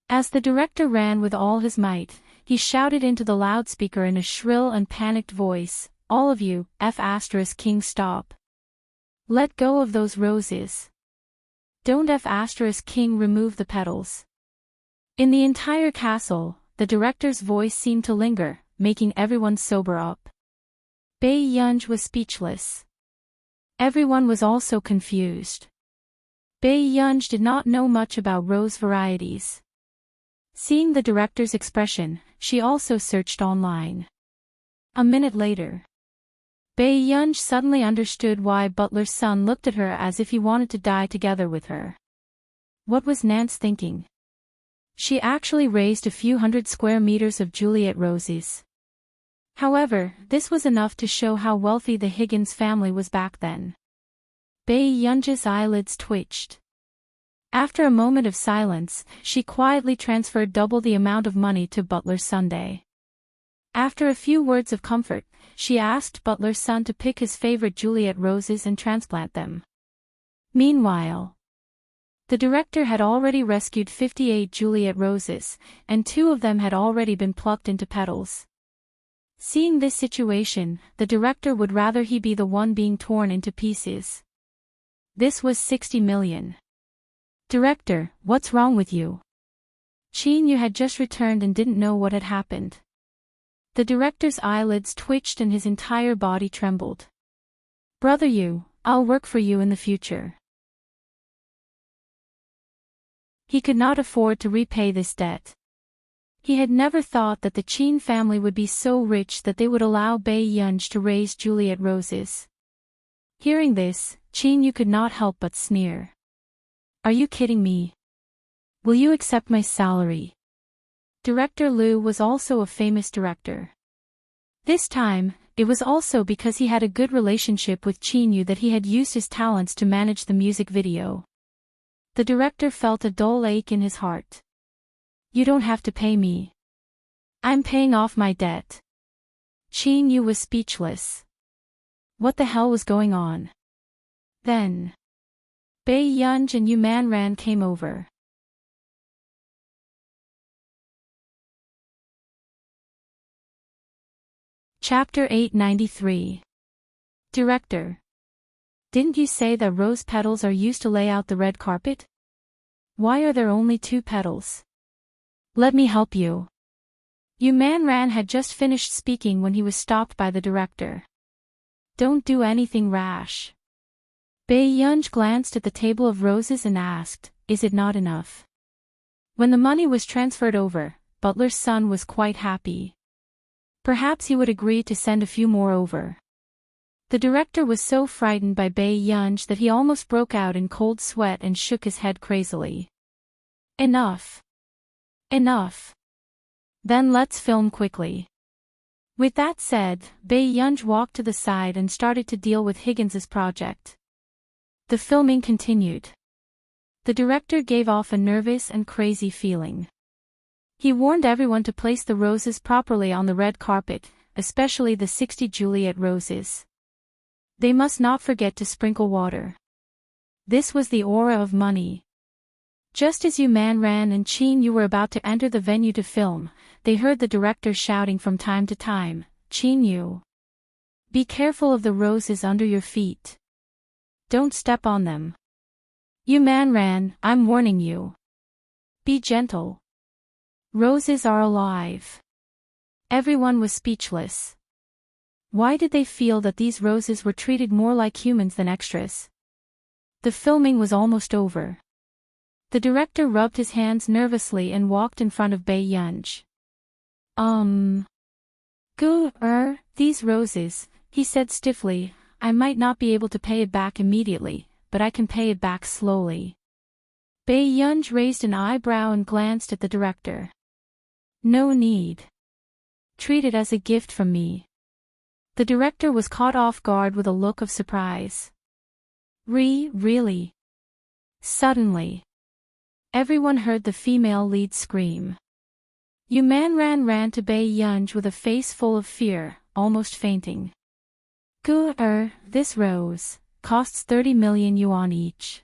as the director ran with all his might, he shouted into the loudspeaker in a shrill and panicked voice, all of you, F***king stop. Let go of those roses. Don't F***king remove the petals. In the entire castle, the director's voice seemed to linger, making everyone sober up. Bai Yunj was speechless. Everyone was also confused. Bai Yunj did not know much about rose varieties. Seeing the director's expression, she also searched online. A minute later, Bai Yunj suddenly understood why Butler's son looked at her as if he wanted to die together with her. What was Nance thinking? She actually raised a few hundred square meters of Juliet roses. However, this was enough to show how wealthy the Higgins family was back then. Bai Yunj's eyelids twitched. After a moment of silence, she quietly transferred double the amount of money to Butler's Sunday. After a few words of comfort, she asked Butler's son to pick his favorite Juliet roses and transplant them. Meanwhile, the director had already rescued 58 Juliet roses, and 2 of them had already been plucked into petals. Seeing this situation, the director would rather he be the one being torn into pieces. This was 60 million. Director, what's wrong with you? Qin Yu had just returned and didn't know what had happened. The director's eyelids twitched and his entire body trembled. Brother Yu, I'll work for you in the future. He could not afford to repay this debt. He had never thought that the Qin family would be so rich that they would allow Bai Yunj to raise Juliet roses. Hearing this, Qin Yu could not help but sneer. Are you kidding me? Will you accept my salary? Director Liu was also a famous director. This time, it was also because he had a good relationship with Qin Yu that he had used his talents to manage the music video. The director felt a dull ache in his heart. You don't have to pay me. I'm paying off my debt. Qin Yu was speechless. What the hell was going on? Then, Bai Yunj and Yu Manran came over. Chapter 893. Director. Didn't you say that rose petals are used to lay out the red carpet? Why are there only 2 petals? Let me help you. Yu Manran had just finished speaking when he was stopped by the director. Don't do anything rash. Bai Yunj glanced at the table of roses and asked, is it not enough? When the money was transferred over, Butler's son was quite happy. Perhaps he would agree to send a few more over. The director was so frightened by Bai Yunj that he almost broke out in cold sweat and shook his head crazily. Enough. Enough. Then let's film quickly. With that said, Bai Yunj walked to the side and started to deal with Higgins's project. The filming continued. The director gave off a nervous and crazy feeling. He warned everyone to place the roses properly on the red carpet, especially the 60 Juliet roses. They must not forget to sprinkle water. This was the aura of money. Just as Ran and Chin Yu were about to enter the venue to film, they heard the director shouting from time to time, "Chin Yu, be careful of the roses under your feet. Don't step on them. Ran, I'm warning you. Be gentle. Roses are alive." Everyone was speechless. Why did they feel that these roses were treated more like humans than extras? The filming was almost over. The director rubbed his hands nervously and walked in front of Bae Yunj. These roses, he said stiffly, I might not be able to pay it back immediately, but I can pay it back slowly. Bae Yunj raised an eyebrow and glanced at the director. No need. Treat it as a gift from me. The director was caught off guard with a look of surprise. Really? Suddenly, everyone heard the female lead scream. Ran ran to Bae Yunj with a face full of fear, almost fainting. This rose costs 30 million yuan each.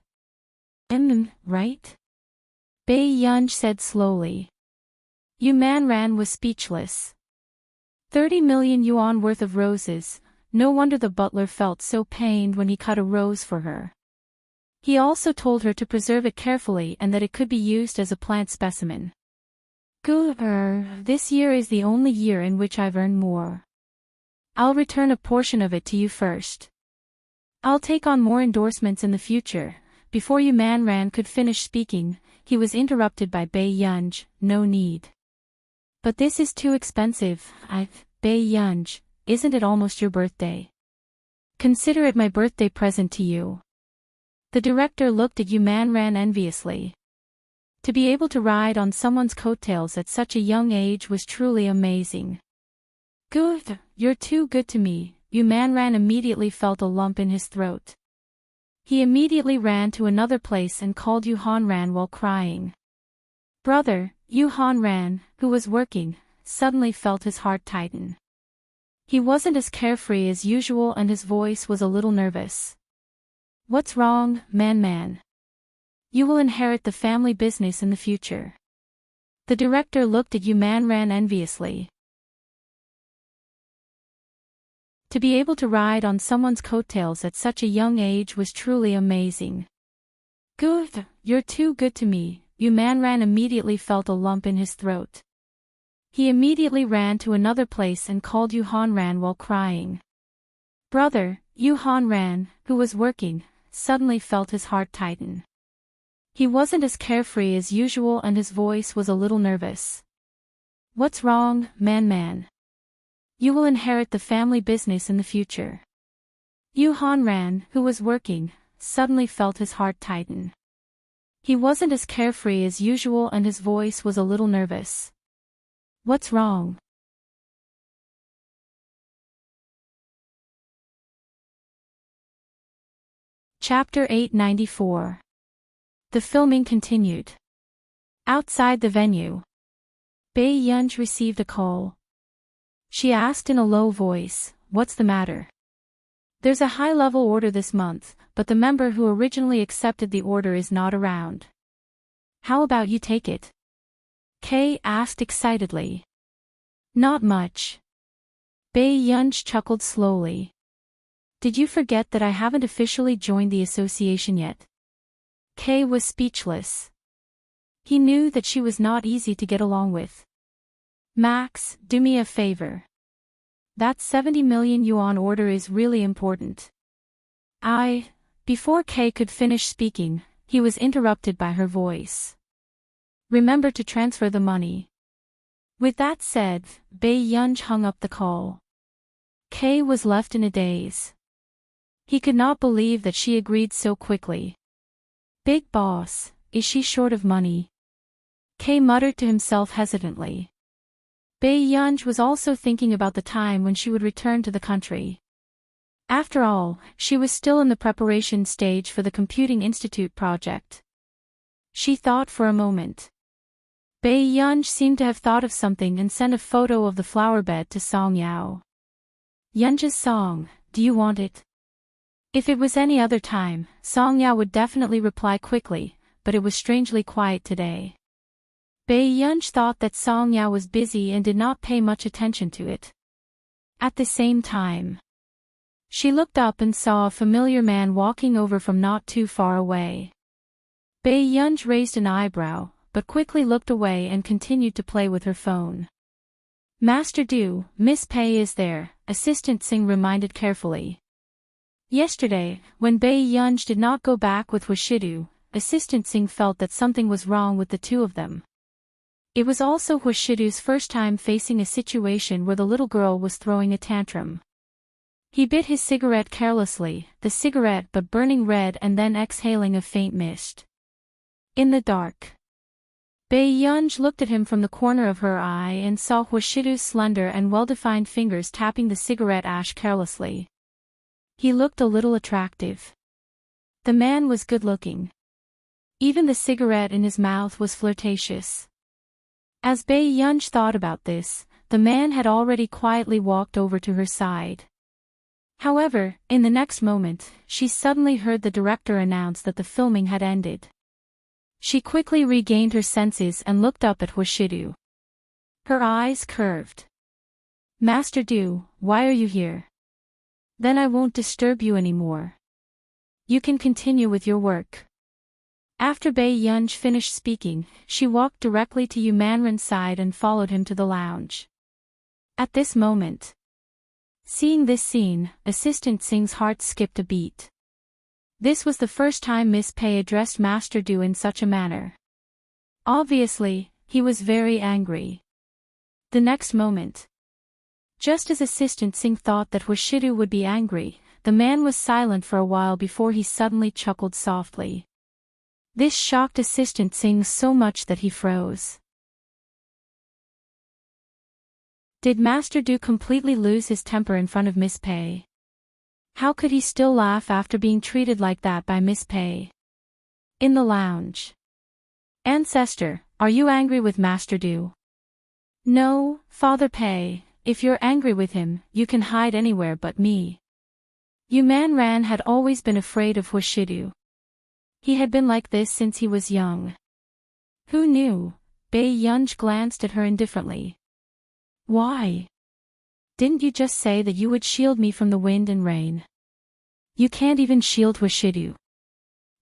Right? Bae Yunj said slowly. Ran was speechless. 30 million yuan worth of roses, no wonder the butler felt so pained when he cut a rose for her. He also told her to preserve it carefully and that it could be used as a plant specimen. This year is the only year in which I've earned more. I'll return a portion of it to you first. I'll take on more endorsements in the future. Before Ran could finish speaking, he was interrupted by Bae Yunj. No need. But this is too expensive. Bae Yunj, isn't it almost your birthday? Consider it my birthday present to you. The director looked at Ran enviously. To be able to ride on someone's coattails at such a young age was truly amazing. Good, you're too good to me. Ran immediately felt a lump in his throat. He immediately ran to another place and called Ran while crying. Brother, Ran, who was working, suddenly felt his heart tighten. He wasn't as carefree as usual and his voice was a little nervous. What's wrong, man? You will inherit the family business in the future. The director looked at Ran enviously. To be able to ride on someone's coattails at such a young age was truly amazing. Good, you're too good to me. Ran immediately felt a lump in his throat. He immediately ran to another place and called Ran while crying. Brother, Ran, who was working, suddenly felt his heart tighten. He wasn't as carefree as usual and his voice was a little nervous. What's wrong, man? You will inherit the family business in the future. Ran, who was working, suddenly felt his heart tighten. He wasn't as carefree as usual and his voice was a little nervous. What's wrong? Chapter 894. The filming continued. Outside the venue, Bae Yunj received a call. She asked in a low voice, "What's the matter?" "There's a high-level order this month, but the member who originally accepted the order is not around. How about you take it?" Kay asked excitedly. "Not much." Bae Yunj chuckled slowly. "Did you forget that I haven't officially joined the association yet?" Kay was speechless. He knew that she was not easy to get along with. "Max, do me a favor. That 70 million yuan order is really important." Before Kay could finish speaking, he was interrupted by her voice. "Remember to transfer the money." With that said, Bae Yunj hung up the call. Kay was left in a daze. He could not believe that she agreed so quickly. "Big boss, is she short of money?" Kay muttered to himself hesitantly. Bae Yunj was also thinking about the time when she would return to the country. After all, she was still in the preparation stage for the Computing Institute project. She thought for a moment. Bae Yunj seemed to have thought of something and sent a photo of the flower bed to Song Yao. "Yunja's song, do you want it?" If it was any other time, Songya would definitely reply quickly, but it was strangely quiet today. Bae-yunj thought that Songya was busy and did not pay much attention to it. At the same time, she looked up and saw a familiar man walking over from not too far away. Bae-yunj raised an eyebrow, but quickly looked away and continued to play with her phone. Master Du, Miss Pei is there, Assistant Singh reminded carefully. Yesterday, when Bae-yunj did not go back with Hwashidu, Assistant Singh felt that something was wrong with the two of them. It was also Hwashidu's first time facing a situation where the little girl was throwing a tantrum. He bit his cigarette carelessly, the cigarette but burning red and then exhaling a faint mist. In the dark, Bae-yunj looked at him from the corner of her eye and saw Hwashidu's slender and well-defined fingers tapping the cigarette ash carelessly. He looked a little attractive. The man was good-looking. Even the cigarette in his mouth was flirtatious. As Bae-yunj thought about this, the man had already quietly walked over to her side. However, in the next moment, she suddenly heard the director announce that the filming had ended. She quickly regained her senses and looked up at Hwashidu. Her eyes curved. Master Du, why are you here? Then I won't disturb you anymore. You can continue with your work. After Bae-yunj finished speaking, she walked directly to Yumanran's side and followed him to the lounge. At this moment, seeing this scene, Assistant Singh's heart skipped a beat. This was the first time Miss Pei addressed Master Du in such a manner. Obviously, he was very angry. The next moment, just as Assistant Singh thought that Hwashidu would be angry, the man was silent for a while before he suddenly chuckled softly. This shocked Assistant Singh so much that he froze. Did Master Du completely lose his temper in front of Miss Pei? How could he still laugh after being treated like that by Miss Pei? In the lounge. Ancestor, are you angry with Master Du? No, Father Pei, if you're angry with him, you can hide anywhere but me. Yumanran had always been afraid of Hwashidu. He had been like this since he was young. Who knew? Bae-yunj glanced at her indifferently. Why? Didn't you just say that you would shield me from the wind and rain? You can't even shield Hwashidu.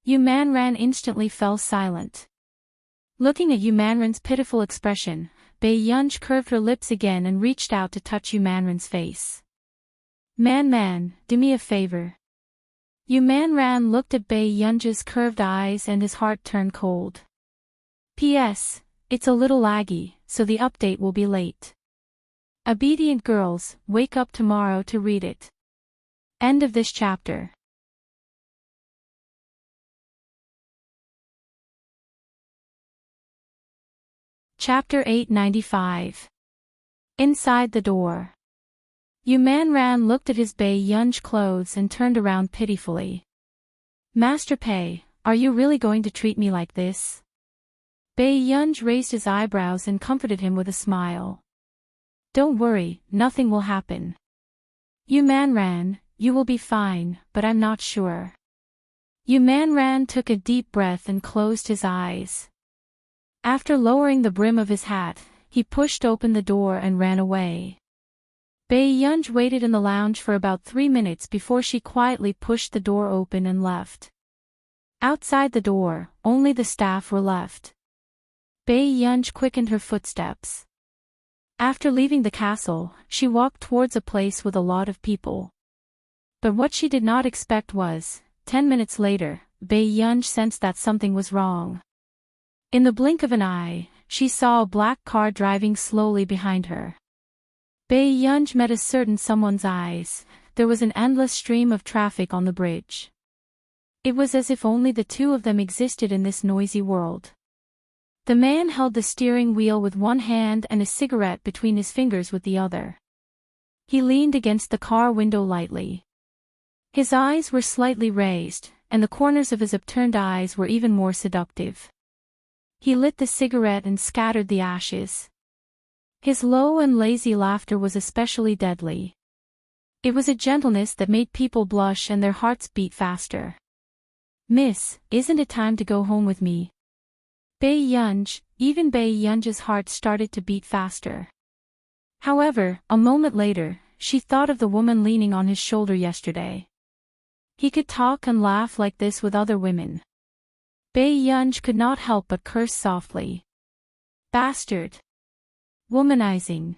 Yumanran instantly fell silent. Looking at Yumanran's pitiful expression, Bae-yunj curved her lips again and reached out to touch Yumanran's face. Man, do me a favor. Yumanran looked at Bae-yunj's curved eyes and his heart turned cold. P.S. It's a little laggy, so the update will be late. Obedient girls, wake up tomorrow to read it. End of this chapter. Chapter 895. Inside the door. Yumanran looked at his Bae-yunj clothes and turned around pitifully. Master Pei, are you really going to treat me like this? Bae-yunj raised his eyebrows and comforted him with a smile. Don't worry, nothing will happen. Yumanran, you will be fine, but I'm not sure. Yumanran took a deep breath and closed his eyes. After lowering the brim of his hat, he pushed open the door and ran away. Bae-yunj waited in the lounge for about 3 minutes before she quietly pushed the door open and left. Outside the door, only the staff were left. Bae-yunj quickened her footsteps. After leaving the castle, she walked towards a place with a lot of people. But what she did not expect was, 10 minutes later, Bae-yunj sensed that something was wrong. In the blink of an eye, she saw a black car driving slowly behind her. Bae-yunj met a certain someone's eyes. There was an endless stream of traffic on the bridge. It was as if only the two of them existed in this noisy world. The man held the steering wheel with one hand and a cigarette between his fingers with the other. He leaned against the car window lightly. His eyes were slightly raised, and the corners of his upturned eyes were even more seductive. He lit the cigarette and scattered the ashes. His low and lazy laughter was especially deadly. It was a gentleness that made people blush and their hearts beat faster. "Miss, isn't it time to go home with me?" Even Bai Yunj's heart started to beat faster. However, a moment later, she thought of the woman leaning on his shoulder yesterday. He could talk and laugh like this with other women. Bai Yunj could not help but curse softly. Bastard. Womanizing.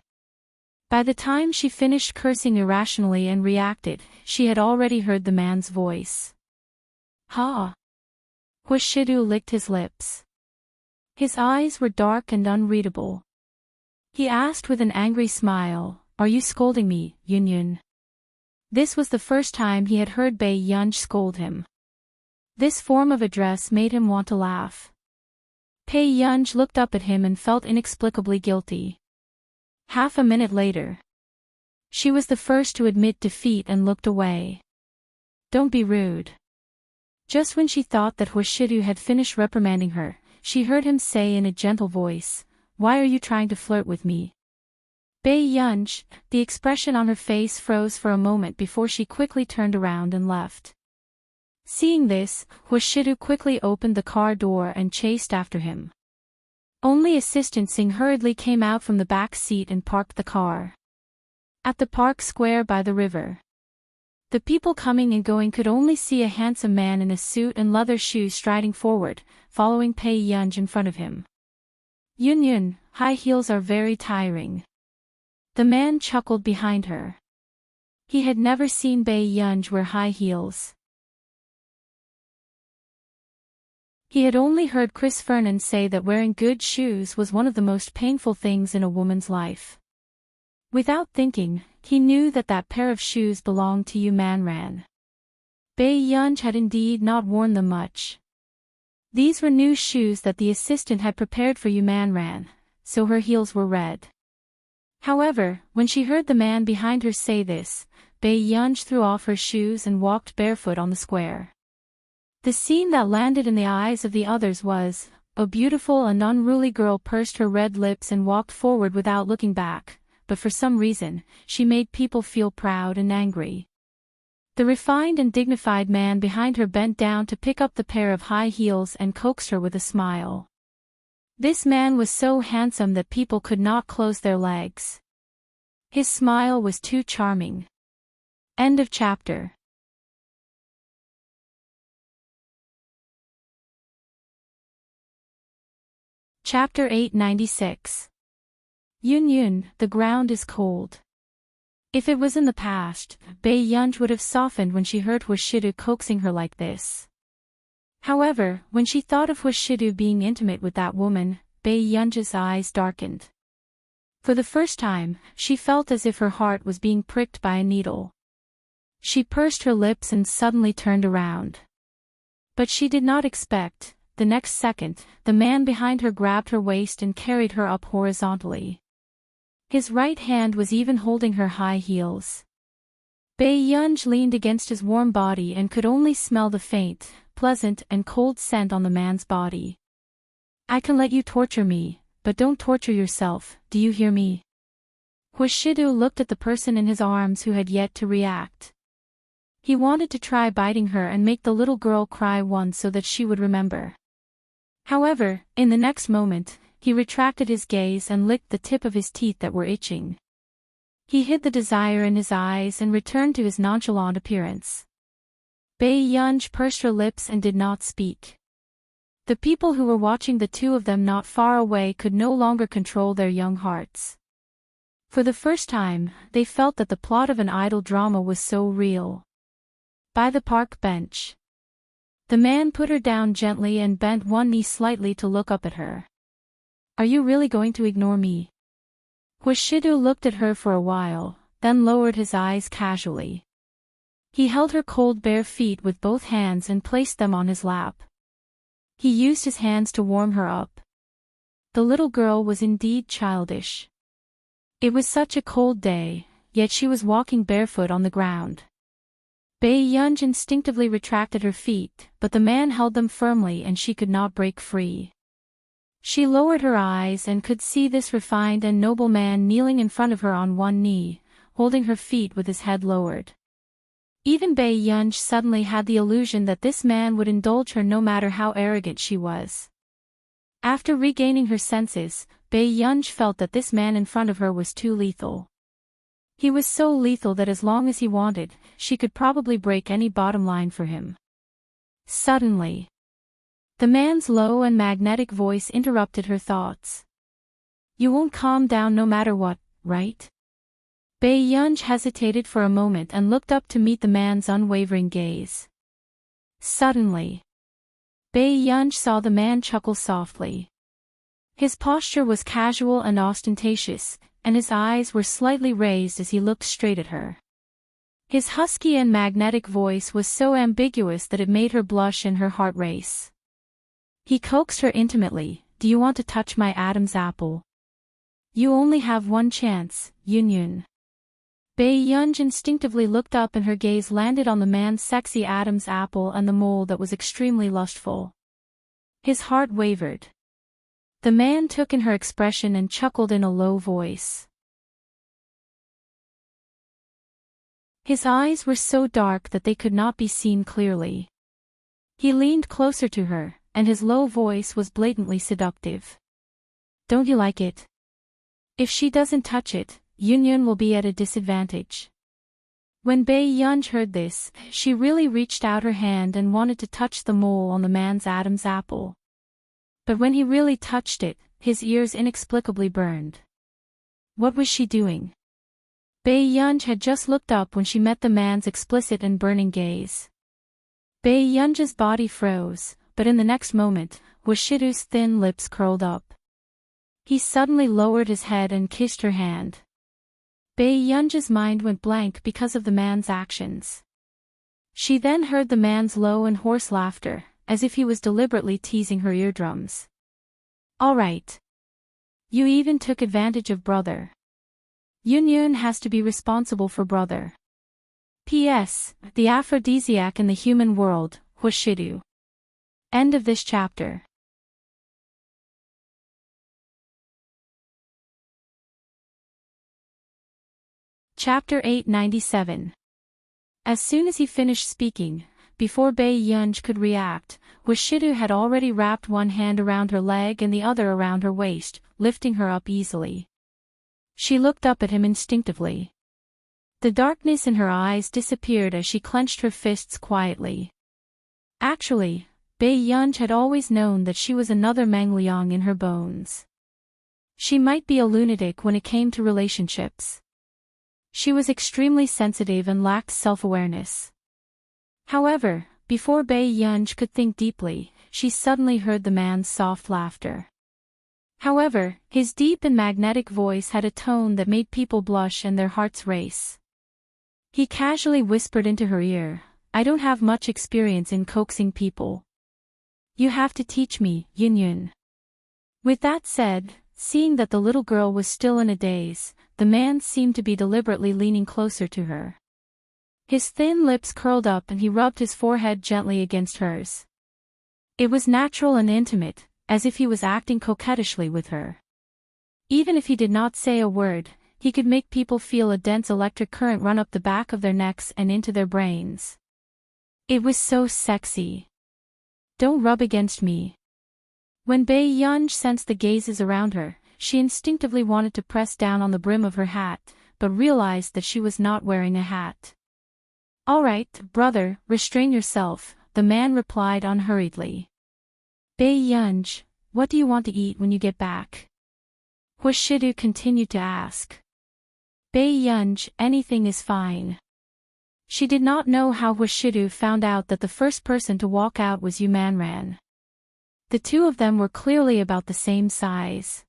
By the time she finished cursing irrationally and reacted, she had already heard the man's voice. Ha! Huashidu licked his lips. His eyes were dark and unreadable. He asked with an angry smile, "Are you scolding me, Yunyun?" This was the first time he had heard Bai Yunj scold him. This form of address made him want to laugh. Bai Yunj looked up at him and felt inexplicably guilty. Half a minute later, she was the first to admit defeat and looked away. "Don't be rude." Just when she thought that Huashidu had finished reprimanding her, she heard him say in a gentle voice, "Why are you trying to flirt with me?" Bai Yunj, the expression on her face froze for a moment before she quickly turned around and left. Seeing this, Huashidu quickly opened the car door and chased after him. Only Assistant Singh hurriedly came out from the back seat and parked the car at the park square by the river. The people coming and going could only see a handsome man in a suit and leather shoes striding forward, following Bai Yunj in front of him. "Yunyun, high heels are very tiring." The man chuckled behind her. He had never seen Bai Yunj wear high heels. He had only heard Chris Fernan say that wearing good shoes was one of the most painful things in a woman's life. Without thinking, he knew that that pair of shoes belonged to Yu Manran. Bai Yunj had indeed not worn them much. These were new shoes that the assistant had prepared for Yu Manran, so her heels were red. However, when she heard the man behind her say this, Bai Yunj threw off her shoes and walked barefoot on the square. The scene that landed in the eyes of the others was, a beautiful and unruly girl pursed her red lips and walked forward without looking back, but for some reason, she made people feel proud and angry. The refined and dignified man behind her bent down to pick up the pair of high heels and coaxed her with a smile. This man was so handsome that people could not close their legs. His smile was too charming. End of chapter. Chapter 896. Yunyun, the ground is cold. If it was in the past, Bai Yunj would have softened when she heard Huashidu coaxing her like this. However, when she thought of Huashidu being intimate with that woman, Bai Yunj's eyes darkened. For the first time, she felt as if her heart was being pricked by a needle. She pursed her lips and suddenly turned around. But she did not expect, the next second, the man behind her grabbed her waist and carried her up horizontally. His right hand was even holding her high heels. Bai Yunj leaned against his warm body and could only smell the faint, pleasant and cold scent on the man's body. "I can let you torture me, but don't torture yourself, do you hear me?" Huashidu looked at the person in his arms who had yet to react. He wanted to try biting her and make the little girl cry once so that she would remember. However, in the next moment, he retracted his gaze and licked the tip of his teeth that were itching. He hid the desire in his eyes and returned to his nonchalant appearance. Bai Yunj pursed her lips and did not speak. The people who were watching the two of them not far away could no longer control their young hearts. For the first time, they felt that the plot of an idle drama was so real. By the park bench, the man put her down gently and bent one knee slightly to look up at her. "Are you really going to ignore me?" Huashidu looked at her for a while, then lowered his eyes casually. He held her cold bare feet with both hands and placed them on his lap. He used his hands to warm her up. The little girl was indeed childish. It was such a cold day, yet she was walking barefoot on the ground. Bai Yunj instinctively retracted her feet, but the man held them firmly and she could not break free. She lowered her eyes and could see this refined and noble man kneeling in front of her on one knee, holding her feet with his head lowered. Even Bei Yunj suddenly had the illusion that this man would indulge her no matter how arrogant she was. After regaining her senses, Bei Yunj felt that this man in front of her was too lethal. He was so lethal that as long as he wanted, she could probably break any bottom line for him. Suddenly, the man's low and magnetic voice interrupted her thoughts. "You won't calm down no matter what, right?" Bei Yunj hesitated for a moment and looked up to meet the man's unwavering gaze. Suddenly, Bei Yunj saw the man chuckle softly. His posture was casual and ostentatious, and his eyes were slightly raised as he looked straight at her. His husky and magnetic voice was so ambiguous that it made her blush and her heart race. He coaxed her intimately, "Do you want to touch my Adam's apple? You only have one chance, Yunyun." Bei Yunj instinctively looked up and her gaze landed on the man's sexy Adam's apple and the mole that was extremely lustful. His heart wavered. The man took in her expression and chuckled in a low voice. His eyes were so dark that they could not be seen clearly. He leaned closer to her, and his low voice was blatantly seductive. "Don't you like it? If she doesn't touch it, Yunyun will be at a disadvantage." When Bei Yunj heard this, she really reached out her hand and wanted to touch the mole on the man's Adam's apple. But when he really touched it, his ears inexplicably burned. What was she doing? Bei Yunj had just looked up when she met the man's explicit and burning gaze. Bei Yunj's body froze, but in the next moment, Washidu's thin lips curled up. He suddenly lowered his head and kissed her hand. Bei Yunj's mind went blank because of the man's actions. She then heard the man's low and hoarse laughter, as if he was deliberately teasing her eardrums. "All right. You even took advantage of brother. Yunyun has to be responsible for brother. P.S. The aphrodisiac in the human world, Washidu." End of this chapter. Chapter 897. As soon as he finished speaking, before Bei Yunj could react, Washidu had already wrapped one hand around her leg and the other around her waist, lifting her up easily. She looked up at him instinctively. The darkness in her eyes disappeared as she clenched her fists quietly. Actually, Bei Yunj had always known that she was another Mangliang in her bones. She might be a lunatic when it came to relationships. She was extremely sensitive and lacked self-awareness. However, before Bei Yunj could think deeply, she suddenly heard the man's soft laughter. However, his deep and magnetic voice had a tone that made people blush and their hearts race. He casually whispered into her ear, "I don't have much experience in coaxing people. You have to teach me, Yunyun." With that said, seeing that the little girl was still in a daze, the man seemed to be deliberately leaning closer to her. His thin lips curled up and he rubbed his forehead gently against hers. It was natural and intimate, as if he was acting coquettishly with her. Even if he did not say a word, he could make people feel a dense electric current run up the back of their necks and into their brains. It was so sexy. "Don't rub against me." When Bei Yunj sensed the gazes around her, she instinctively wanted to press down on the brim of her hat, but realized that she was not wearing a hat. "All right, brother, restrain yourself," the man replied unhurriedly. "Bei Yunj, what do you want to eat when you get back?" Washidu continued to ask. "Bei Yunj, anything is fine." She did not know how Washidu found out that the first person to walk out was Yumanran. The two of them were clearly about the same size.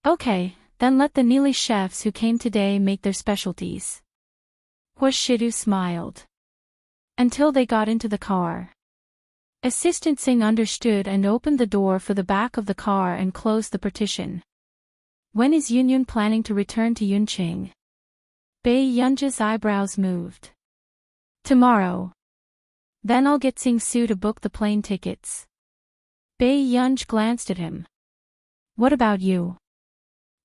"Okay, then let the Neely chefs who came today make their specialties." Washidu smiled. Until they got into the car. Assistant Singh understood and opened the door for the back of the car and closed the partition. "When is Yunyun planning to return to Yunqing?" Bei Yunj's eyebrows moved. "Tomorrow. Then I'll get Sing Su to book the plane tickets." Bei Yunj glanced at him. "What about you?"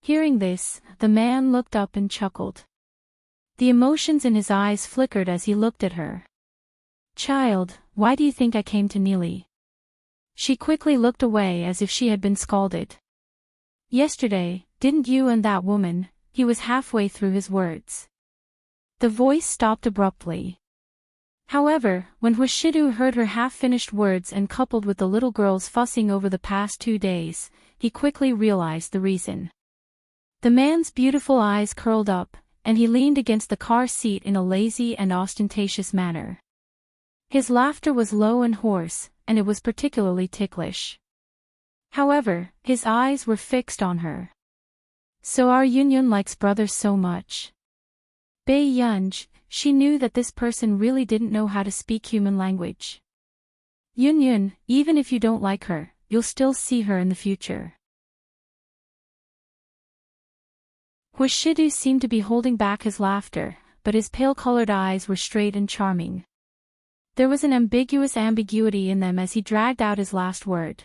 Hearing this, the man looked up and chuckled. The emotions in his eyes flickered as he looked at her. "Child, why do you think I came to Neely?" She quickly looked away as if she had been scalded. "Yesterday, didn't you and that woman," he was halfway through his words. The voice stopped abruptly. However, when Hwashidu heard her half-finished words and coupled with the little girl's fussing over the past 2 days, he quickly realized the reason. The man's beautiful eyes curled up, and he leaned against the car seat in a lazy and ostentatious manner. His laughter was low and hoarse, and it was particularly ticklish. However, his eyes were fixed on her. "So our Yunyun likes brothers so much?" Bei Yunj, she knew that this person really didn't know how to speak human language. "Yunyun, even if you don't like her, you'll still see her in the future." Hwashidu seemed to be holding back his laughter, but his pale-colored eyes were straight and charming. There was an ambiguous ambiguity in them as he dragged out his last word.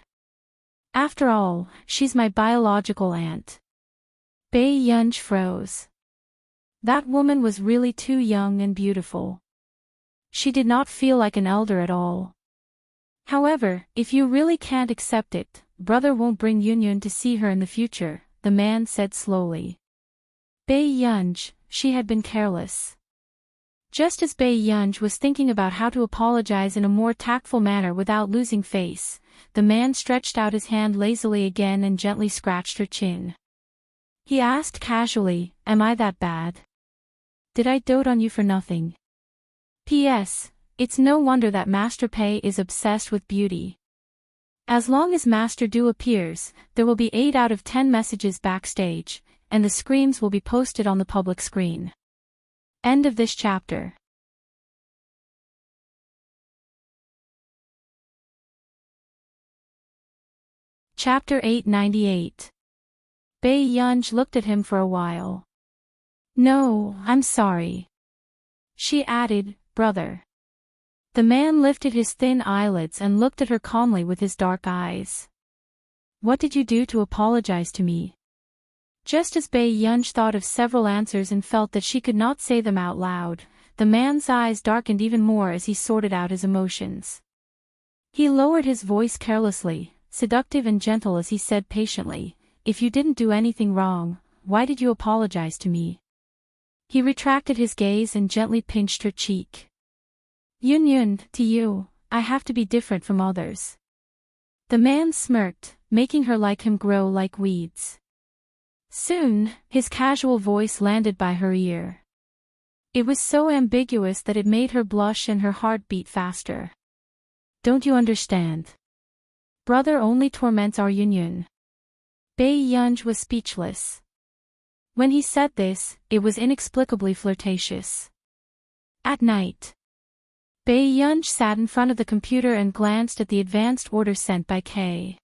"After all, she's my biological aunt." Bei Yunj froze. That woman was really too young and beautiful. She did not feel like an elder at all. "However, if you really can't accept it, brother won't bring Yunyun to see her in the future," the man said slowly. Bei Yunj, she had been careless. Just as Bei Yunj was thinking about how to apologize in a more tactful manner without losing face, the man stretched out his hand lazily again and gently scratched her chin. He asked casually, "Am I that bad? Did I dote on you for nothing? P.S. It's no wonder that Master Pei is obsessed with beauty. As long as Master Du appears, there will be 8 out of 10 messages backstage, and the screams will be posted on the public screen." End of this chapter. Chapter 898. Bei Yunj looked at him for a while. "No, I'm sorry," she added, "brother." The man lifted his thin eyelids and looked at her calmly with his dark eyes. "What did you do to apologize to me?" Just as Bei Yunj thought of several answers and felt that she could not say them out loud, the man's eyes darkened even more as he sorted out his emotions. He lowered his voice carelessly, seductive and gentle as he said patiently, "If you didn't do anything wrong, why did you apologize to me?" He retracted his gaze and gently pinched her cheek. "Yunyun, to you, I have to be different from others." The man smirked, making her like him grow like weeds. Soon, his casual voice landed by her ear. It was so ambiguous that it made her blush and her heart beat faster. "Don't you understand? Brother only torments our Yunyun." Bei Yunj was speechless. When he said this, it was inexplicably flirtatious. At night, Bei Yunj sat in front of the computer and glanced at the advanced order sent by Kay.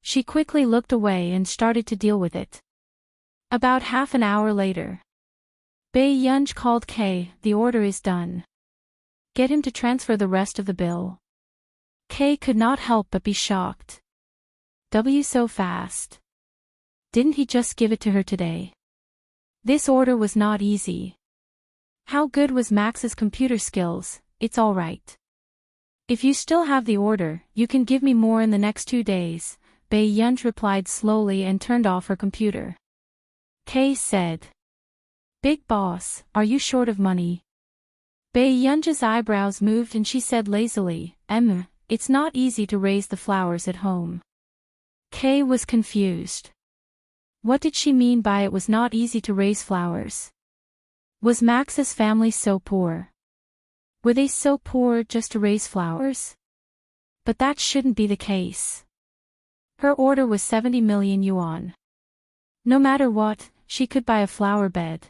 She quickly looked away and started to deal with it. About half an hour later, Bei Yunj called Kay. "The order is done. Get him to transfer the rest of the bill." Kay could not help but be shocked. So fast. Didn't he just give it to her today? This order was not easy. How good was Max's computer skills? "It's all right. If you still have the order, you can give me more in the next 2 days, Bei Yunj replied slowly and turned off her computer. Kay said, "Big boss, are you short of money?" Bei Yunja's eyebrows moved and she said lazily, It's not easy to raise the flowers at home." Kay was confused. What did she mean by it was not easy to raise flowers? Was Max's family so poor? Were they so poor just to raise flowers? But that shouldn't be the case. Her order was 70 million yuan. No matter what, she could buy a flower bed.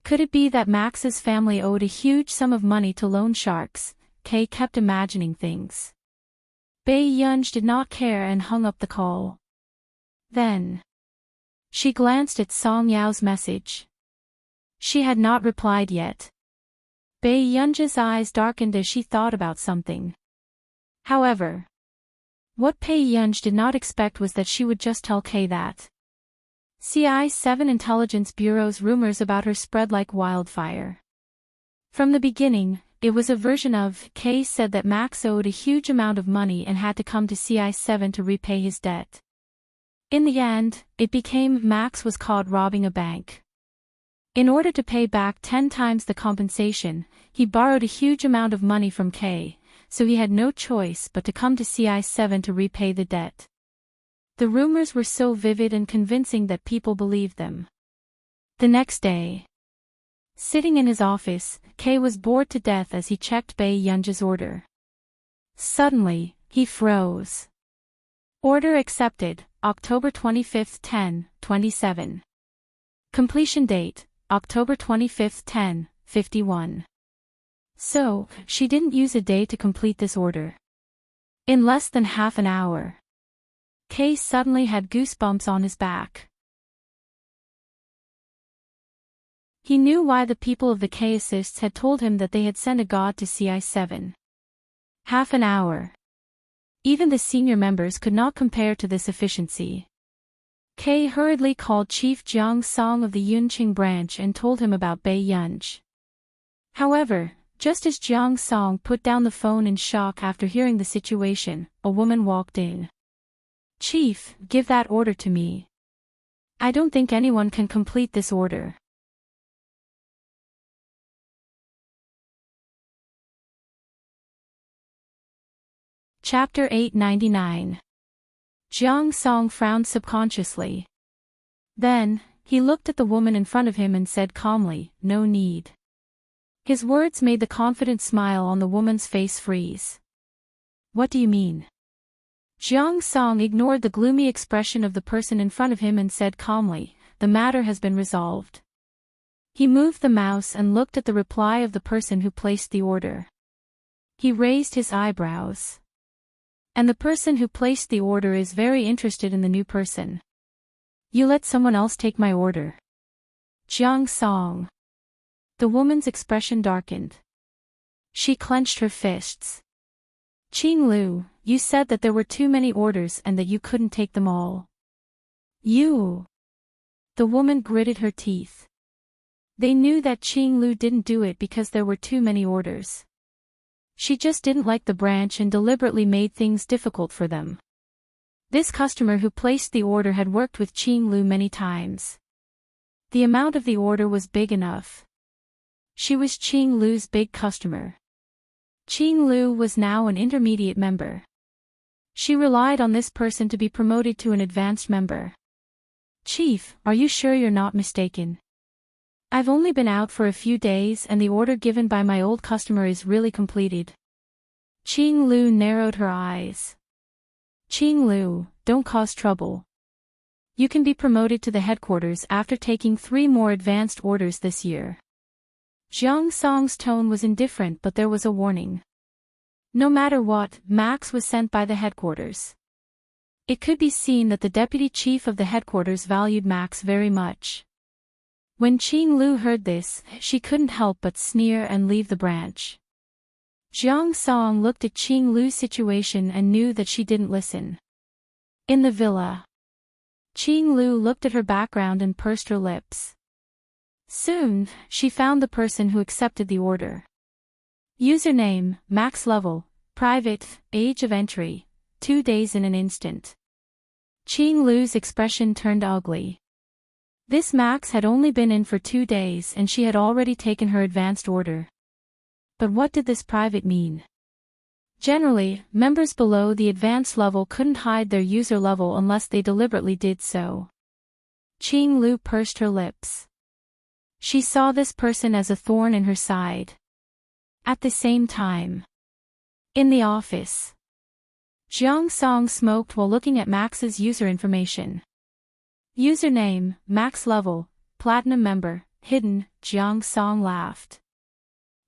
Could it be that Max's family owed a huge sum of money to loan sharks? Kay kept imagining things. Bei Yunj did not care and hung up the call. Then she glanced at Song Yao's message. She had not replied yet. Bei Yunja's eyes darkened as she thought about something. However, what Bei Yunj did not expect was that she would just tell Kay that. CI7 Intelligence Bureau's rumors about her spread like wildfire. From the beginning, it was a version of K said that Max owed a huge amount of money and had to come to CI7 to repay his debt. In the end, it became Max was caught robbing a bank. In order to pay back 10 times the compensation, he borrowed a huge amount of money from K, so he had no choice but to come to CI7 to repay the debt. The rumors were so vivid and convincing that people believed them. The next day, sitting in his office, K was bored to death as he checked Bae Yunja's order. Suddenly, he froze. Order accepted, October 25, 10:27. Completion date, October 25, 10:51. So, she didn't use a day to complete this order. In less than half an hour, K suddenly had goosebumps on his back. He knew why the people of the K-assists had told him that they had sent a god to CI7. Half an hour. Even the senior members could not compare to this efficiency. K hurriedly called Chief Jiang Song of the Yunqing branch and told him about Bae Yunj. However, just as Jiang Song put down the phone in shock after hearing the situation, a woman walked in. "Chief, give that order to me. I don't think anyone can complete this order." Chapter 899. Jiang Song frowned subconsciously. Then, he looked at the woman in front of him and said calmly, "No need." His words made the confident smile on the woman's face freeze. "What do you mean?" Jiang Song ignored the gloomy expression of the person in front of him and said calmly, "The matter has been resolved." He moved the mouse and looked at the reply of the person who placed the order. He raised his eyebrows. "And the person who placed the order is very interested in the new person. You let someone else take my order." Jiang Song. The woman's expression darkened. She clenched her fists. "Qing Lu, you said that there were too many orders and that you couldn't take them all." "You." The woman gritted her teeth. They knew that Qing Lu didn't do it because there were too many orders. She just didn't like the branch and deliberately made things difficult for them. This customer who placed the order had worked with Qing Lu many times. The amount of the order was big enough. She was Qing Lu's big customer. Qing Lu was now an intermediate member. She relied on this person to be promoted to an advanced member. "Chief, are you sure you're not mistaken? I've only been out for a few days and the order given by my old customer is really completed." Qing Lu narrowed her eyes. "Qing Lu, don't cause trouble. You can be promoted to the headquarters after taking 3 more advanced orders this year." Jiang Song's tone was indifferent, but there was a warning. No matter what, Max was sent by the headquarters. It could be seen that the deputy chief of the headquarters valued Max very much. When Qing Lu heard this, she couldn't help but sneer and leave the branch. Jiang Song looked at Qing Lu's situation and knew that she didn't listen. In the villa, Qing Lu looked at her background and pursed her lips. Soon, she found the person who accepted the order. Username, max level, private, age of entry, 2 days in an instant. Qing Lu's expression turned ugly. This Max had only been in for 2 days and she had already taken her advanced order. But what did this private mean? Generally, members below the advanced level couldn't hide their user level unless they deliberately did so. Qing Lu pursed her lips. She saw this person as a thorn in her side. At the same time, in the office, Jiang Song smoked while looking at Max's user information. Username, max level, platinum member, hidden, Jiang Song laughed.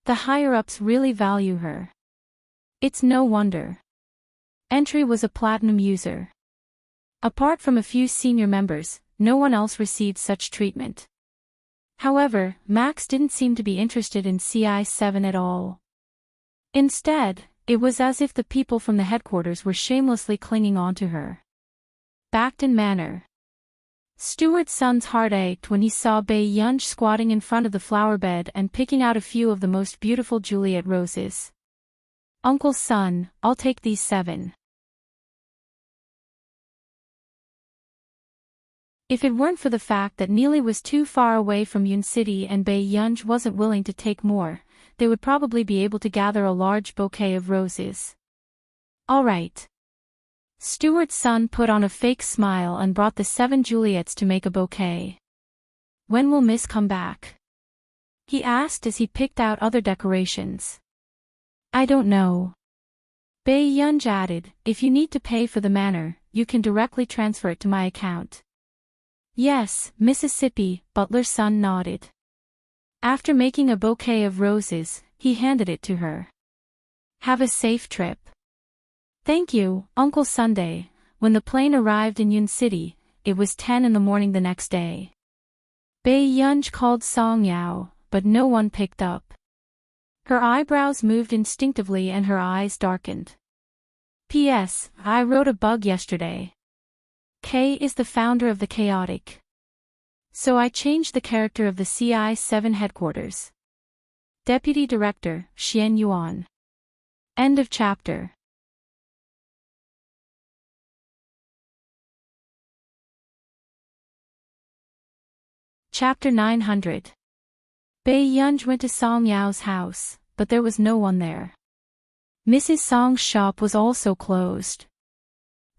The higher-ups really value her. It's no wonder. Entry was a platinum user. Apart from a few senior members, no one else received such treatment. However, Max didn't seem to be interested in CI7 at all. Instead, it was as if the people from the headquarters were shamelessly clinging on to her. Backed in manner. Stuart's son's heart ached when he saw Bei Yunj squatting in front of the flower bed and picking out a few of the most beautiful Juliet roses. "Uncle's son, I'll take these 7. If it weren't for the fact that Neely was too far away from Yun City and Bei Yunj wasn't willing to take more, they would probably be able to gather a large bouquet of roses. All right. Stuart's son put on a fake smile and brought the 7 Juliets to make a bouquet. "When will Miss come back?" he asked as he picked out other decorations. "I don't know." Bei Yunj added, "If you need to pay for the manor, you can directly transfer it to my account." "Yes, Mississippi," Butler's son nodded. After making a bouquet of roses, he handed it to her. "Have a safe trip." "Thank you, Uncle Sunday." When the plane arrived in Yun City, it was 10 in the morning the next day. Bei Yunj called Song Yao, but no one picked up. Her eyebrows moved instinctively and her eyes darkened. "P.S. I wrote a bug yesterday. K is the founder of the Chaotic. So I changed the character of the CI-7 headquarters. Deputy Director, Xian Yuan." End of chapter. Chapter 900. Bei Yunj went to Song Yao's house, but there was no one there. Mrs. Song's shop was also closed.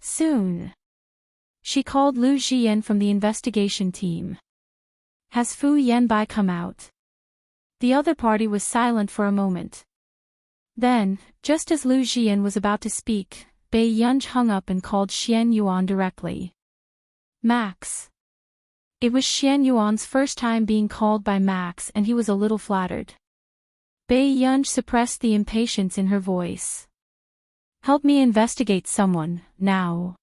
Soon. She called Lu Jian from the investigation team. "Has Fu Yanbai come out?" The other party was silent for a moment. Then, just as Lu Jian was about to speak, Bei Yunj hung up and called Xian Yuan directly. "Max." It was Xian Yuan's first time being called by Max and he was a little flattered. Bei Yunj suppressed the impatience in her voice. "Help me investigate someone, now."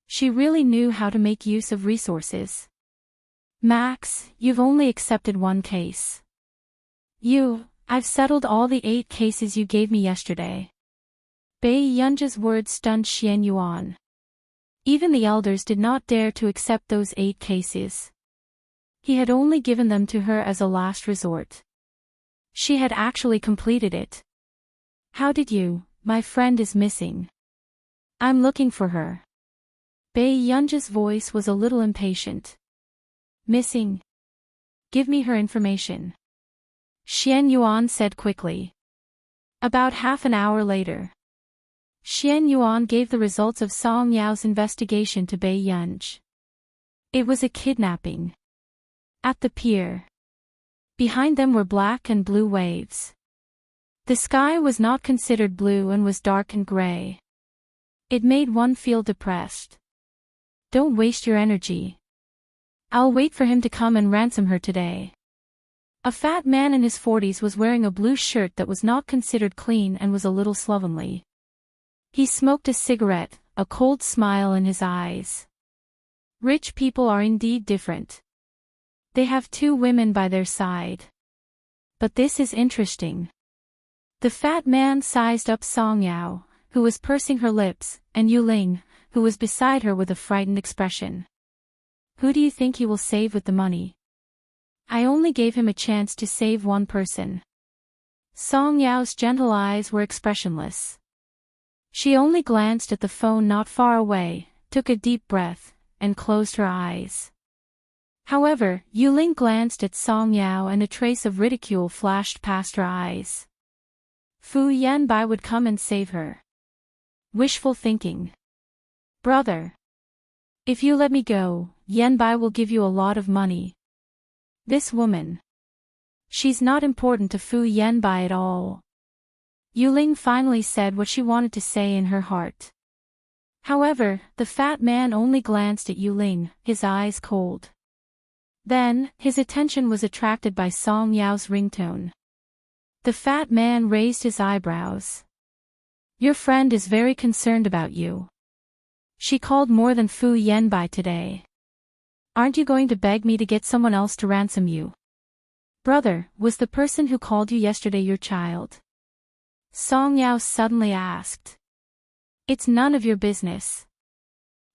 She really knew how to make use of resources. "Max, you've only accepted one case." I've settled all the 8 cases you gave me yesterday." Bei Yunj's words stunned Xian Yuan. Even the elders did not dare to accept those 8 cases. He had only given them to her as a last resort. She had actually completed it. "How did you? My friend is missing. I'm looking for her." Bei Yunj's voice was a little impatient. "Missing? Give me her information." Xian Yuan said quickly. About half an hour later, Xian Yuan gave the results of Song Yao's investigation to Bei Yunj. It was a kidnapping. At the pier. Behind them were black and blue waves. The sky was not considered blue and was dark and gray. It made one feel depressed. "Don't waste your energy. I'll wait for him to come and ransom her today." A fat man in his 40s was wearing a blue shirt that was not considered clean and was a little slovenly. He smoked a cigarette, a cold smile in his eyes. Rich people are indeed different. They have 2 women by their side. But this is interesting. The fat man sized up Song Yao, who was pursing her lips, and Yuling, who was beside her with a frightened expression. "Who do you think he will save with the money?" "I only gave him a chance to save one person." Song Yao's gentle eyes were expressionless. She only glanced at the phone not far away, took a deep breath, and closed her eyes. However, Yuling glanced at Song Yao and a trace of ridicule flashed past her eyes. Fu Yanbai would come and save her. Wishful thinking. "Brother. If you let me go, Yanbai will give you a lot of money." This woman. She's not important to Fu Yanbai at all. Yuling finally said what she wanted to say in her heart. However, the fat man only glanced at Yuling, his eyes cold. Then, his attention was attracted by Song Yao's ringtone. The fat man raised his eyebrows. "Your friend is very concerned about you. She called more than Fu Yanbai today. Aren't you going to beg me to get someone else to ransom you?" "Brother, was the person who called you yesterday your child?" Song Yao suddenly asked. "It's none of your business."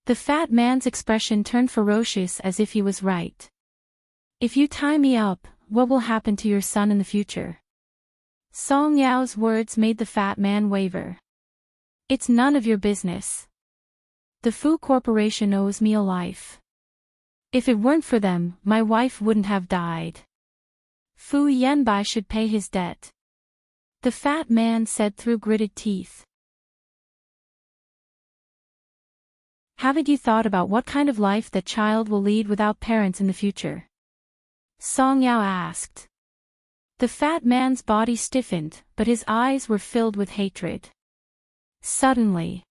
The fat man's expression turned ferocious as if he was right. If you tie me up, what will happen to your son in the future? Song Yao's words made the fat man waver. It's none of your business. The Fu Corporation owes me a life. If it weren't for them, my wife wouldn't have died. Fu Yanbai should pay his debt. The fat man said through gritted teeth. Haven't you thought about what kind of life that child will lead without parents in the future? Song Yao asked. The fat man's body stiffened, but his eyes were filled with hatred. Suddenly,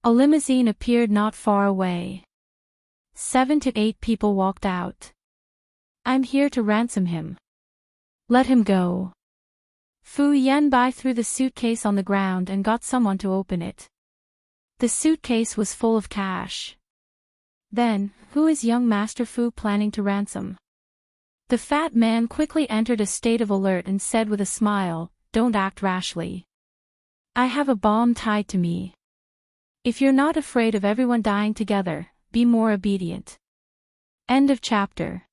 a limousine appeared not far away. 7 to 8 people walked out. I'm here to ransom him. Let him go. Fu Yanbai threw the suitcase on the ground and got someone to open it. The suitcase was full of cash. Then, who is young Master Fu planning to ransom? The fat man quickly entered a state of alert and said with a smile, don't act rashly. I have a bomb tied to me. If you're not afraid of everyone dying together, be more obedient. End of chapter.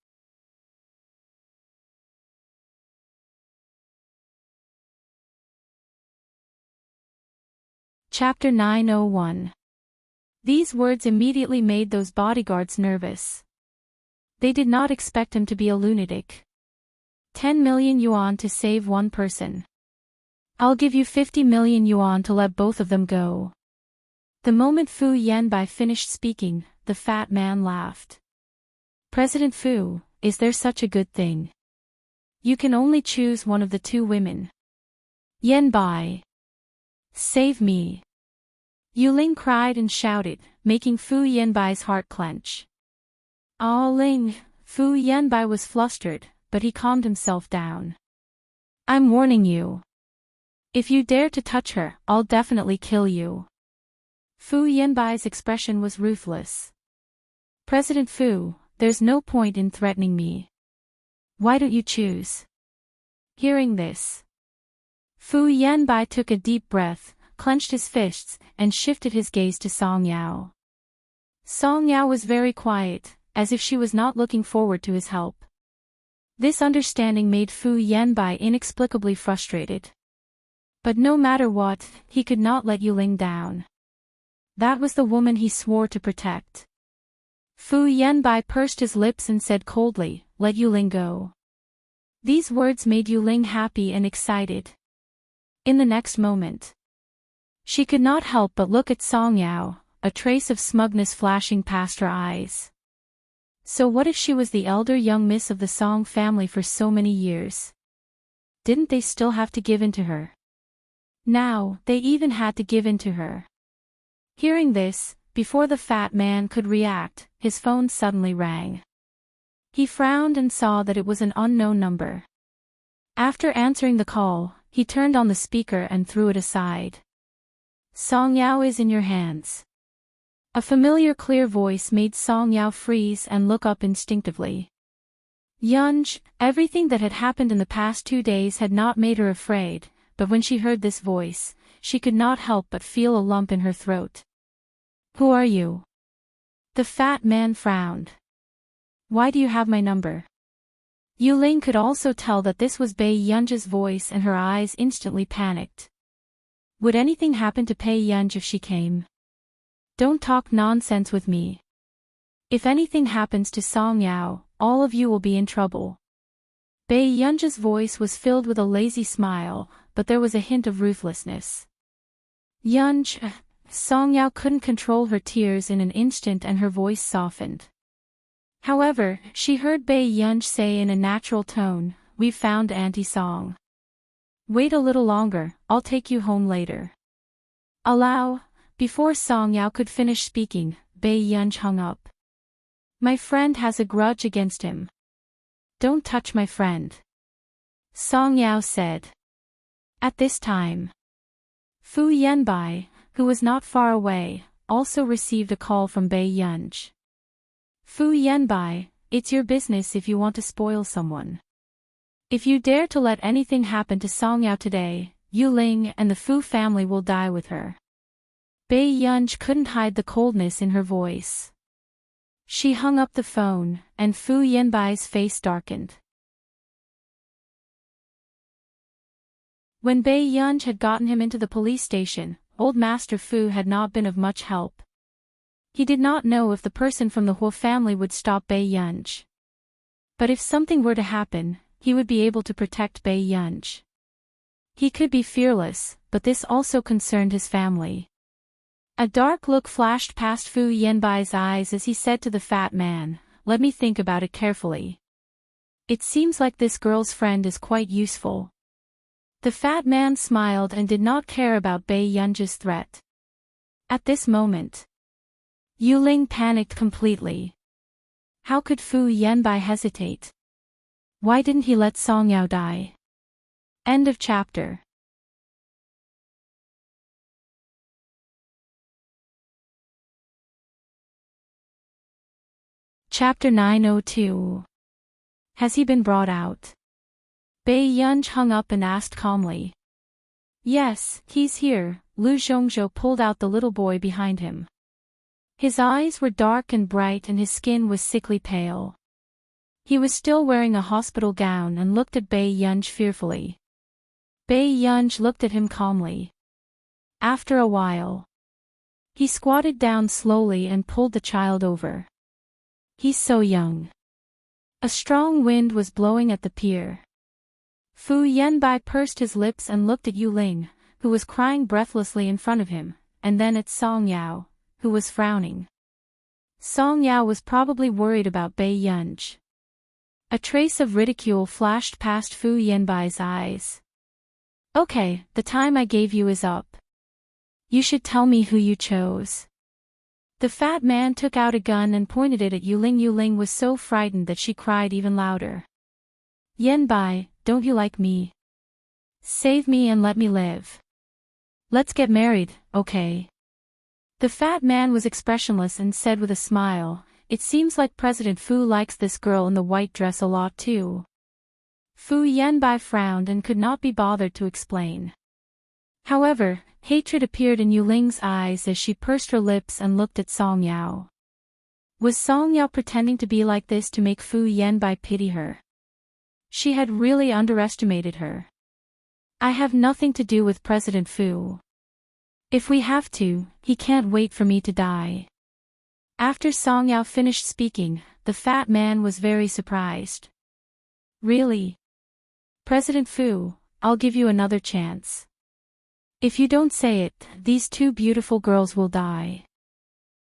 Chapter 901. These words immediately made those bodyguards nervous. They did not expect him to be a lunatic. 10 million yuan to save one person. I'll give you 50 million yuan to let both of them go. The moment Fu Yanbai finished speaking, the fat man laughed. President Fu, is there such a good thing? You can only choose one of the two women. Yanbai. Save me. Yuling cried and shouted, making Fu Yanbai's heart clench. Ah Ling, Fu Yanbai was flustered, but he calmed himself down. I'm warning you. If you dare to touch her, I'll definitely kill you. Fu Yanbai's expression was ruthless. President Fu, there's no point in threatening me. Why don't you choose? Hearing this, Fu Yanbai took a deep breath, clenched his fists, and shifted his gaze to Song Yao. Song Yao was very quiet, as if she was not looking forward to his help. This understanding made Fu Yanbai inexplicably frustrated. But no matter what, he could not let Yuling down. That was the woman he swore to protect. Fu Yanbai pursed his lips and said coldly, let Yuling go. These words made Yuling happy and excited. In the next moment, she could not help but look at Song Yao, a trace of smugness flashing past her eyes. So what if she was the elder young miss of the Song family for so many years? Didn't they still have to give in to her? Now, they even had to give in to her. Hearing this, before the fat man could react, his phone suddenly rang. He frowned and saw that it was an unknown number. After answering the call, he turned on the speaker and threw it aside. Song Yao is in your hands. A familiar clear voice made Song Yao freeze and look up instinctively. Yunj, everything that had happened in the past 2 days had not made her afraid, but when she heard this voice, she could not help but feel a lump in her throat. Who are you? The fat man frowned. Why do you have my number? Yuling could also tell that this was Bei Yunj's voice and her eyes instantly panicked. Would anything happen to Bei Yunj if she came? Don't talk nonsense with me. If anything happens to Song Yao, all of you will be in trouble. Bei Yunj's voice was filled with a lazy smile, but there was a hint of ruthlessness. Yunj, Song Yao couldn't control her tears in an instant and her voice softened. However, she heard Bei Yunj say in a natural tone, we've found Auntie Song. Wait a little longer, I'll take you home later. Allow. Before Song Yao could finish speaking, Bei Yunj hung up. My friend has a grudge against him. Don't touch my friend. Song Yao said. At this time, Fu Yanbai, who was not far away, also received a call from Bei Yunj. Fu Yanbai, it's your business if you want to spoil someone. If you dare to let anything happen to Song Yao today, Yuling and the Fu family will die with her. Bei Yunj couldn't hide the coldness in her voice. She hung up the phone, and Fu Yanbai's face darkened. When Bei Yunj had gotten him into the police station, old Master Fu had not been of much help. He did not know if the person from the Huo family would stop Bei Yunj. But if something were to happen, he would be able to protect Bei Yunj. He could be fearless, but this also concerned his family. A dark look flashed past Fu Yanbai's eyes as he said to the fat man, "Let me think about it carefully. It seems like this girl's friend is quite useful." The fat man smiled and did not care about Bei Yunj's threat. At this moment, Yuling panicked completely. How could Fu Yanbai hesitate? Why didn't he let Song Yao die? End of chapter. Chapter 902. Has he been brought out? Bei Yunj hung up and asked calmly. Yes, he's here. Lu Zhongzhou pulled out the little boy behind him. His eyes were dark and bright and his skin was sickly pale. He was still wearing a hospital gown and looked at Bei Yunj fearfully. Bei Yunj looked at him calmly. After a while, he squatted down slowly and pulled the child over. He's so young. A strong wind was blowing at the pier. Fu Yanbai pursed his lips and looked at Yuling, who was crying breathlessly in front of him, and then at Song Yao, who was frowning. Song Yao was probably worried about Bei Yunj. A trace of ridicule flashed past Fu Yanbai's eyes. Okay, the time I gave you is up. You should tell me who you chose. The fat man took out a gun and pointed it at Yuling. Yuling was so frightened that she cried even louder. Yanbai, don't you like me? Save me and let me live. Let's get married, okay? The fat man was expressionless and said with a smile, "It seems like President Fu likes this girl in the white dress a lot too." Fu Yanbai frowned and could not be bothered to explain. However, hatred appeared in Yuling's eyes as she pursed her lips and looked at Song Yao. Was Song Yao pretending to be like this to make Fu Yanbai pity her? She had really underestimated her. I have nothing to do with President Fu. If we have to, he can't wait for me to die. After Song Yao finished speaking, the fat man was very surprised. Really? President Fu, I'll give you another chance. If you don't say it, these two beautiful girls will die.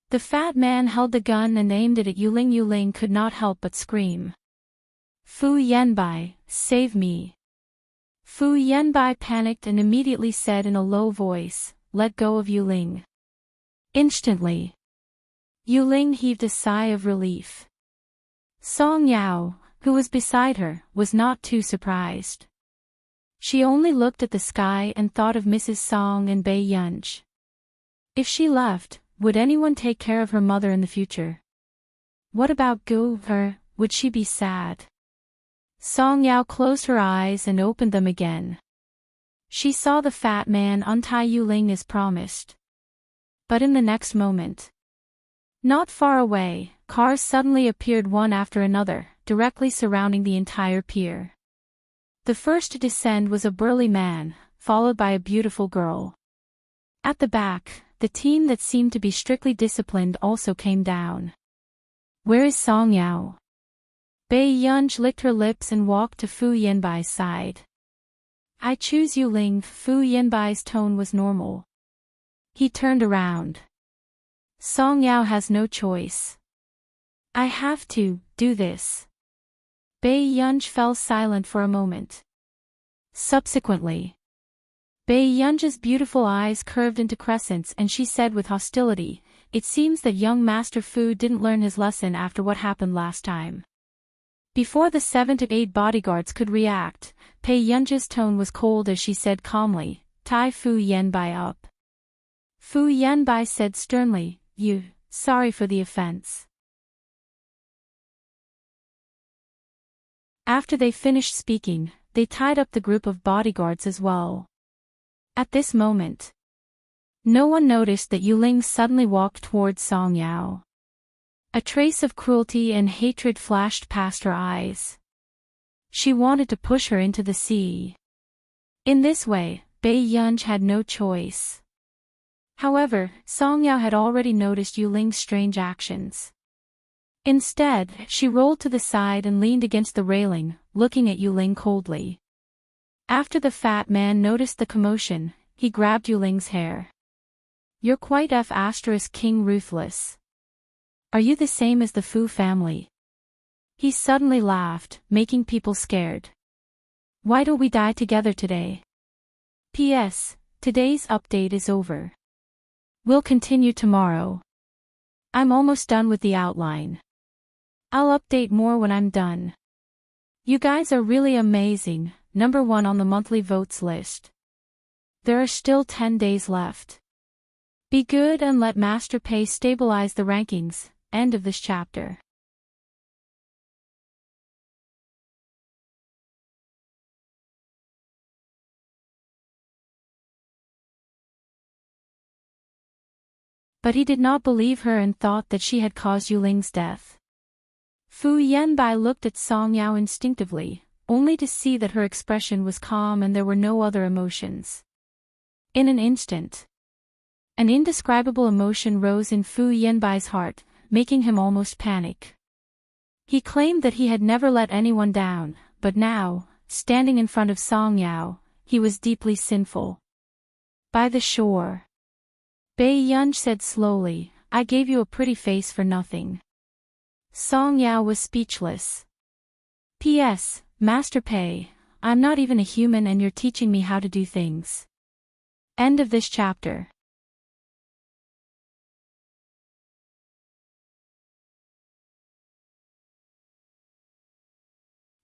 The fat man held the gun and aimed it at Yuling. Yuling could not help but scream. Fu Yanbai, save me. Fu Yanbai panicked and immediately said in a low voice, "Let go of Yuling." Instantly, Yuling heaved a sigh of relief. Song Yao, who was beside her, was not too surprised. She only looked at the sky and thought of Mrs. Song and Bei Yunj. If she left, would anyone take care of her mother in the future? What about Gu her, would she be sad? Song Yao closed her eyes and opened them again. She saw the fat man untie Yuling as promised. But in the next moment, not far away, cars suddenly appeared one after another, directly surrounding the entire pier. The first to descend was a burly man, followed by a beautiful girl. At the back, the team that seemed to be strictly disciplined also came down. Where is Song Yao? Bei Yunj licked her lips and walked to Fu Yanbai's side. I choose Yuling. Fu Yanbai's tone was normal. He turned around. Song Yao has no choice. I have to do this. Bei Yunj fell silent for a moment. Subsequently, Bei Yunj's beautiful eyes curved into crescents and she said with hostility, "It seems that young Master Fu didn't learn his lesson after what happened last time." Before the 7 to 8 bodyguards could react, Bei Yunj's tone was cold as she said calmly, "Tie Fu Yanbai up." Fu Yanbai said sternly, sorry for the offense." After they finished speaking, they tied up the group of bodyguards as well. At this moment, No one noticed that Yuling suddenly walked towards Song Yao. A trace of cruelty and hatred flashed past her eyes. She wanted to push her into the sea. In this way, Bai Yunj had no choice. However, Song Yao had already noticed Yuling's strange actions. Instead, she rolled to the side and leaned against the railing, looking at Yuling coldly. After the fat man noticed the commotion, he grabbed Yuling's hair. "You're quite King ruthless. Are you the same as the Fu family?" He suddenly laughed, making people scared. "Why don't we die together today?" P.S. Today's update is over. We'll continue tomorrow. I'm almost done with the outline. I'll update more when I'm done. You guys are really amazing, #1 on the monthly votes list. There are still 10 days left. Be good and let Master Pay stabilize the rankings. End of this chapter. But he did not believe her and thought that she had caused Yuling's death. Fu Yanbai looked at Song Yao instinctively, only to see that her expression was calm and there were no other emotions. In an instant, an indescribable emotion rose in Fu Yanbai's heart, making him almost panic. He claimed that he had never let anyone down, but now, standing in front of Song Yao, he was deeply sinful. By the shore, Bai Yunj said slowly, "I gave you a pretty face for nothing." Song Yao was speechless. P.S. Master Pei, I'm not even a human and you're teaching me how to do things. End of this chapter.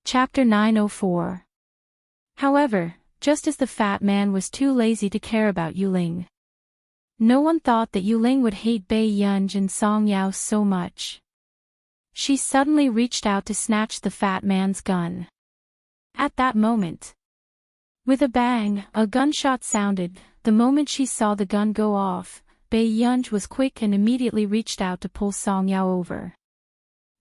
Chapter 904. However, just as the fat man was too lazy to care about Yuling, no one thought that Yuling would hate Bai Yunj and Song Yao so much. She suddenly reached out to snatch the fat man's gun. At that moment, with a bang, a gunshot sounded. The moment she saw the gun go off, Bai Yunj was quick and immediately reached out to pull Song Yao over.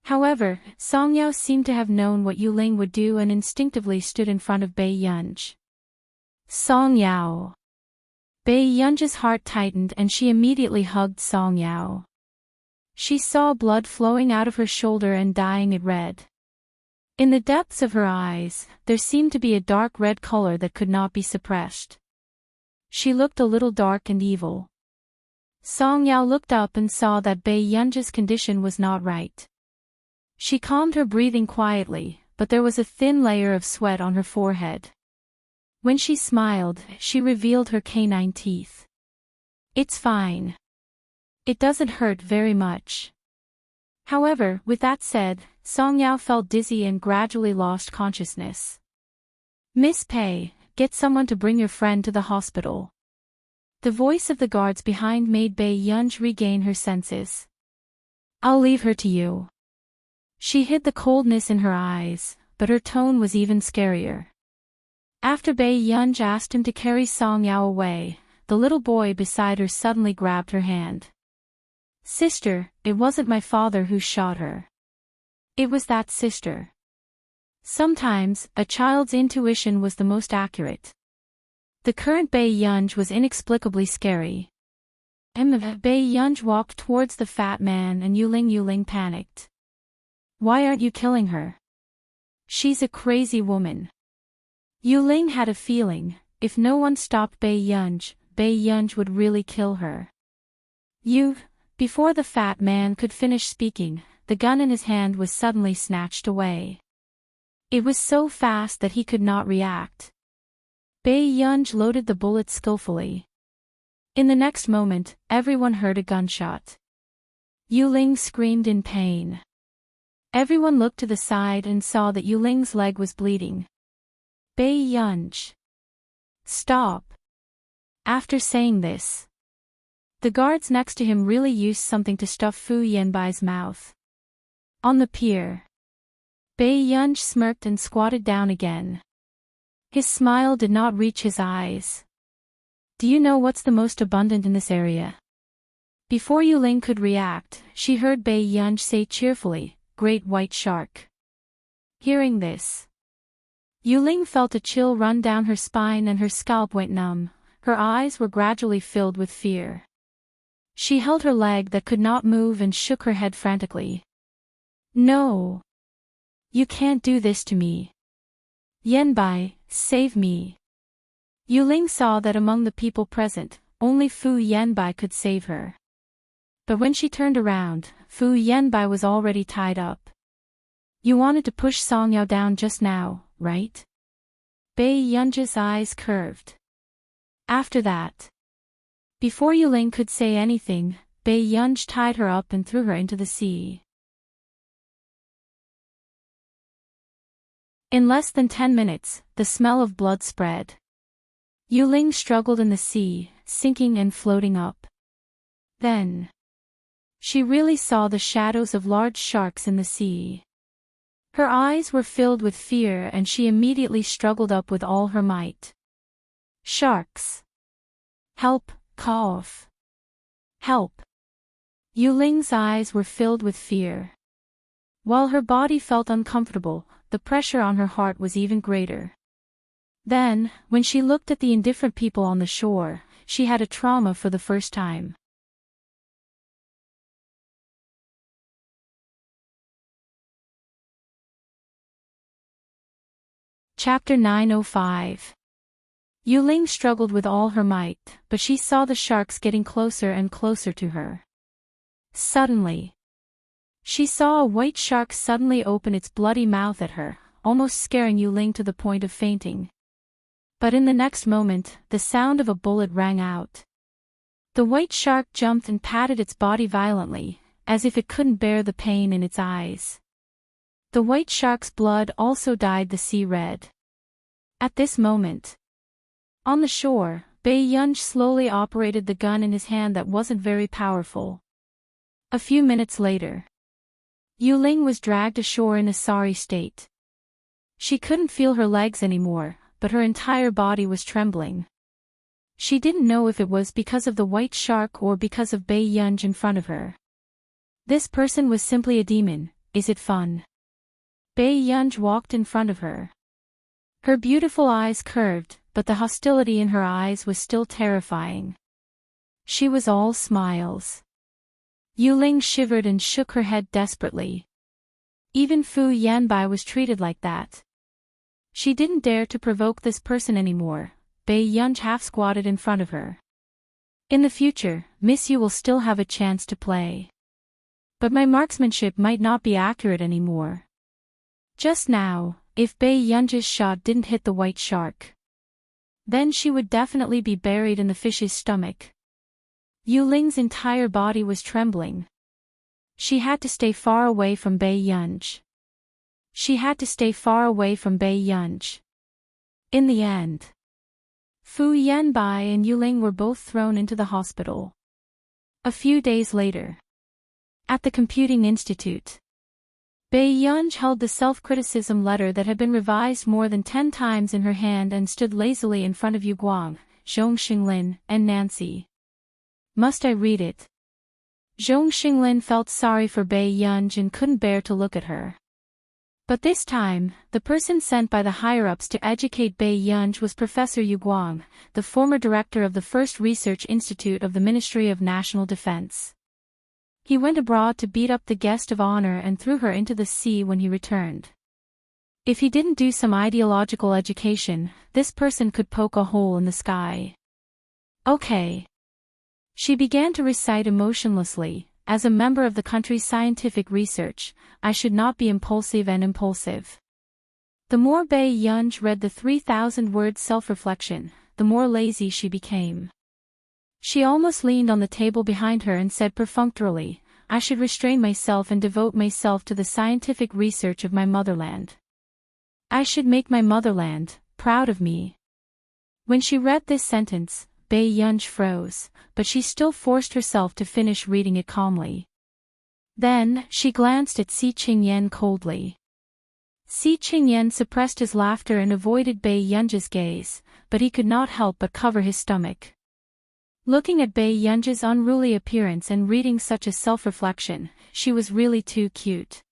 However, Song Yao seemed to have known what Yuling would do and instinctively stood in front of Bai Yunj. Song Yao. Bai Yunj's heart tightened and she immediately hugged Song Yao. She saw blood flowing out of her shoulder and dyeing it red. In the depths of her eyes, there seemed to be a dark red color that could not be suppressed. She looked a little dark and evil. Song Yao looked up and saw that Bai Yunj's condition was not right. She calmed her breathing quietly, but there was a thin layer of sweat on her forehead. When she smiled, she revealed her canine teeth. "It's fine. It doesn't hurt very much." However, with that said, Song Yao felt dizzy and gradually lost consciousness. "Miss Pei, get someone to bring your friend to the hospital." The voice of the guards behind made Bai Yunj regain her senses. "I'll leave her to you." She hid the coldness in her eyes, but her tone was even scarier. After Bai Yunj asked him to carry Song Yao away, the little boy beside her suddenly grabbed her hand. "Sister, it wasn't my father who shot her. It was that sister." Sometimes, a child's intuition was the most accurate. The current Bai Yunj was inexplicably scary. Bai Yunj walked towards the fat man and Yuling panicked. "Why aren't you killing her? She's a crazy woman." Yuling had a feeling, if no one stopped Bai Yunj would really kill her. Before the fat man could finish speaking, the gun in his hand was suddenly snatched away. It was so fast that he could not react. Bai Yunj loaded the bullet skillfully. In the next moment, everyone heard a gunshot. Yuling screamed in pain. Everyone looked to the side and saw that Yuling's leg was bleeding. "Bai Yunj, stop." After saying this, the guards next to him really used something to stuff Fu Yanbai's mouth. On the pier, Bai Yunj smirked and squatted down again. His smile did not reach his eyes. Do you know what's the most abundant in this area? Before Yuling could react, she heard Bai Yunj say cheerfully, "Great white shark." Hearing this, Yuling felt a chill run down her spine and her scalp went numb. Her eyes were gradually filled with fear. She held her leg that could not move and shook her head frantically. "No! You can't do this to me. Yanbai, save me." Yuling saw that among the people present, only Fu Yanbai could save her. But when she turned around, Fu Yanbai was already tied up. "You wanted to push Song Yao down just now, right?" Bai Yunj's eyes curved. After that, before Yuling could say anything, Bai Yunj tied her up and threw her into the sea. In less than 10 minutes, the smell of blood spread. Yuling struggled in the sea, sinking and floating up. Then, she really saw the shadows of large sharks in the sea. Her eyes were filled with fear and she immediately struggled up with all her might. "Sharks! Help, cough! Help!" Yuling's eyes were filled with fear. While her body felt uncomfortable, the pressure on her heart was even greater. Then, when she looked at the indifferent people on the shore, she had a trauma for the first time. Chapter 905. Yuling struggled with all her might, but she saw the sharks getting closer and closer to her. Suddenly, she saw a white shark suddenly open its bloody mouth at her, almost scaring Yuling to the point of fainting. But in the next moment, the sound of a bullet rang out. The white shark jumped and patted its body violently, as if it couldn't bear the pain in its eyes. The white shark's blood also dyed the sea red. At this moment, on the shore, Bai Yunj slowly operated the gun in his hand that wasn't very powerful. A few minutes later, Yuling was dragged ashore in a sorry state. She couldn't feel her legs anymore, but her entire body was trembling. She didn't know if it was because of the white shark or because of Bai Yunj in front of her. This person was simply a demon. Is it fun? Bai Yunj walked in front of her. Her beautiful eyes curved, but the hostility in her eyes was still terrifying. She was all smiles. Yuling shivered and shook her head desperately. Even Fu Yanbai was treated like that. She didn't dare to provoke this person anymore. Bai Yunj half-squatted in front of her. "In the future, Miss Yu will still have a chance to play. But my marksmanship might not be accurate anymore. Just now, if Bai Yunj's shot didn't hit the white shark, then she would definitely be buried in the fish's stomach." Yuling's entire body was trembling. She had to stay far away from Bai Yunj. She had to stay far away from Bai Yunj. In the end, Fu Yanbai and Yuling were both thrown into the hospital. A few days later, at the Computing Institute, Bai Yunj held the self-criticism letter that had been revised more than 10 times in her hand and stood lazily in front of Yu Guang, Zhong Xinglin, and Nancy. "Must I read it?" Zhong Xinglin felt sorry for Bai Yunj and couldn't bear to look at her. But this time, the person sent by the higher-ups to educate Bai Yunj was Professor Yu Guang, the former director of the First Research Institute of the Ministry of National Defense. He went abroad to beat up the guest of honor and threw her into the sea when he returned. If he didn't do some ideological education, this person could poke a hole in the sky. "Okay." She began to recite emotionlessly, "As a member of the country's scientific research, I should not be impulsive and impulsive." The more Bai Yunj read the 3,000-word self-reflection, the more lazy she became. She almost leaned on the table behind her and said perfunctorily, "I should restrain myself and devote myself to the scientific research of my motherland. I should make my motherland proud of me." When she read this sentence, Bai Yunj froze, but she still forced herself to finish reading it calmly. Then, she glanced at Si Qingyan coldly. Si Qingyan suppressed his laughter and avoided Bai Yunj's gaze, but he could not help but cover his stomach. Looking at Bei Yunji's unruly appearance and reading such a self-reflection, she was really too cute.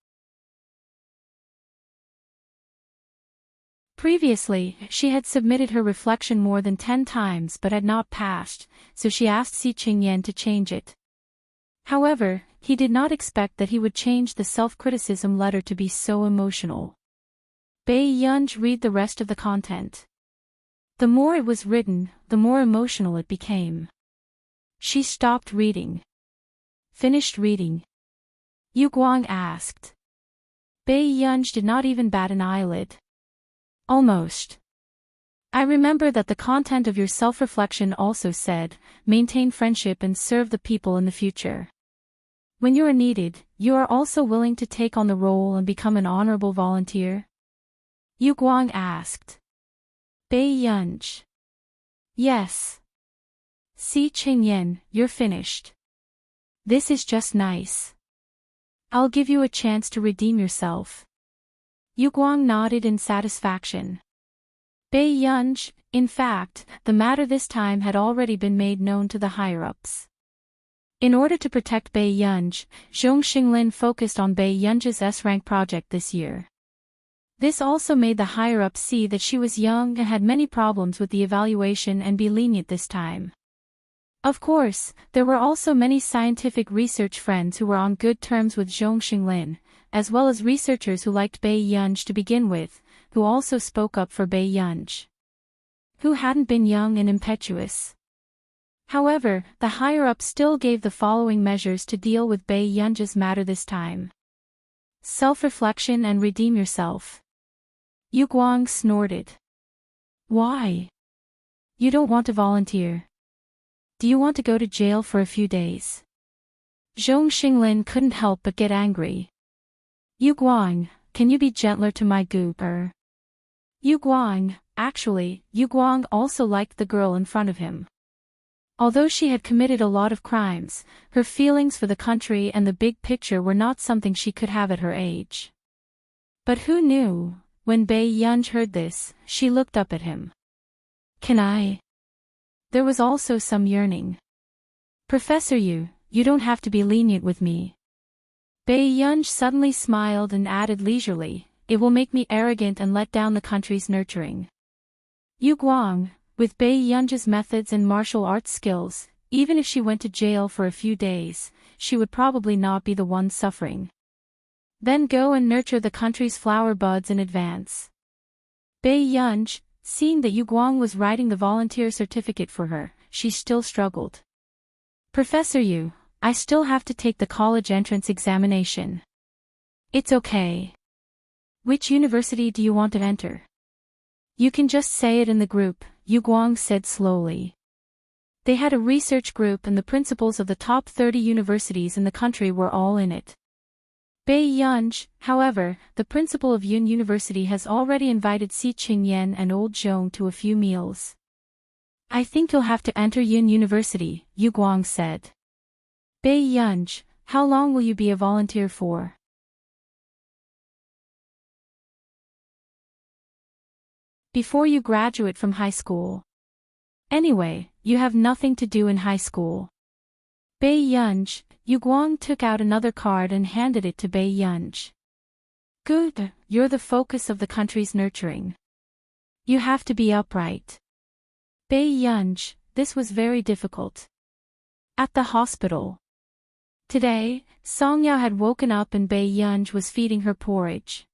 Previously, she had submitted her reflection more than 10 times but had not passed, so she asked Si Qingyan to change it. However, he did not expect that he would change the self-criticism letter to be so emotional. Bei Yunji read the rest of the content. The more it was written, the more emotional it became. She stopped reading. Finished reading? Yu Guang asked. Bei Yunji did not even bat an eyelid. Almost. I remember that the content of your self-reflection also said, maintain friendship and serve the people in the future. When you are needed, you are also willing to take on the role and become an honorable volunteer? Yu Guang asked. Bei Yunji. Yes. Si Qingyan, you're finished. This is just nice. I'll give you a chance to redeem yourself. Yu Guang nodded in satisfaction. Bei Yunji, in fact, the matter this time had already been made known to the higher-ups. In order to protect Bei Yunji, Zhong Xinglin focused on Bei Yunji's S-rank project this year. This also made the higher-ups see that she was young and had many problems with the evaluation and be lenient this time. Of course, there were also many scientific research friends who were on good terms with Zhong Xinglin, as well as researchers who liked Bei Yunji to begin with, who also spoke up for Bei Yunji, who hadn't been young and impetuous. However, the higher-ups still gave the following measures to deal with Bei Yunji's matter this time. Self-reflection and redeem yourself. Yu Guang snorted. Why? You don't want to volunteer. Do you want to go to jail for a few days? Zhong Xinglin couldn't help but get angry. Yu Guang, can you be gentler to my goober? Yu Guang, actually, Yu Guang also liked the girl in front of him. Although she had committed a lot of crimes, her feelings for the country and the big picture were not something she could have at her age. But who knew, when Bei Yunji heard this, she looked up at him. Can I? There was also some yearning. Professor Yu, you don't have to be lenient with me. Bei Yunji suddenly smiled and added leisurely, it will make me arrogant and let down the country's nurturing. Yu Guang, with Bei Yunji's methods and martial arts skills, even if she went to jail for a few days, she would probably not be the one suffering. Then go and nurture the country's flower buds in advance. Bei Yunji, seeing that Yu Guang was writing the volunteer certificate for her, she still struggled. Professor Yu, I still have to take the college entrance examination. It's okay. Which university do you want to enter? You can just say it in the group, Yu Guang said slowly. They had a research group and the principals of the top 30 universities in the country were all in it. Bei Yunji, however, the principal of Yun University has already invited Si Qingyan and Old Zhong to a few meals. I think you'll have to enter Yun University, Yu Guang said. Bei Yunji, how long will you be a volunteer for? Before you graduate from high school. Anyway, you have nothing to do in high school. Bei Yunji, Yu Guang took out another card and handed it to Bei Yunji. Good, you're the focus of the country's nurturing. You have to be upright. Bei Yunji, this was very difficult. At the hospital. Today, Song Yao had woken up and Bei Yunji was feeding her porridge.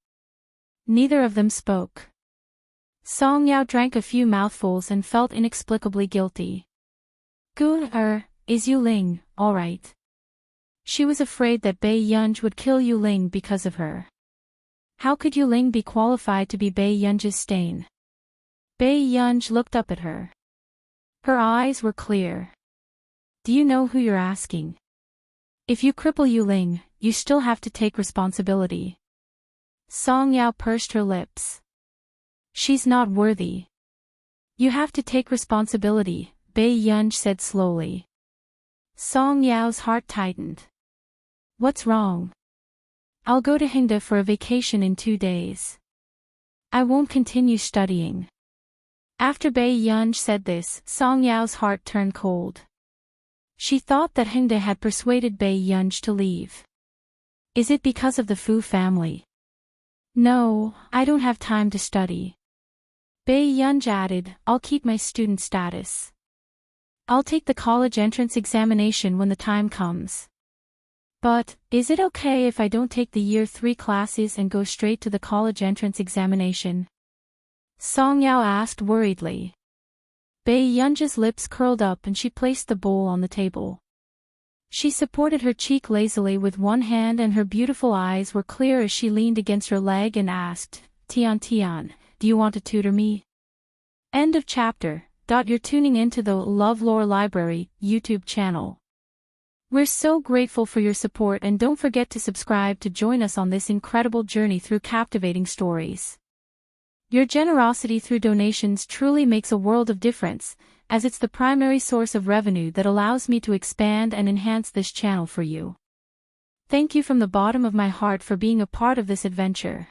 Neither of them spoke. Song Yao drank a few mouthfuls and felt inexplicably guilty. Good, is Yu Ling, all right? She was afraid that Bei Yunji would kill Yu Ling because of her. How could Yu Ling be qualified to be Bei Yunji's stain? Bei Yunji looked up at her. Her eyes were clear. Do you know who you're asking? If you cripple Yu Ling, you still have to take responsibility. Song Yao pursed her lips. She's not worthy. You have to take responsibility, Bei Yunji said slowly. Song Yao's heart tightened. What's wrong? I'll go to Hingda for a vacation in 2 days. I won't continue studying. After Bei Yunji said this, Song Yao's heart turned cold. She thought that Hengde had persuaded Bei Yunj to leave. Is it because of the Fu family? No, I don't have time to study. Bei Yunj added, I'll keep my student status. I'll take the college entrance examination when the time comes. But, is it okay if I don't take the year 3 classes and go straight to the college entrance examination? Song Yao asked worriedly. Bei Yunj's lips curled up and she placed the bowl on the table. She supported her cheek lazily with one hand and her beautiful eyes were clear as she leaned against her leg and asked, Tian, do you want to tutor me? End of chapter. You're tuning into the LoveLore Library YouTube channel. We're so grateful for your support and don't forget to subscribe to join us on this incredible journey through captivating stories. Your generosity through donations truly makes a world of difference, as it's the primary source of revenue that allows me to expand and enhance this channel for you. Thank you from the bottom of my heart for being a part of this adventure.